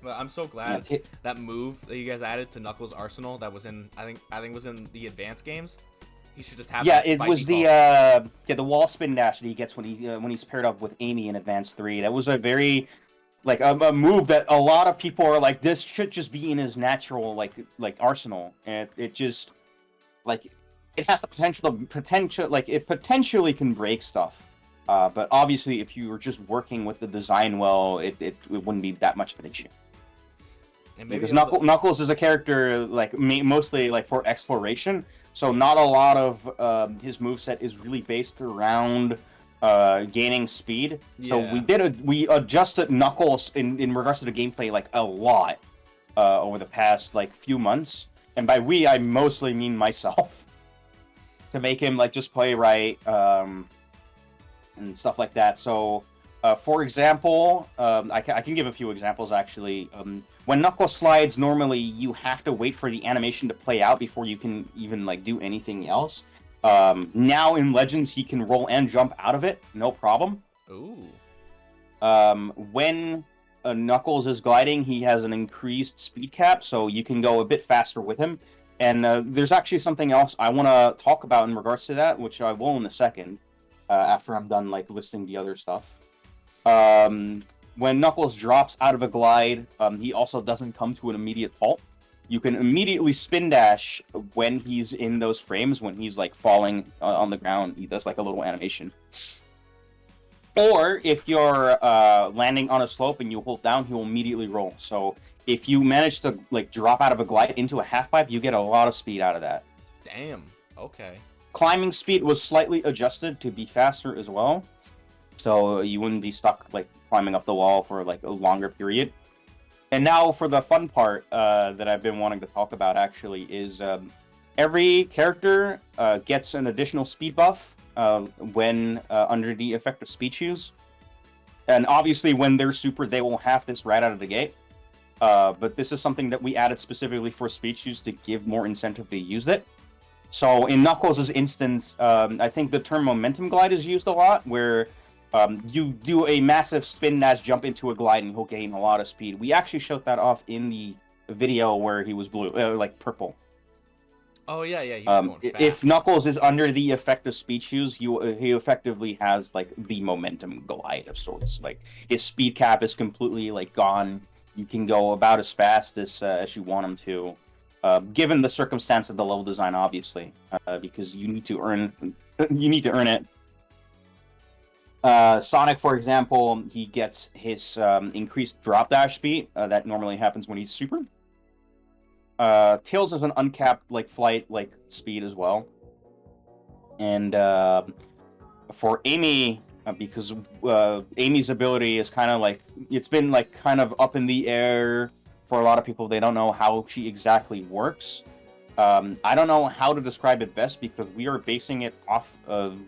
But I'm so glad that move that you guys added to Knuckles' arsenal that was in I think was in the advanced games. He should just have. Yeah, it was the wall spin dash that he gets when he's paired up with Amy in Advance 3. That was a very like a move that a lot of people are like, this should just be in his natural like arsenal, and it just like it has the potential like it potentially can break stuff. But obviously, if you were just working with the design well, it wouldn't be that much of an issue. Because Knuckles is a character like mostly like for exploration. So not a lot of his moveset is really based around gaining speed. So we adjusted Knuckles in regards to the gameplay like a lot over the past like few months. And by we, I mostly mean myself. To make him like just play right and stuff like that. So for example, I can give a few examples actually. When Knuckles slides, normally you have to wait for the animation to play out before you can even like do anything else. Now in Legends, he can roll and jump out of it, no problem. Ooh. When Knuckles is gliding, he has an increased speed cap, so you can go a bit faster with him. And there's actually something else I want to talk about in regards to that, which I will in a second, after I'm done like listing the other stuff. When Knuckles drops out of a glide, he also doesn't come to an immediate halt. You can immediately spin dash when he's in those frames, when he's like falling on the ground. He does like a little animation. Or if you're landing on a slope and you hold down, he will immediately roll. So if you manage to like drop out of a glide into a half pipe, you get a lot of speed out of that. Damn. Okay. Climbing speed was slightly adjusted to be faster as well. So you wouldn't be stuck like climbing up the wall for like a longer period. And now for the fun part that I've been wanting to talk about actually is every character gets an additional speed buff when under the effect of speed shoes. And obviously when they're super, they will have this right out of the gate. But this is something that we added specifically for speed shoes to give more incentive to use it. So in Knuckles' instance, I think the term momentum glide is used a lot, where you do a massive spin dash jump into a glide and he'll gain a lot of speed. We actually showed that off in the video where he was blue, like purple. Oh yeah, he was going fast. If Knuckles is under the effect of speed shoes, he effectively has like the momentum glide of sorts. Like his speed cap is completely like gone. You can go about as fast as you want him to, given the circumstance of the level design, obviously, because you need to earn it. Sonic, for example, he gets his increased drop dash speed. That normally happens when he's super. Tails is an uncapped like flight like speed as well. And for Amy, because Amy's ability is kind of like, it's been like kind of up in the air for a lot of people. They don't know how she exactly works. I don't know how to describe it best because we are basing it off of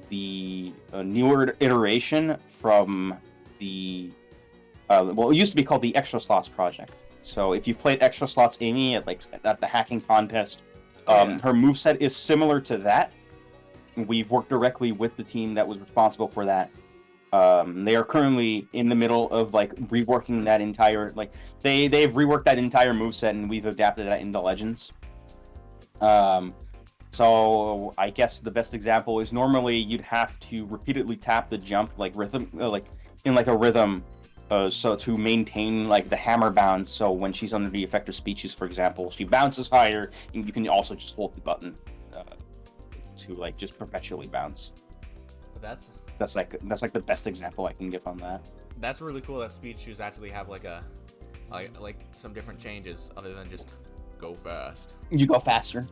the newer iteration from the it used to be called the Extra Slots project. So if you've played Extra Slots Amy at the hacking contest, her moveset is similar to that. We've worked directly with the team that was responsible for that. They are currently in the middle of like reworking that entire they've reworked that entire moveset and we've adapted that into Legends. So I guess the best example is normally you'd have to repeatedly tap the jump like rhythm, like in like a rhythm, so to maintain like the hammer bounce. So when she's under the effect of speeches, for example, she bounces higher, and you can also just hold the button to like just perpetually bounce. That's like the best example I can give on that. That's really cool that speed shoes actually have like some different changes other than just go fast. You go faster.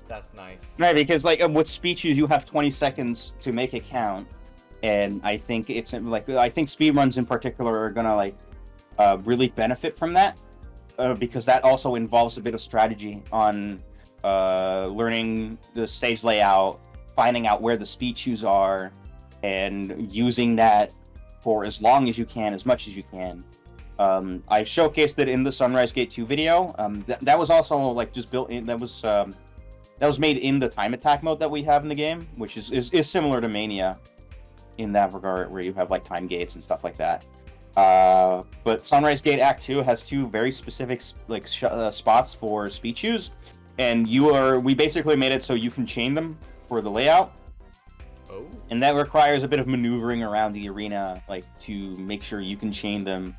That's nice. Right, because like with speed shoes, you have 20 seconds to make it count, and I think it's like I think speedruns in particular are gonna like really benefit from that, because that also involves a bit of strategy on learning the stage layout, finding out where the speed shoes are, and using that for as long as you can, as much as you can. I showcased it in the Sunrise Gate 2 video. That was also like just built in. That was made in the time attack mode that we have in the game, which is similar to Mania in that regard, where you have like time gates and stuff like that. But Sunrise Gate Act 2 has two very specific like spots for speed shoes, and we basically made it so you can chain them for the layout. Oh. And that requires a bit of maneuvering around the arena, like to make sure you can chain them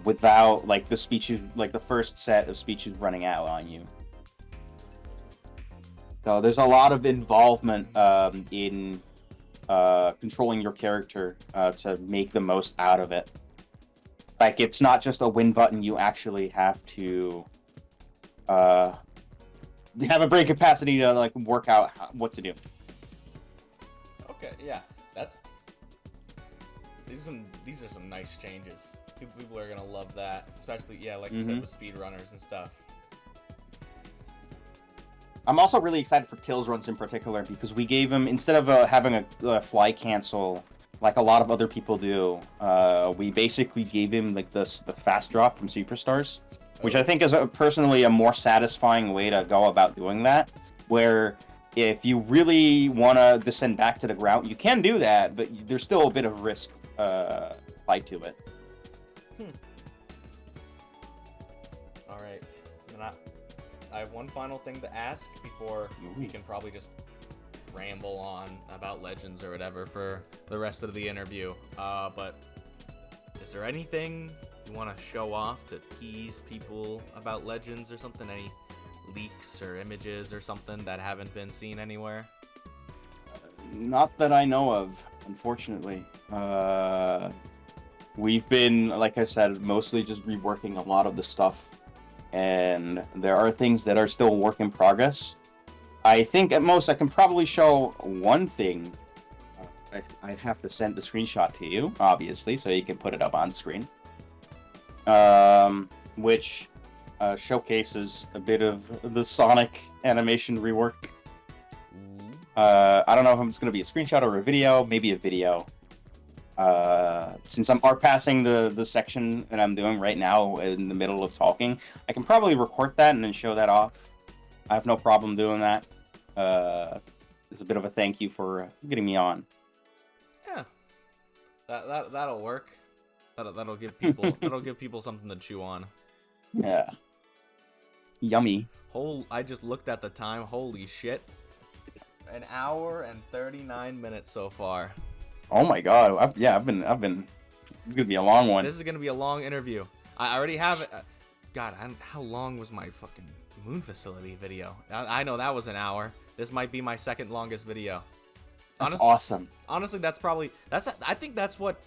without like the speeches, like the first set of speeches running out on you. So there's a lot of involvement in controlling your character to make the most out of it. Like, it's not just a win button, you actually have to have a brain capacity to like work out what to do. Okay, yeah, these are some nice changes. People are gonna love that, especially like you said with speedrunners and stuff. I'm also really excited for Tails runs in particular, because we gave him, instead of having a fly cancel like a lot of other people do, we basically gave him like the fast drop from Superstars, which I think is personally a more satisfying way to go about doing that, where if you really want to descend back to the ground, you can do that, but there's still a bit of risk tied to it. All right. I have one final thing to ask before we can probably just ramble on about Legends or whatever for the rest of the interview. But is there anything you want to show off to tease people about Legends or something? Any leaks or images or something that haven't been seen anywhere? Not that I know of, unfortunately. We've been, like I said, mostly just reworking a lot of the stuff, and there are things that are still work in progress. I think at most I can probably show one thing. I'd have to send the screenshot to you, obviously, so you can put it up on screen. Which showcases a bit of the Sonic animation rework. I don't know if it's going to be a screenshot or a video, maybe a video. Since I'm passing the section that I'm doing right now in the middle of talking, I can probably record that and then show that off. I have no problem doing that. It's a bit of a thank you for getting me on. Yeah, that'll work. That'll give people something to chew on. Yeah. Yummy. I just looked at the time. Holy shit! 1 hour and 39 minutes so far. Oh my god! I've been. This is gonna be a long one. This is gonna be a long interview. I already have it. God, how long was my fucking moon facility video? I know that was 1 hour. This might be my second longest video. That's awesome. Honestly, I think that's what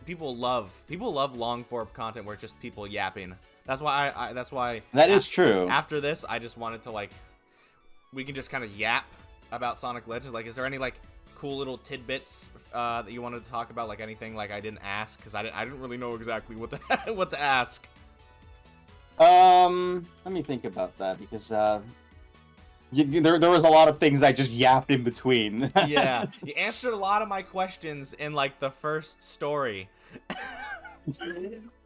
people love. People love long form content where it's just people yapping. That's why That is true. After this, I just wanted to we can just kind of yap about Sonic Legends. Like, is there any cool little tidbits that you wanted to talk about? Like anything I didn't ask, because I didn't really know exactly what to ask. Let me think about that, because there was a lot of things I just yapped in between. Yeah, you answered a lot of my questions in the first story.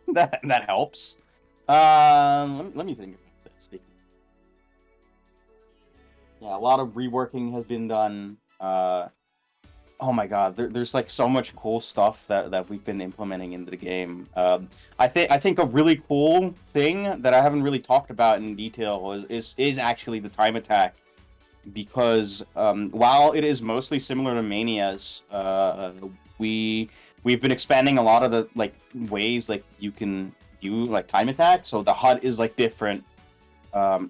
that helps. Let me think about this. Yeah, a lot of reworking has been done. Oh my god, there's so much cool stuff that we've been implementing into the game. I think a really cool thing that I haven't really talked about in detail is actually the time attack. because while it is mostly similar to Mania's, we've been expanding a lot of the like ways like you can do like time attack. So the HUD is like different.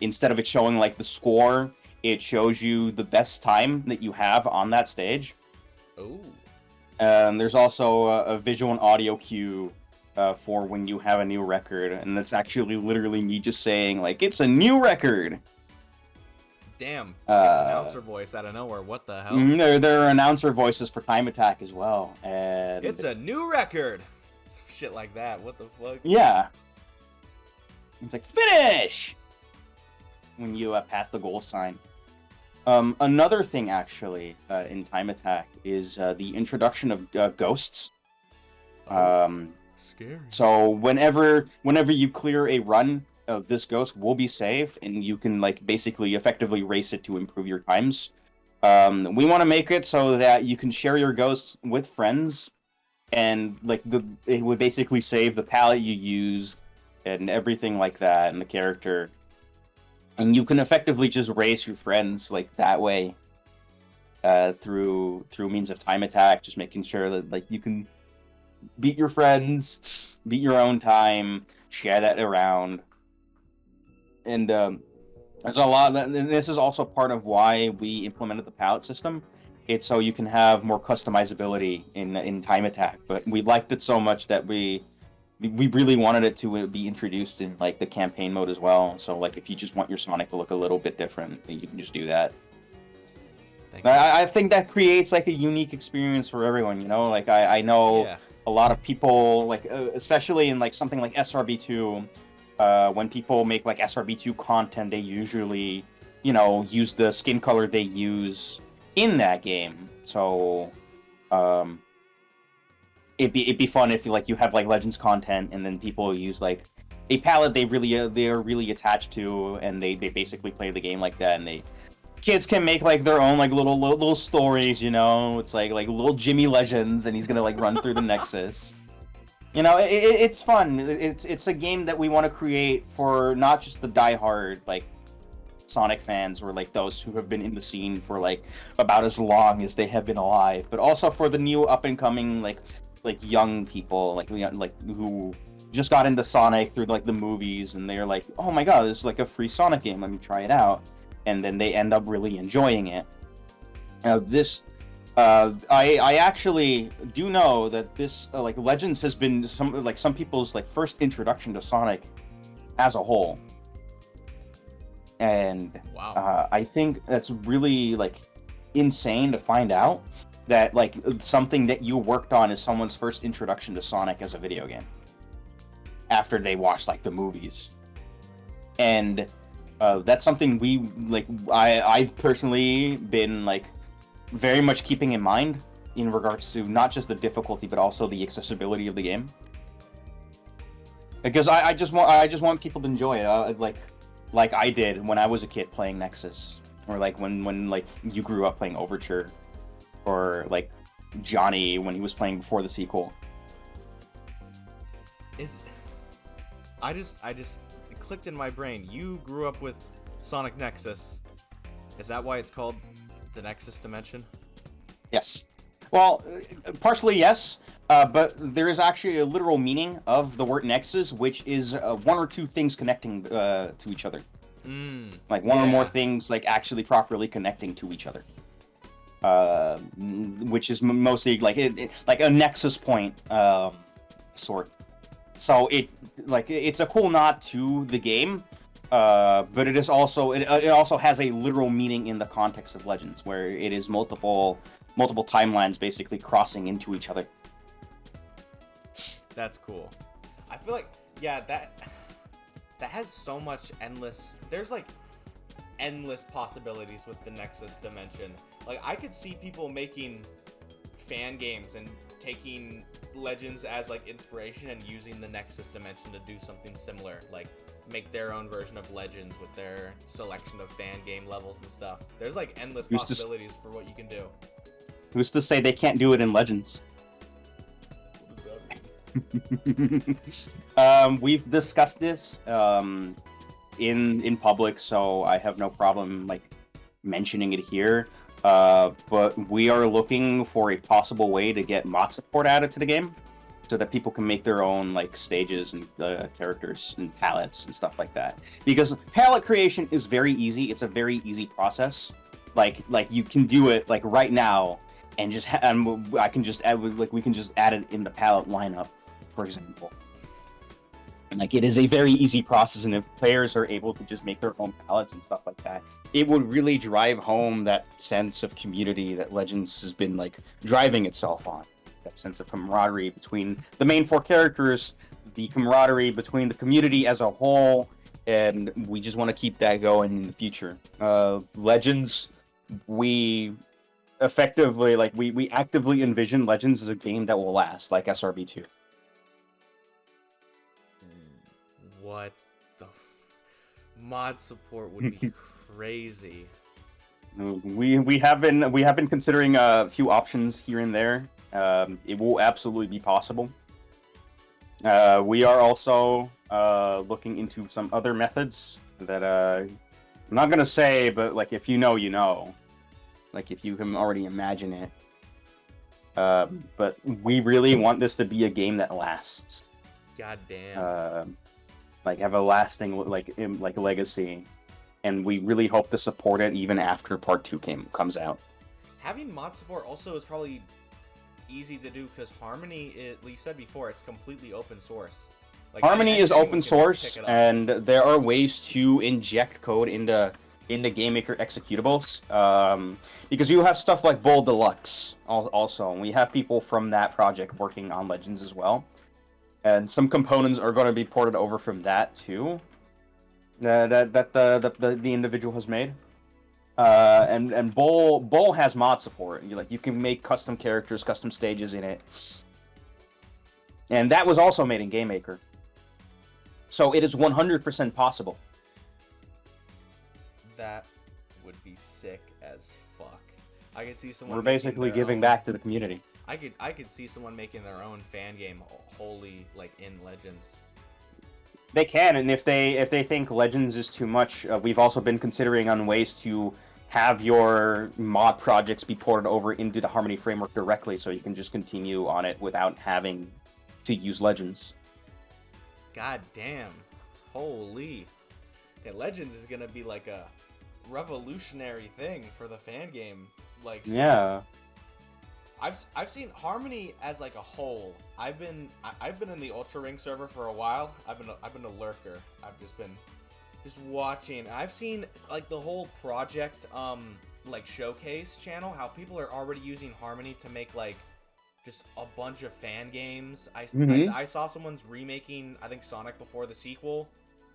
Instead of it showing like the score, it shows you the best time that you have on that stage. Oh. There's also a visual and audio cue for when you have a new record, and that's actually literally me just saying like it's a new record. Damn, announcer voice out of nowhere. What the hell? There are announcer voices for time attack as well, and it's a new record. Shit like that. What the fuck? Yeah. It's like finish when you pass the goal sign. Another thing actually in time attack is the introduction of ghosts. Scary. So whenever you clear a run, this ghost will be saved, and you can like basically effectively race it to improve your times. We want to make it so that you can share your ghost with friends, and like it would basically save the palette you used and everything like that, and the character, and you can effectively just race your friends like that way through means of time attack, just making sure that like you can beat your friends, beat your own time, share that around. And there's a lot and this is also part of why we implemented the palette system. It's so you can have more customizability in time attack. But we liked it so much that we really wanted it to be introduced in like the campaign mode as well. So like if you just want your Sonic to look a little bit different, you can just do that. I think that creates like a unique experience for everyone, you know? Like I know a lot of people, like especially in like something like SRB2, when people make like SRB2 content, they usually, you know, use the skin color they use in that game. So it'd be fun if like you have like Legends content and then people use like a palette they're really attached to, and they basically play the game like that, and kids can make like their own like little stories, you know. It's like little Jimmy Legends, and he's gonna like run through the Nexus. You know, it's fun. It's a game that we want to create for not just the diehard like Sonic fans or like those who have been in the scene for like about as long as they have been alive, but also for the new up and coming like young people like who just got into Sonic through like the movies, and they're like, oh my god, this is like a free Sonic game, let me try it out. And then they end up really enjoying it. Now I actually do know that this like Legends has been some people's like first introduction to Sonic as a whole, and wow. I think that's really like insane to find out that like something that you worked on is someone's first introduction to Sonic as a video game after they watched like the movies. And that's something we like. I've personally been like very much keeping in mind in regards to not just the difficulty but also the accessibility of the game, because I just want people to enjoy it, like I did when I was a kid playing Nexus, or like when like you grew up playing Overture, or like Johnny when he was playing before the sequel. It clicked in my brain. You grew up with Sonic Nexus. Is that why it's called the Nexus Dimension? Yes. Well, partially yes, but there is actually a literal meaning of the word Nexus, which is one or two things connecting to each other. Like one or more things like actually properly connecting to each other. Which is mostly like it's like a nexus point sort. So it's a cool nod to the game, but it also has a literal meaning in the context of Legends, where it is multiple timelines basically crossing into each other. That's cool. I feel like that has so much there's like endless possibilities with the Nexus Dimension. Like I could see people making fan games and taking Legends as like inspiration and using the Nexus Dimension to do something similar, like make their own version of Legends with their selection of fan game levels and stuff. There's like endless possibilities for what you can do. Who's to say they can't do it in Legends? What does that mean? We've discussed this in public, so I have no problem like mentioning it here, but we are looking for a possible way to get mod support added to the game, so that people can make their own like stages and characters and palettes and stuff like that. Because palette creation is very easy. It's a very easy process. Like you can do it like right now, and just I can just add we can just add it in the palette lineup, for example. And like it is a very easy process, and if players are able to just make their own palettes and stuff like that, it would really drive home that sense of community that Legends has been like driving itself on. That sense of camaraderie between the main four characters, the camaraderie between the community as a whole, and we just want to keep that going in the future. Legends, we effectively, like, we actively envision Legends as a game that will last, like SRB2. What the... mod support would be crazy. We have been considering a few options here and there. It will absolutely be possible. We are also looking into some other methods that I'm not gonna say, but like if you know, you know. Like if you can already imagine it. But we really want this to be a game that lasts. God damn. Like have a lasting like legacy, and we really hope to support it even after Part 2 comes out. Having mod support also is probably easy to do because Harmony, like you said before, it's completely open source. Like, Harmony is open source, and there are ways to inject code into GameMaker executables. Because you have stuff like Bull Deluxe also, and we have people from that project working on Legends as well. And some components are going to be ported over from that too. That the individual has made. And Bull has mod support. You can make custom characters, custom stages in it, and that was also made in GameMaker. So it is 100% possible. That would be sick as fuck. I could see someone. We're basically giving back to the community. I could see someone making their own fan game wholly like in Legends. They can, and if they think Legends is too much, we've also been considering on ways to have your mod projects be ported over into the Harmony framework directly, so you can just continue on it without having to use Legends. God damn. Holy. Yeah, Legends is gonna be like a revolutionary thing for the fan game. Like, yeah. I've seen Harmony as like a whole. I've been in the Ultra Ring server for a while. I've been a lurker. I've just been watching. I've seen like the whole project like showcase channel, how people are already using Harmony to make like just a bunch of fan games. I saw someone's remaking, I think, Sonic before the sequel.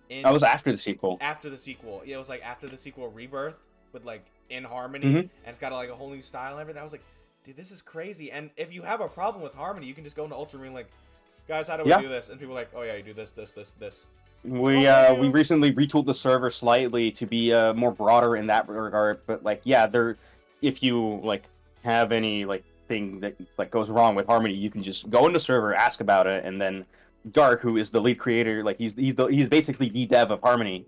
That was after the sequel. After the sequel. Yeah, it was like after the sequel Rebirth, with like in Harmony, and it's got like a whole new style and everything. I was like, dude, this is crazy. And if you have a problem with Harmony, you can just go into Ultra Ring like, guys, how do we do this? And people are like, oh yeah, you do this. We recently retooled the server slightly to be more broader in that regard, but like if you like have any like thing that like goes wrong with Harmony, you can just go into server, ask about it, and then Dark, who is the lead creator, like he's basically the dev of Harmony,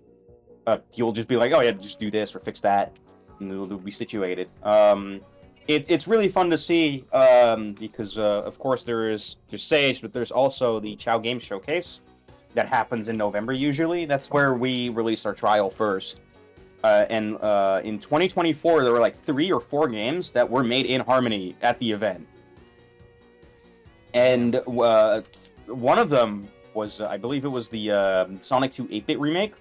he'll just be like, oh yeah, just do this or fix that, and it'll be situated. It's really fun to see because of course there's Sage, but there's also the Chow Games Showcase that happens in November usually. That's where we release our trial first. And in 2024, there were like 3 or 4 games that were made in Harmony at the event. And one of them was, I believe it was the Sonic 2 8-bit remake.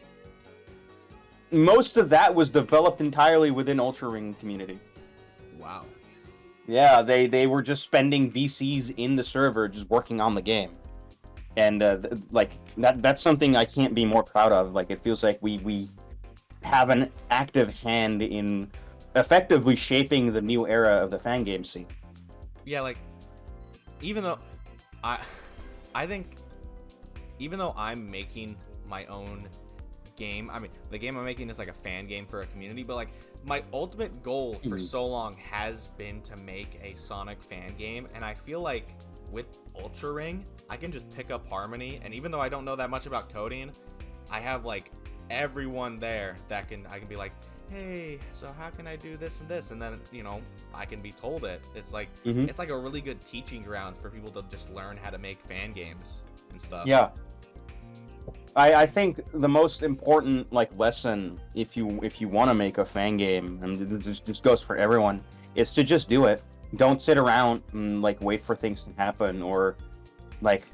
Most of that was developed entirely within Ultra Ring community. Wow. Yeah, they were just spending VCs in the server, just working on the game. And like that's something I can't be more proud of. Like it feels like we have an active hand in effectively shaping the new era of the fan game scene. Yeah, like even though I think even though I'm making my own game, I mean the game I'm making is like a fan game for a community, but like my ultimate goal for so long has been to make a Sonic fan game, and I feel like with Ultra Ring, I can just pick up Harmony, and even though I don't know that much about coding, I have like everyone there that I can be like, hey, so how can I do this and this? And then, you know, I can be told it. It's like Mm-hmm. it's like a really good teaching grounds for people to just learn how to make fan games and stuff. Yeah. I think the most important like lesson if you want to make a fan game, and this just goes for everyone, is to just do it. Don't sit around and like wait for things to happen, or like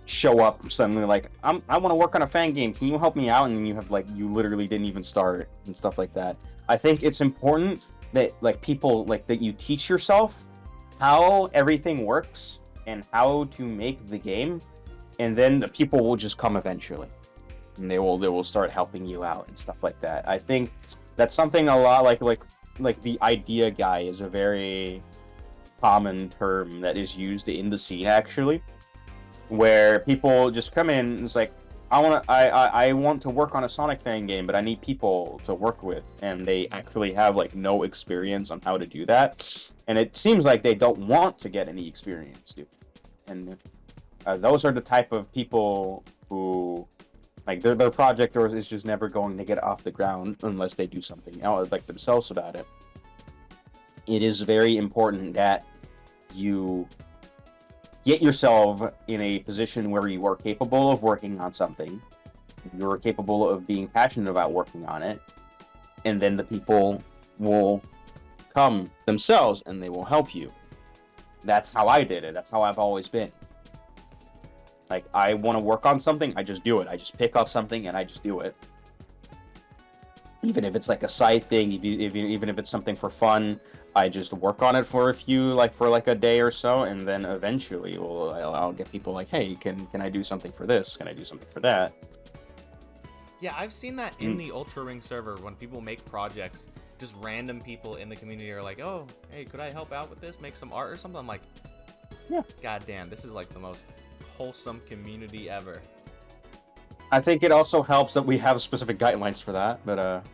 show up suddenly like I want to work on a fan game. Can you help me out? And then you literally didn't even start and stuff like that. I think it's important that like people like that you teach yourself how everything works and how to make the game. And then the people will just come eventually, and they will start helping you out and stuff like that. I think that's something a lot like the idea guy is a very common term that is used in the scene actually, where people just come in and it's like, I want to work on a Sonic fan game, but I need people to work with, and they actually have like no experience on how to do that, and it seems like they don't want to get any experience, dude. And those are the type of people who, like, their project is just never going to get off the ground unless they do something else, like themselves about it. It is very important that you get yourself in a position where you are capable of working on something, you're capable of being passionate about working on it, and then the people will come themselves and they will help you. That's how I did it. That's how I've always been. Like, I want to work on something, I just do it. I just pick up something and I just do it. Even if it's like a side thing, even if it's something for fun, I just work on it for a day or so, and then eventually I'll get people like, hey, can I do something for this? Can I do something for that? Yeah, I've seen that in the Ultra Ring server when people make projects. Just random people in the community are like, oh, hey, could I help out with this? Make some art or something? I'm like, yeah. God damn, this is like the most wholesome community ever. I think it also helps that we have specific guidelines for that, but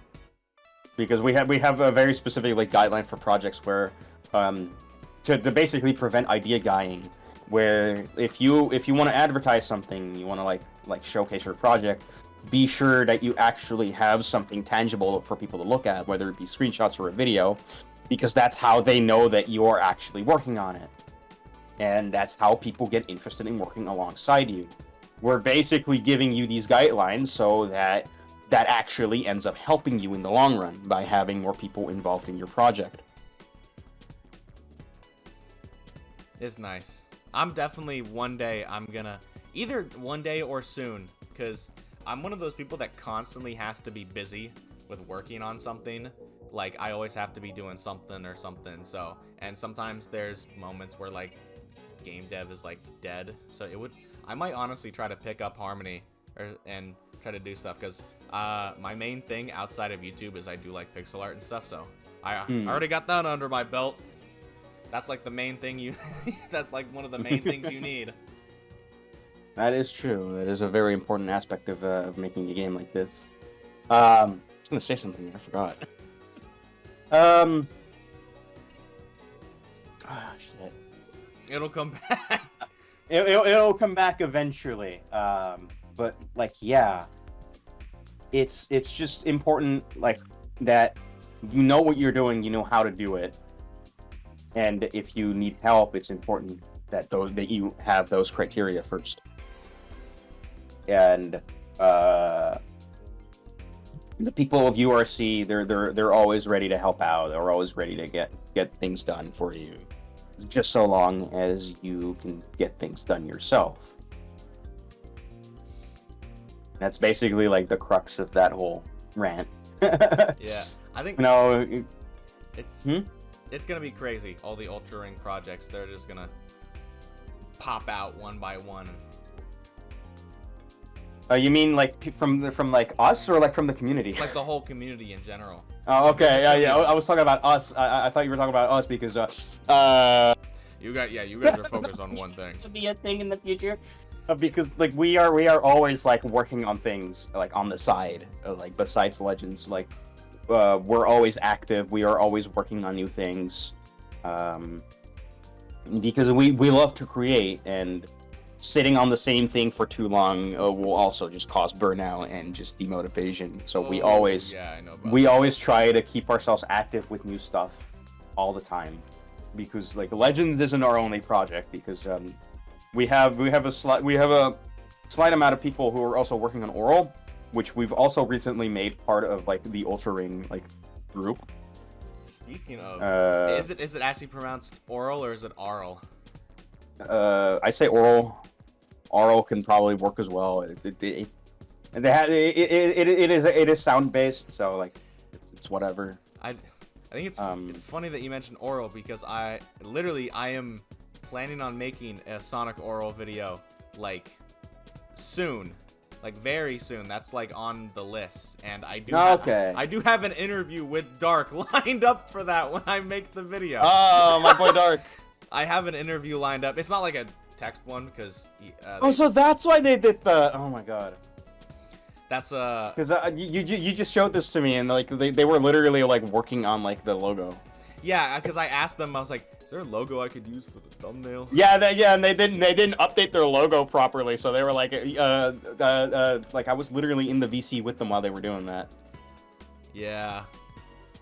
because we have a very specific like guideline for projects where to basically prevent idea guying, where if you want to advertise something, you want to like showcase your project, be sure that you actually have something tangible for people to look at, whether it be screenshots or a video, because that's how they know that you're actually working on it. And that's how people get interested in working alongside you. We're basically giving you these guidelines so that actually ends up helping you in the long run by having more people involved in your project. It's nice. I'm definitely I'm gonna, either one day or soon, because I'm one of those people that constantly has to be busy with working on something. Like, I always have to be doing something or something, so, and sometimes there's moments where, like, game dev is, like, dead, so I might honestly try to pick up Harmony, and try to do stuff, because my main thing outside of YouTube is I do, like, pixel art and stuff, so I already got that under my belt. That's, like, the main thing that's, like, one of the main things you need. That is true. That is a very important aspect of making a game like this. I was gonna say something, I forgot. Shit. It'll come back. It'll come back eventually. But like, yeah, it's just important, like, that you know what you're doing, you know how to do it, and if you need help, it's important that you have those criteria first. And the people of URC, they're always ready to help out. They're always ready to get things done for you, just so long as you can get things done yourself. That's basically like the crux of that whole rant. Yeah, I think it's gonna be crazy. All the Ultra Ring projects, they're just gonna pop out one by one. You mean like from like us, or like from the community? Like the whole community in general. Oh, okay. Yeah. I was talking about us. I thought you were talking about us because you guys are focused on one thing. To be a thing in the future. Because like we are always like working on things like on the side, like besides Legends. Like we're always active. We are always working on new things. Because we love to create, and sitting on the same thing for too long will also just cause burnout and just demotivation. So we always try to keep ourselves active with new stuff all the time, because like Legends isn't our only project, because we have a slight amount of people who are also working on Oral, which we've also recently made part of like the Ultra Ring like group. Speaking of, is it actually pronounced Oral or is it Aural? I say Oral. Aural can probably work as well. It is sound based, so like it's whatever. I think it's funny that you mentioned Oral, because I am planning on making a Sonic Oral video like soon, like very soon. That's like on the list, and I do have an interview with Dark lined up for that when I make the video. Oh, my boy Dark. I have an interview lined up. It's not like a text one, because so that's why they did the oh my god, that's because you just showed this to me, and like they were literally like working on like the logo. Yeah, because I asked them, I was like, is there a logo I could use for the thumbnail? And they didn't update their logo properly, so they were like like I was literally in the VC with them while they were doing that. Yeah,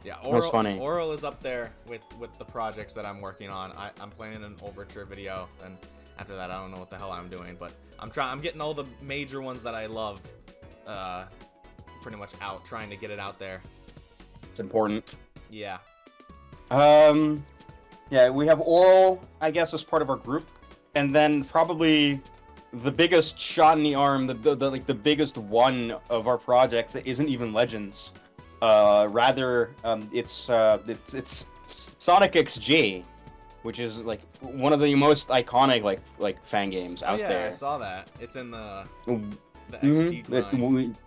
Oral, that was funny. Oral is up there with the projects that I'm working on. I'm planning an Overture video, and after that, I don't know what the hell I'm doing, but I'm getting all the major ones that I love, pretty much out, trying to get it out there. It's important. Yeah. Yeah, we have Oral, I guess, as part of our group, and then probably the biggest shot in the arm, the biggest one of our projects that isn't even Legends. Rather, it's Sonic XG, which is like one of the most iconic like fan games out there. I saw that. It's in the XG grind.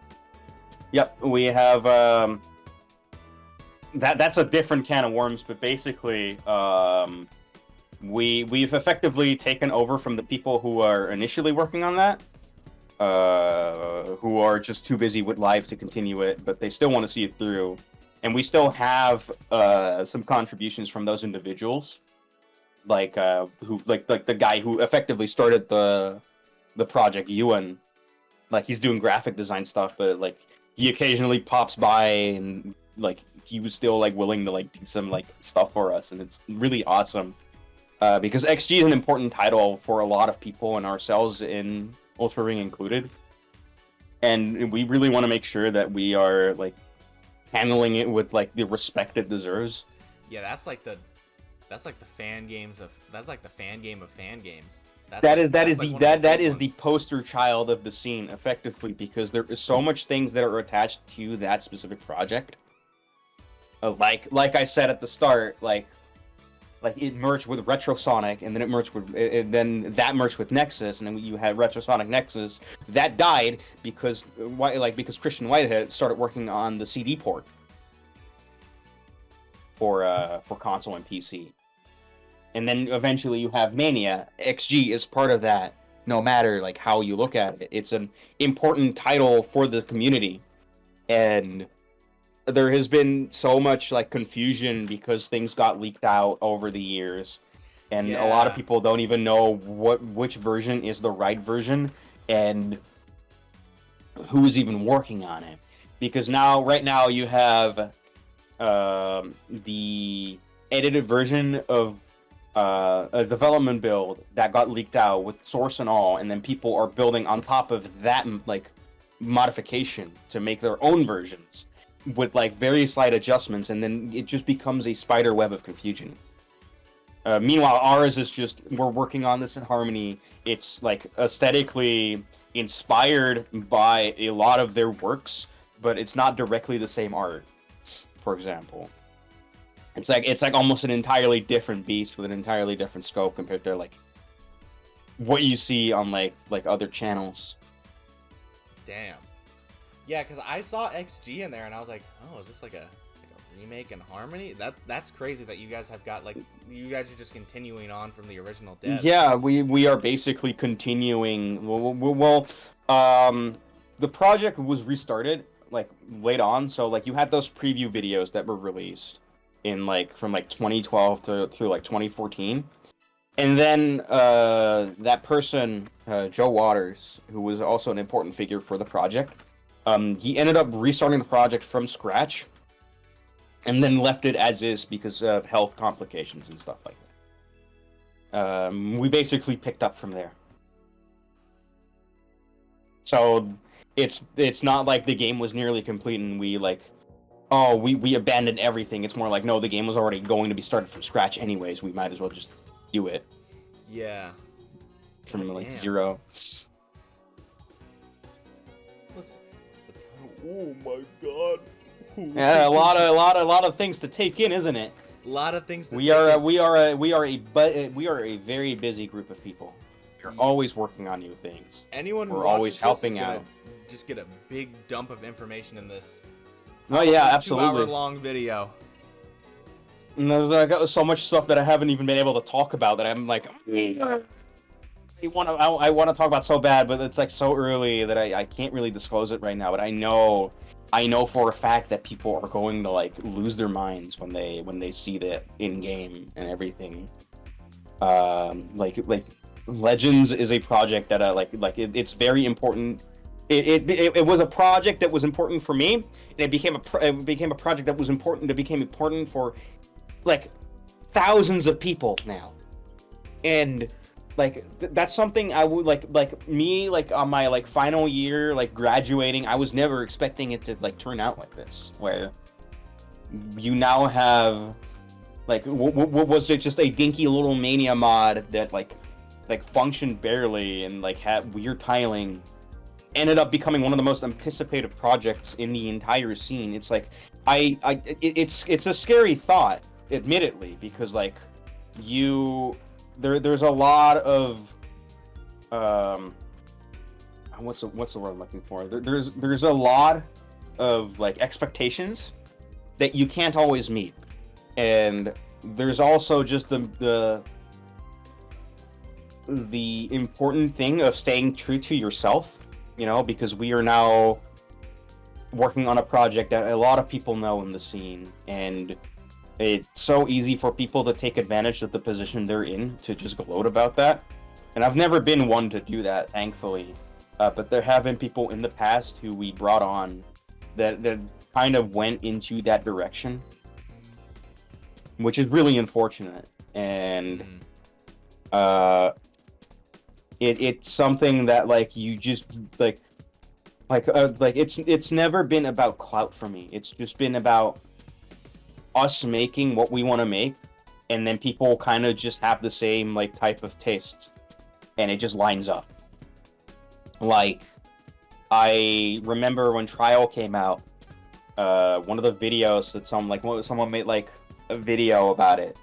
Yep, we have that's a different can of worms, but basically we've effectively taken over from the people who are initially working on that, who are just too busy with life to continue it, but they still want to see it through. And we still have some contributions from those individuals, like the guy who effectively started the project, Ewan. Like, he's doing graphic design stuff, but like he occasionally pops by, and like he was still like willing to like do some like stuff for us, and it's really awesome. Because XG is an important title for a lot of people, and ourselves in Ultra Ring included. And we really want to make sure that we are like handling it with like the respect it deserves. Yeah, that's like the fan games of fan game of fan games. That is the poster child of the scene, effectively, because there is so much things that are attached to that specific project. Like I said at the start, like it merged with Retro Sonic, and then that merged with Nexus, and then you had Retro Sonic Nexus that died because Christian Whitehead started working on the CD port for console and PC. And then eventually you have Mania. XG is part of that, no matter like how you look at it. It's an important title for the community. And there has been so much like confusion because things got leaked out over the years. And a lot of people don't even know which version is the right version and who's even working on it. Because right now you have the edited version of a development build that got leaked out with source and all, and then people are building on top of that like modification to make their own versions with like very slight adjustments, and then it just becomes a spider web of confusion. Meanwhile, ours is just, we're working on this in Harmony. It's like aesthetically inspired by a lot of their works, but it's not directly the same art, for example. It's like almost an entirely different beast with an entirely different scope compared to like what you see on like other channels. Damn. Yeah, because I saw XG in there and I was like, oh, is this like a remake in Harmony? That's crazy that you guys have got like, you guys are just continuing on from the original devs. Yeah, we are basically continuing. Well, the project was restarted like late on, so like you had those preview videos that were released in like from like 2012 through like 2014, And then that person, Joe Waters, who was also an important figure for the project, he ended up restarting the project from scratch, and then left it as is because of health complications and stuff like that. We basically picked up from there. So it's not like the game was nearly complete and we we abandoned everything. It's more like, no, the game was already going to be started from scratch anyways. We might as well just do it. Yeah. From like zero. Oh my god. Yeah, a lot of things to take in, isn't it? A lot of things. We are a very busy group of people. We're always working on new things. Anyone who we're always helping out. Just get a big dump of information in this. Oh yeah, absolutely. 2-hour-long video. No, I got so much stuff that I haven't even been able to talk about that I'm like, I want to talk about so bad, but it's like so early that I can't really disclose it right now. But I know for a fact that people are going to like lose their minds when they see that in game and everything. Like Legends is a project that it's very important. It was a project that was important for me, and it became a project that was important. It became important for like thousands of people now, and like that's something I would like me on my like final year, like graduating. I was never expecting it to like turn out like this, where you now have like what was it, just a dinky little Mania mod that like functioned barely and like had weird tiling, ended up becoming one of the most anticipated projects in the entire scene. It's like it's a scary thought, admittedly, because like there's a lot of what's the word I'm looking for? There's a lot of like expectations that you can't always meet, and there's also just the important thing of staying true to yourself, you know, because we are now working on a project that a lot of people know in the scene, and it's so easy for people to take advantage of the position they're in to just gloat about that. And I've never been one to do that, thankfully. But there have been people in the past who we brought on that kind of went into that direction, which is really unfortunate. And it's something that like you just like it's never been about clout for me. It's just been about us making what we want to make, and then people kind of just have the same like type of tastes, and it just lines up. Like I remember when Trial came out, one of the videos that someone made like a video about it.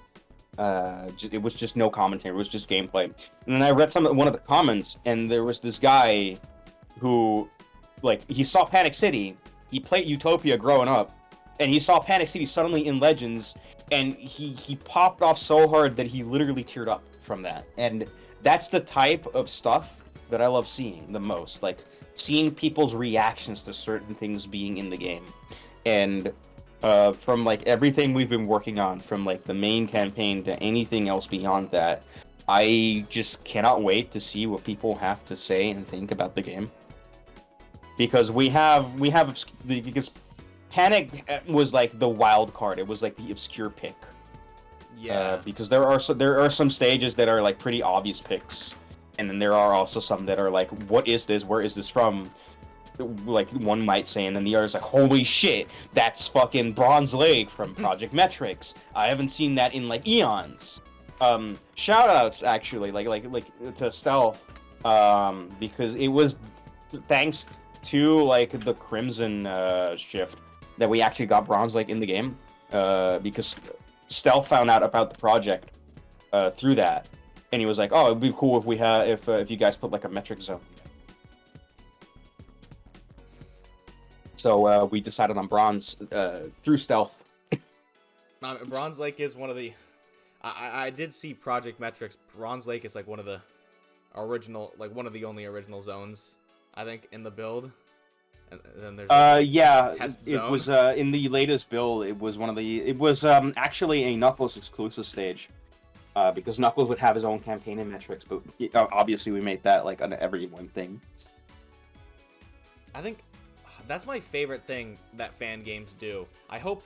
It was just no commentary. It was just gameplay. And then I read one of the comments, and there was this guy who, like, he saw Panic City. He played Utopia growing up, and he saw Panic City suddenly in Legends, and he popped off so hard that he literally teared up from that. And that's the type of stuff that I love seeing the most, like seeing people's reactions to certain things being in the game. And from like everything we've been working on, from like the main campaign to anything else beyond that, I just cannot wait to see what people have to say and think about the game. Because because Panic was like the wild card. It was like the obscure pick. Yeah. Because there are some stages that are like pretty obvious picks, and then there are also some that are like, what is this? Where is this from? Like one might say, and then the other's like, holy shit, that's fucking Bronze Lake from Project Metrics. I haven't seen that in like eons. Shout outs actually, like to Stealth, because it was thanks to like the Crimson shift that we actually got Bronze Lake in the game, because Stealth found out about the project through that, and he was like, oh, it'd be cool if you guys put like a metric zone. So we decided on Bronze through Stealth. Bronze Lake is one of the... I did see Project Metrics. Bronze Lake is like one of the original, like one of the only original zones, I think, in the build. And then there's test zone. It was in the latest build. It was actually a Knuckles exclusive stage. because Knuckles would have his own campaign and metrics, but obviously we made that like an everyone thing. I think that's my favorite thing that fan games do. I hope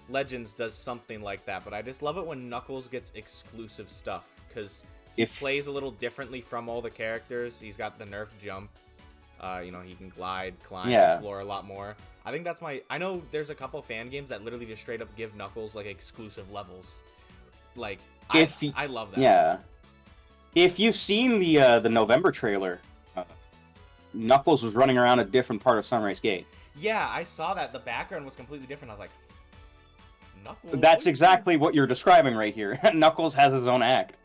Legends does something like that, but I just love it when Knuckles gets exclusive stuff, because he plays a little differently from all the characters. He's got the nerf jump. He can glide, climb, explore a lot more. I think that's I know there's a couple fan games that literally just straight up give Knuckles like exclusive levels. Like, I love that. Yeah. If you've seen the November trailer, Knuckles was running around a different part of Sunrise Gate. Yeah, I saw that. The background was completely different. I was like, Knuckles? That's exactly what you're describing right here. Knuckles has his own act.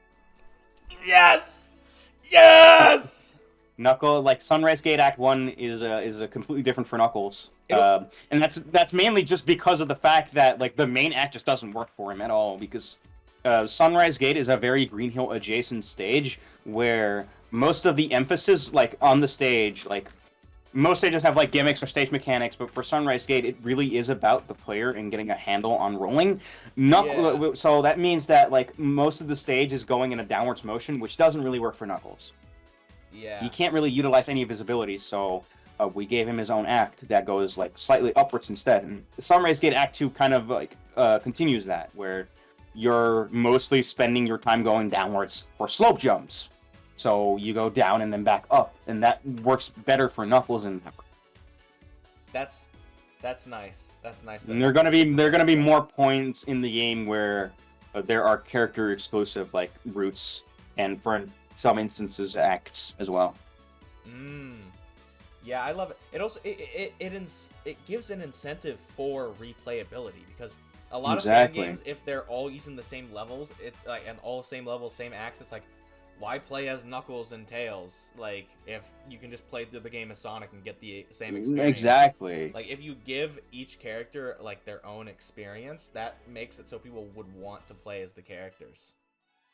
Yes! Yes! Knuckles, like Sunrise Gate Act 1 is a completely different for Knuckles. And that's mainly just because of the fact that like the main act just doesn't work for him at all, because Sunrise Gate is a very Green Hill adjacent stage where most of the emphasis like on the stage, like most stages have like gimmicks or stage mechanics, but for Sunrise Gate it really is about the player and getting a handle on rolling. So that means that like most of the stage is going in a downwards motion, which doesn't really work for Knuckles. Yeah. He can't really utilize any of his abilities, so we gave him his own act that goes like slightly upwards instead. And Sunrise Gate Act 2 kind of like continues that, where you're mostly spending your time going downwards for slope jumps. So you go down and then back up, and that works better for Knuckles and That's nice. That's nice. And there are gonna be more points in the game where there are character exclusive like routes, and for some instances acts as well. Yeah, I love it. It also it gives an incentive for replayability, because a lot of fan games, if they're all using the same levels, it's like, and all same levels, same acts, it's like, why play as Knuckles and Tails? Like, if you can just play through the game as Sonic and get the same experience. Exactly. Like, if you give each character like their own experience, that makes it so people would want to play as the characters.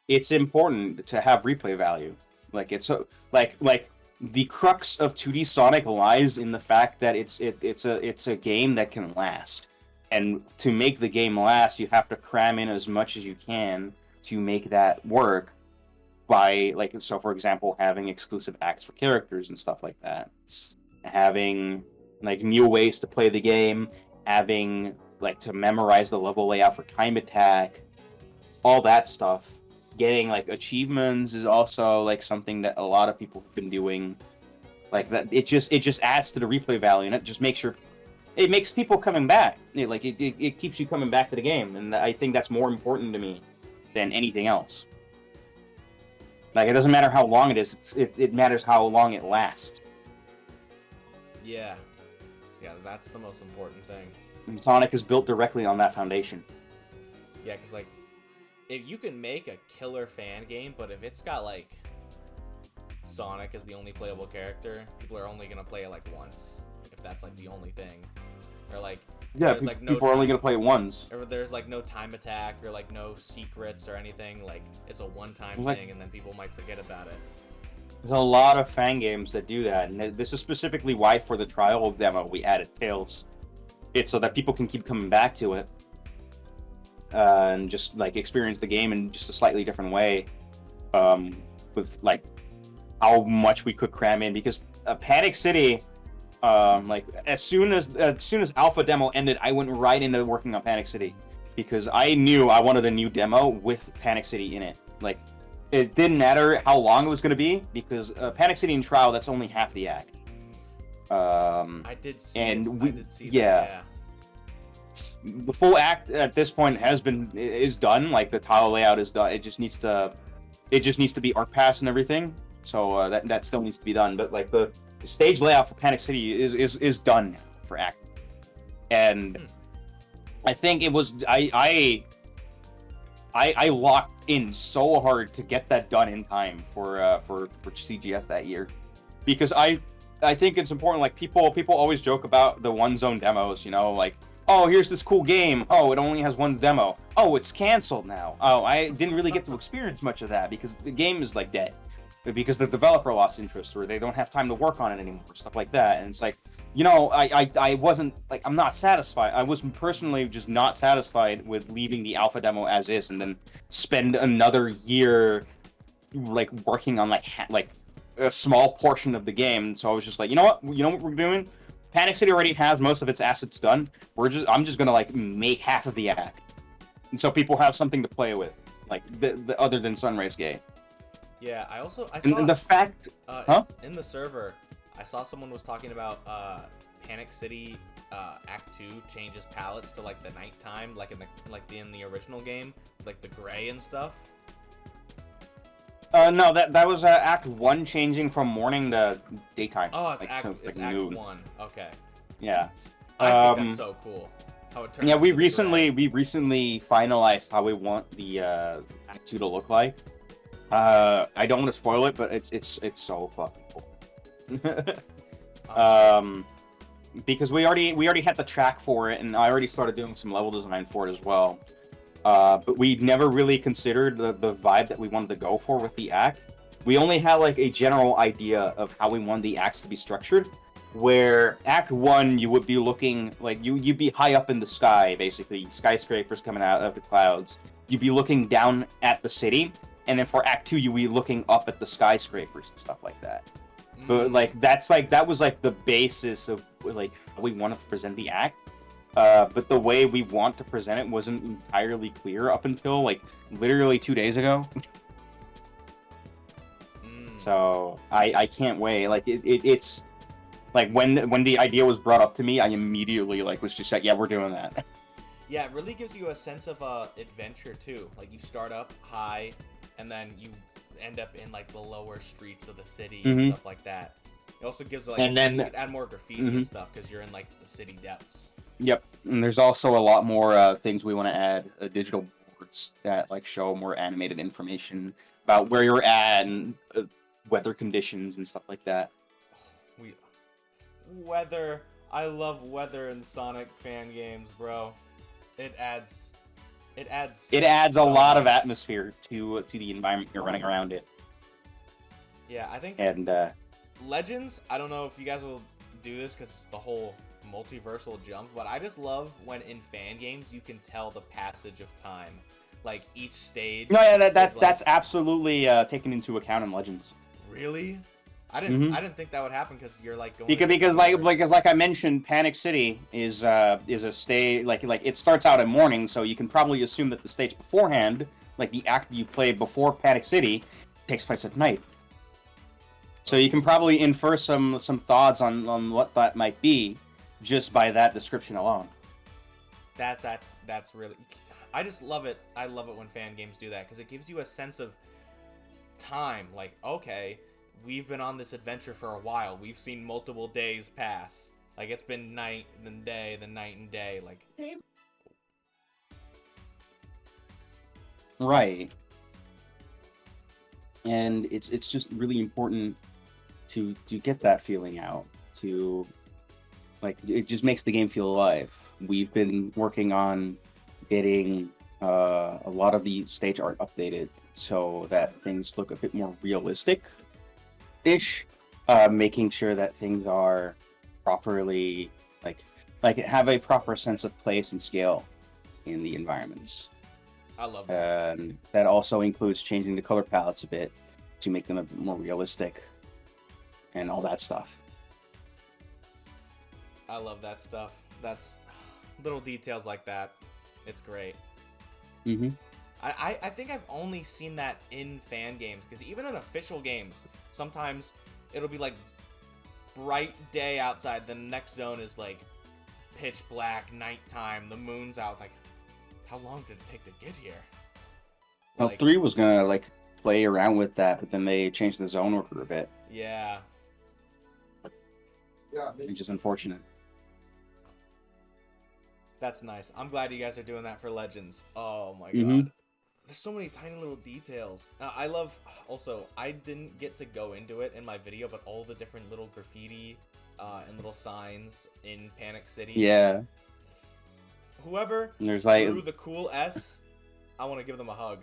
It's important to have replay value. Like, it's like the crux of 2D Sonic lies in the fact that it's a game that can last. And to make the game last, you have to cram in as much as you can to make that work. By, like, so for example, having exclusive acts for characters and stuff like that, having like new ways to play the game, having like to memorize the level layout for time attack, all that stuff. Getting like achievements is also like something that a lot of people have been doing. Like that, it just adds to the replay value, and it just makes people coming back. It keeps you coming back to the game, and I think that's more important to me than anything else. Like, it doesn't matter how long it is, it matters how long it lasts. Yeah, that's the most important thing. And Sonic is built directly on that foundation. Yeah, because, like, if you can make a killer fan game, but if it's got, like, Sonic as the only playable character, people are only going to play it, like, once, if that's, like, the only thing. Or, like... Yeah, like people are only going to play it once. Or there's, like, no time attack or, like, no secrets or anything. Like, it's a one-time thing, and then people might forget about it. There's a lot of fan games that do that, and this is specifically why, for the trial demo, we added Tails. It's so that people can keep coming back to it, and just, like, experience the game in just a slightly different way, with, like, how much we could cram in, because Panic City... like as soon as alpha demo ended, I went right into working on Panic City, because I knew I wanted a new demo with Panic City in it. Like, it didn't matter how long it was going to be, because Panic City and Trial, that's only half the act. I did see that. Yeah. The full act at this point is done. Like, the tile layout is done. It just needs to be arc pass and everything. So that still needs to be done. But like the stage layout for Panic City is done now for act. And I think it was I locked in so hard to get that done in time for CGS that year, because I think it's important. Like, people always joke about the one zone demos, you know, like, oh, here's this cool game, oh, it only has one demo, oh, it's canceled now, oh, I didn't really get to experience much of that because the game is like dead. because the developer lost interest, or they don't have time to work on it anymore, stuff like that. And it's like, you know, I wasn't like, I'm not satisfied. I was personally just not satisfied with leaving the alpha demo as is, and then spend another year like working on like a small portion of the game. So I was just like, you know what we're doing? Panic City already has most of its assets done. I'm just gonna like make half of the act, and so people have something to play with, like the other than Sunrise Gate. Yeah, I saw And the fact, in the server, I saw someone was talking about Panic City Act 2 changes palettes to like the nighttime, like in the original game, like the gray and stuff. No, that was Act 1 changing from morning to daytime. Oh, it's like, Act 1. Okay. Yeah. I think that's so cool. How it turns. Yeah, we recently finalized how we want the Act 2 to look like. I don't want to spoil it, but it's so fucking cool. Because we already had the track for it, and I already started doing some level design for it as well. But we never really considered the vibe that we wanted to go for with the act. We only had like a general idea of how we wanted the acts to be structured. Where Act 1, you would be looking like you'd be high up in the sky, basically skyscrapers coming out of the clouds. You'd be looking down at the city, and then for Act 2, you'd be looking up at the skyscrapers and stuff like that. But like that was like the basis of like how we wanted to present the act. But the way we want to present it wasn't entirely clear up until like literally 2 days ago. So I can't wait. Like it's like when the idea was brought up to me, I immediately like was just like, yeah, we're doing that. Yeah, it really gives you a sense of adventure too. Like you start up high, and then you end up in like the lower streets of the city and stuff like that. It also gives like, and then you could add more graffiti and stuff because you're in like the city depths. Yep, and there's also a lot more things we want to add, digital boards that like show more animated information about where you're at and weather conditions and stuff like that. Weather. I love weather in Sonic fan games, bro. It adds a lot of atmosphere to the environment you're running around it. Yeah, I think. And Legends. I don't know if you guys will do this because it's the whole multiversal jump, but I just love when in fan games you can tell the passage of time, like each stage. No, yeah, that's absolutely taken into account in Legends. Really? I didn't think that would happen because you're like going because like I mentioned, Panic City is a stage like it starts out in morning, so you can probably assume that the stage beforehand, like the act you played before Panic City, takes place at night. So you can probably infer some thoughts on what that might be just by that description alone. That's really. I just love it. I love it when fan games do that because it gives you a sense of time. Like, okay, we've been on this adventure for a while. We've seen multiple days pass. Like, it's been night and day, then night and day. Like, right. And it's just really important to get that feeling out. To like, it just makes the game feel alive. We've been working on getting a lot of the stage art updated so that things look a bit more realistic-ish, making sure that things are properly like have a proper sense of place and scale in the environments. I love that. And that also includes changing the color palettes a bit to make them a bit more realistic and all that stuff. I love that stuff. That's little details like that. It's great. Mm-hmm. I think I've only seen that in fan games, because even in official games, sometimes it'll be like bright day outside, the next zone is like pitch black, nighttime, the moon's out. It's like, how long did it take to get here? Well, like, 3 was gonna like play around with that, but then they changed the zone order a bit. Yeah. Which is unfortunate. That's nice. I'm glad you guys are doing that for Legends. Oh my god. There's so many tiny little details. I love, also, I didn't get to go into it in my video, but all the different little graffiti and little signs in Panic City. Yeah. Whoever there's like drew the cool S, I want to give them a hug.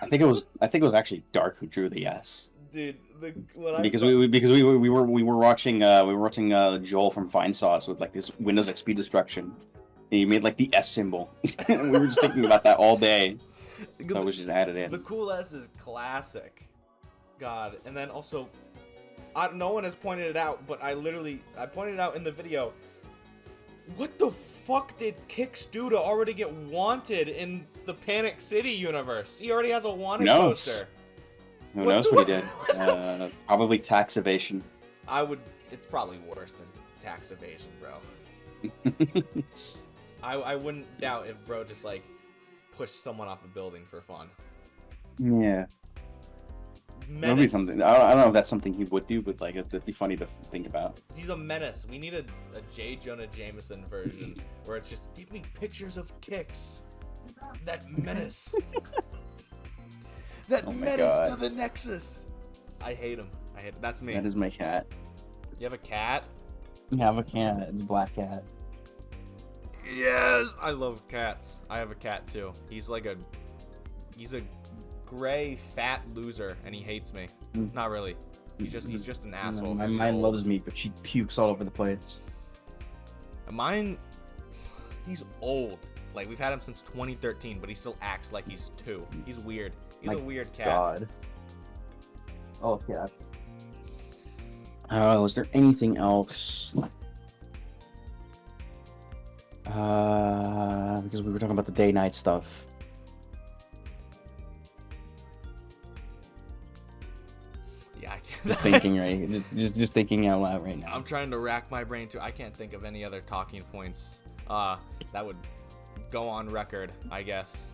I think it was actually Dark who drew the S. Dude, because we were watching Joel from Fine Sauce with like this Windows XP destruction, and he made like the S symbol. We were just thinking about that all day, so I was just added in. The cool S is classic. God, and then also, no one has pointed it out, but I pointed it out in the video. What the fuck did Kix do to already get wanted in the Panic City universe? He already has a wanted poster. Who knows what he did? Probably tax evasion. It's probably worse than tax evasion, bro. I wouldn't doubt if bro just like pushed someone off a building for fun. Yeah. Maybe something. I don't know if that's something he would do, but like it'd be funny to think about. He's a menace. We need a J. Jonah Jameson version where it's just give me pictures of Kix. That menace. That menace to the Nexus. I hate him. That's me. That is my cat. You have a cat? I have a cat. It's a black cat. Yes, I love cats. I have a cat too. He's a gray fat loser, and he hates me. Not really. He's just an asshole. My mine loves me, but she pukes all over the place. Mine, he's old. Like we've had him since 2013, but he still acts like he's 2. He's weird. He's a weird cat. God. Oh yeah. Was there anything else? Because we were talking about the day-night stuff. Yeah, I can't. Just thinking, right? Just thinking out loud right now. I'm trying to rack my brain too. I can't think of any other talking points that would go on record, I guess.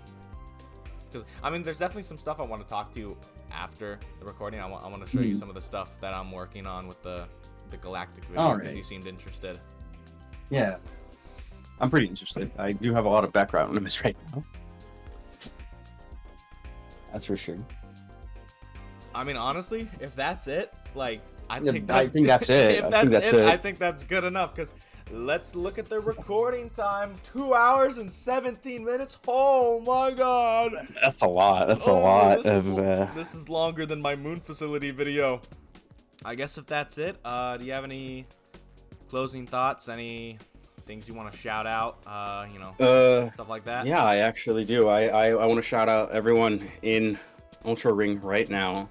Because I mean, there's definitely some stuff I want to talk to you after the recording. I want to show you some of the stuff that I'm working on with the Galactic video because you seemed interested. Yeah, I'm pretty interested. I do have a lot of background on this right now. That's for sure. I mean, honestly, if that's it, like, I think that's it. I think that's good enough, because let's look at the recording time. 2 hours and 17 minutes. Oh, my God. That's a lot. That's a lot of... This is longer than my moon facility video. I guess if that's it, do you have any closing thoughts? Any things you want to shout out? Stuff like that? Yeah, I actually do. I want to shout out everyone in Ultra Ring right now.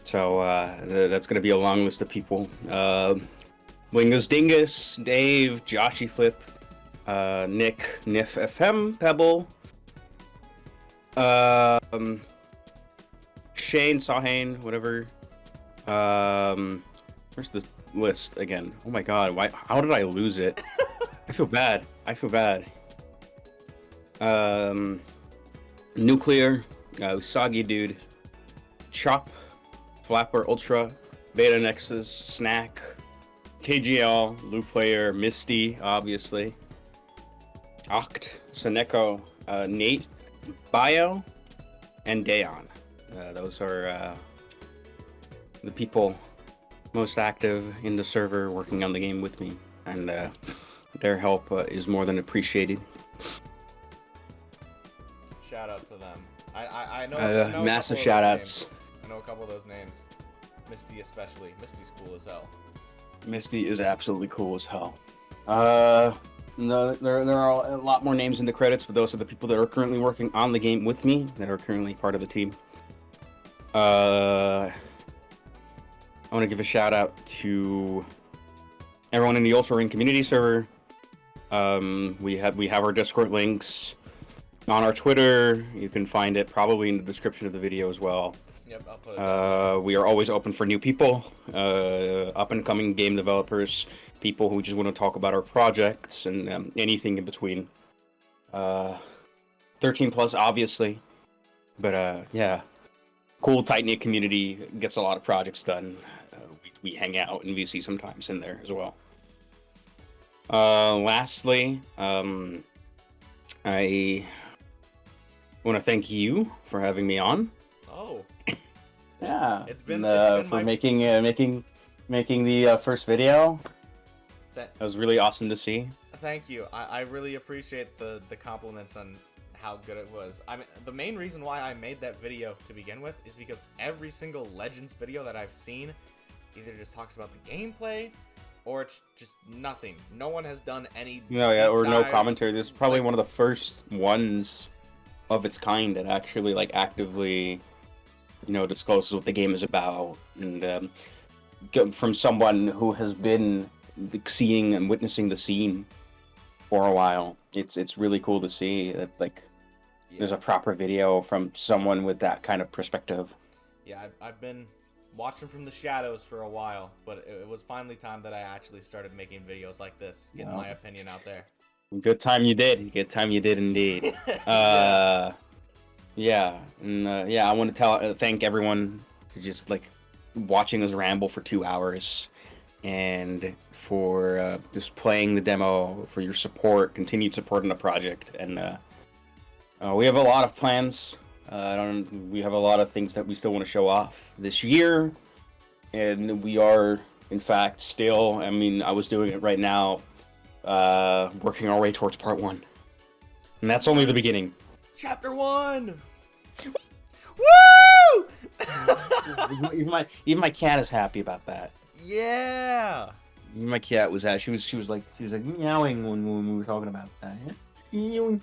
So that's going to be a long list of people. Wingus Dingus, Dave, Joshy Flip, Nick, Nif FM, Pebble, Shane, Sahane, whatever. Where's the list again? Oh my god, how did I lose it? I feel bad. Nuclear, Usagi Dude, Chop, Flapper Ultra, Beta Nexus, Snack, KGL, Loop Player, Misty, obviously, Oct, Seneko, Nate, Bio, and Dayon. Those are the people most active in the server working on the game with me, and their help is more than appreciated. Shout out to them. I know massive shout outs. I know a couple of those names. Misty especially. Misty's cool as hell. Misty is absolutely cool as hell. No, there are a lot more names in the credits, but those are the people that are currently working on the game with me, that are currently part of the team. I want to give a shout out to everyone in the Ultra Ring community server. We have our Discord links on our Twitter. You can find it probably in the description of the video as well. Yep, I'll put it down. We are always open for new people, up and coming game developers, people who just want to talk about our projects and anything in between. 13 plus, obviously, but yeah, cool tight knit community, gets a lot of projects done. We hang out in VC sometimes in there as well. Lastly, I want to thank you for having me on. Oh. Yeah. It's been for making the first video. That was really awesome to see. Thank you. I really appreciate the compliments on how good it was. I mean, the main reason why I made that video to begin with is because every single Legends video that I've seen either just talks about the gameplay or it's just nothing. No one has done any or no dives. commentary. This is probably one of the first ones of its kind that actually like actively, discloses what the game is about, and from someone who has been seeing and witnessing the scene for a while. It's really cool to see that there's a proper video from someone with that kind of perspective. Yeah, I've been watching from the shadows for a while, but it was finally time that I actually started making videos like this, getting my opinion out there. Good time you did. Good time you did indeed. I want to thank everyone for just watching us ramble for 2 hours, and for just playing the demo, for your support, continued support in the project, and we have a lot of plans. We have a lot of things that we still want to show off this year, and we are, in fact, still. I mean, I was doing it right now, working our way towards part 1, and that's only the beginning. Chapter 1. Woo! even my cat is happy about that. Yeah. Even my cat was she was like meowing when we were talking about that. You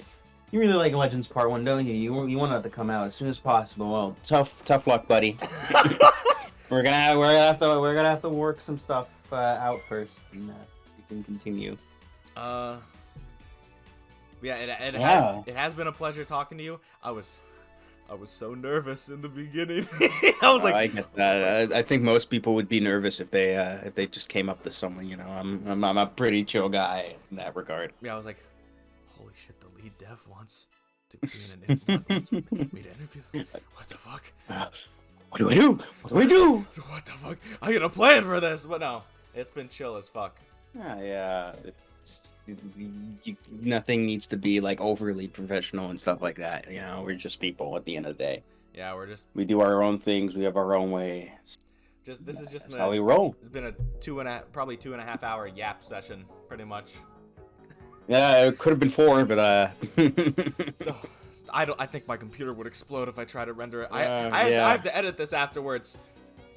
really like Legends Part 1, don't you? You want that to come out as soon as possible. Well, tough luck, buddy. we're gonna have to work some stuff out first, and we can continue. It has been a pleasure talking to you. I was so nervous in the beginning. I was I get that. I think most people would be nervous if they just came up to someone. I'm a pretty chill guy in that regard. Yeah, I was like, holy shit, the lead dev wants to be in an interview. Me to interview them. What the fuck? What do I do? What do I do? What the fuck? I got a plan for this, but no, it's been chill as fuck. Yeah. Nothing needs to be overly professional and stuff like that. We're just people at the end of the day. Yeah, we do our own things. We have our own way. That's how we roll. It's been probably 2.5 hour yap session, pretty much. Yeah, it could have been 4, but I think my computer would explode if I try to render it. I have to edit this afterwards.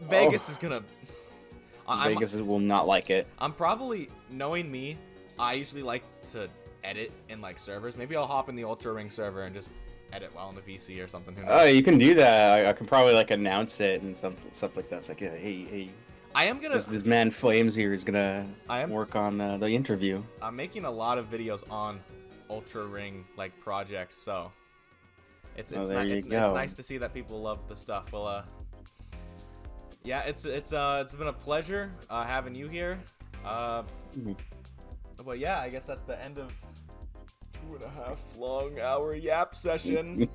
Vegas is gonna. Vegas will not like it. I'm probably, knowing me, I usually like to edit in servers. Maybe I'll hop in the Ultra Ring server and just edit while in the VC or something. Who knows? Oh, you can do that. I can probably announce it and stuff like that. It's hey. I am gonna. This man Flames here is gonna work on the interview. I'm making a lot of videos on Ultra Ring projects, so it's nice to see that people love the stuff. Well, yeah, it's been a pleasure having you here. But yeah, I guess that's the end of 2.5 long hour yap session.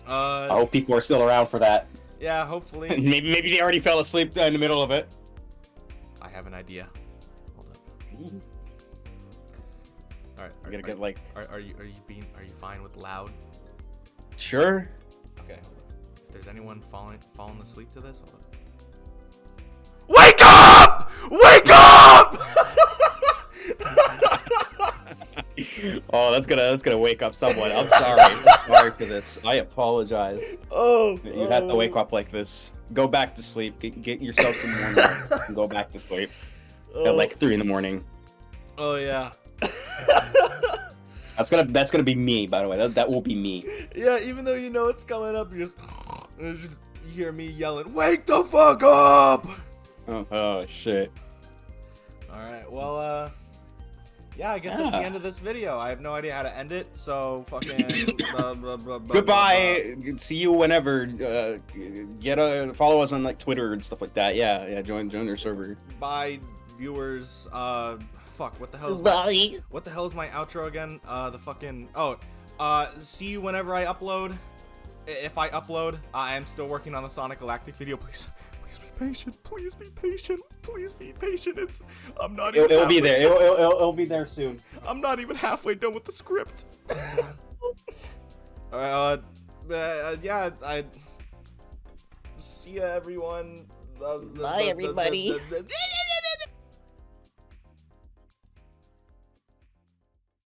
I hope people are still around for that. Yeah, hopefully. maybe they already fell asleep in the middle of it. I have an idea. Hold up. All right. We're gonna get Are you fine with loud? Sure. Okay. Hold up. If there's anyone falling asleep to this, hold up. Wake up! Wake up! Oh, that's gonna wake up someone. I'm sorry. I'm sorry for this. I apologize. You had to wake up like this. Go back to sleep. Get yourself some more and go back to sleep at 3 in. Oh yeah. That's gonna be me, by the way. That will be me. Yeah, even though it's coming up, you hear me yelling, "Wake the fuck up!" Oh shit. All right. Well, yeah, I guess that's the end of this video. I have no idea how to end it, so fucking goodbye. See you whenever. Follow us on Twitter and stuff like that. Yeah. Join their server. Bye, viewers. Fuck. What the hell is my outro again? See you whenever I upload. If I upload, I am still working on the Sonic Galactic video. Please be patient. Please be patient. Please be patient. I'm not even. It'll be there. It'll be there soon. I'm not even halfway done with the script. Alright. Yeah. I see ya, everyone. Bye, everybody.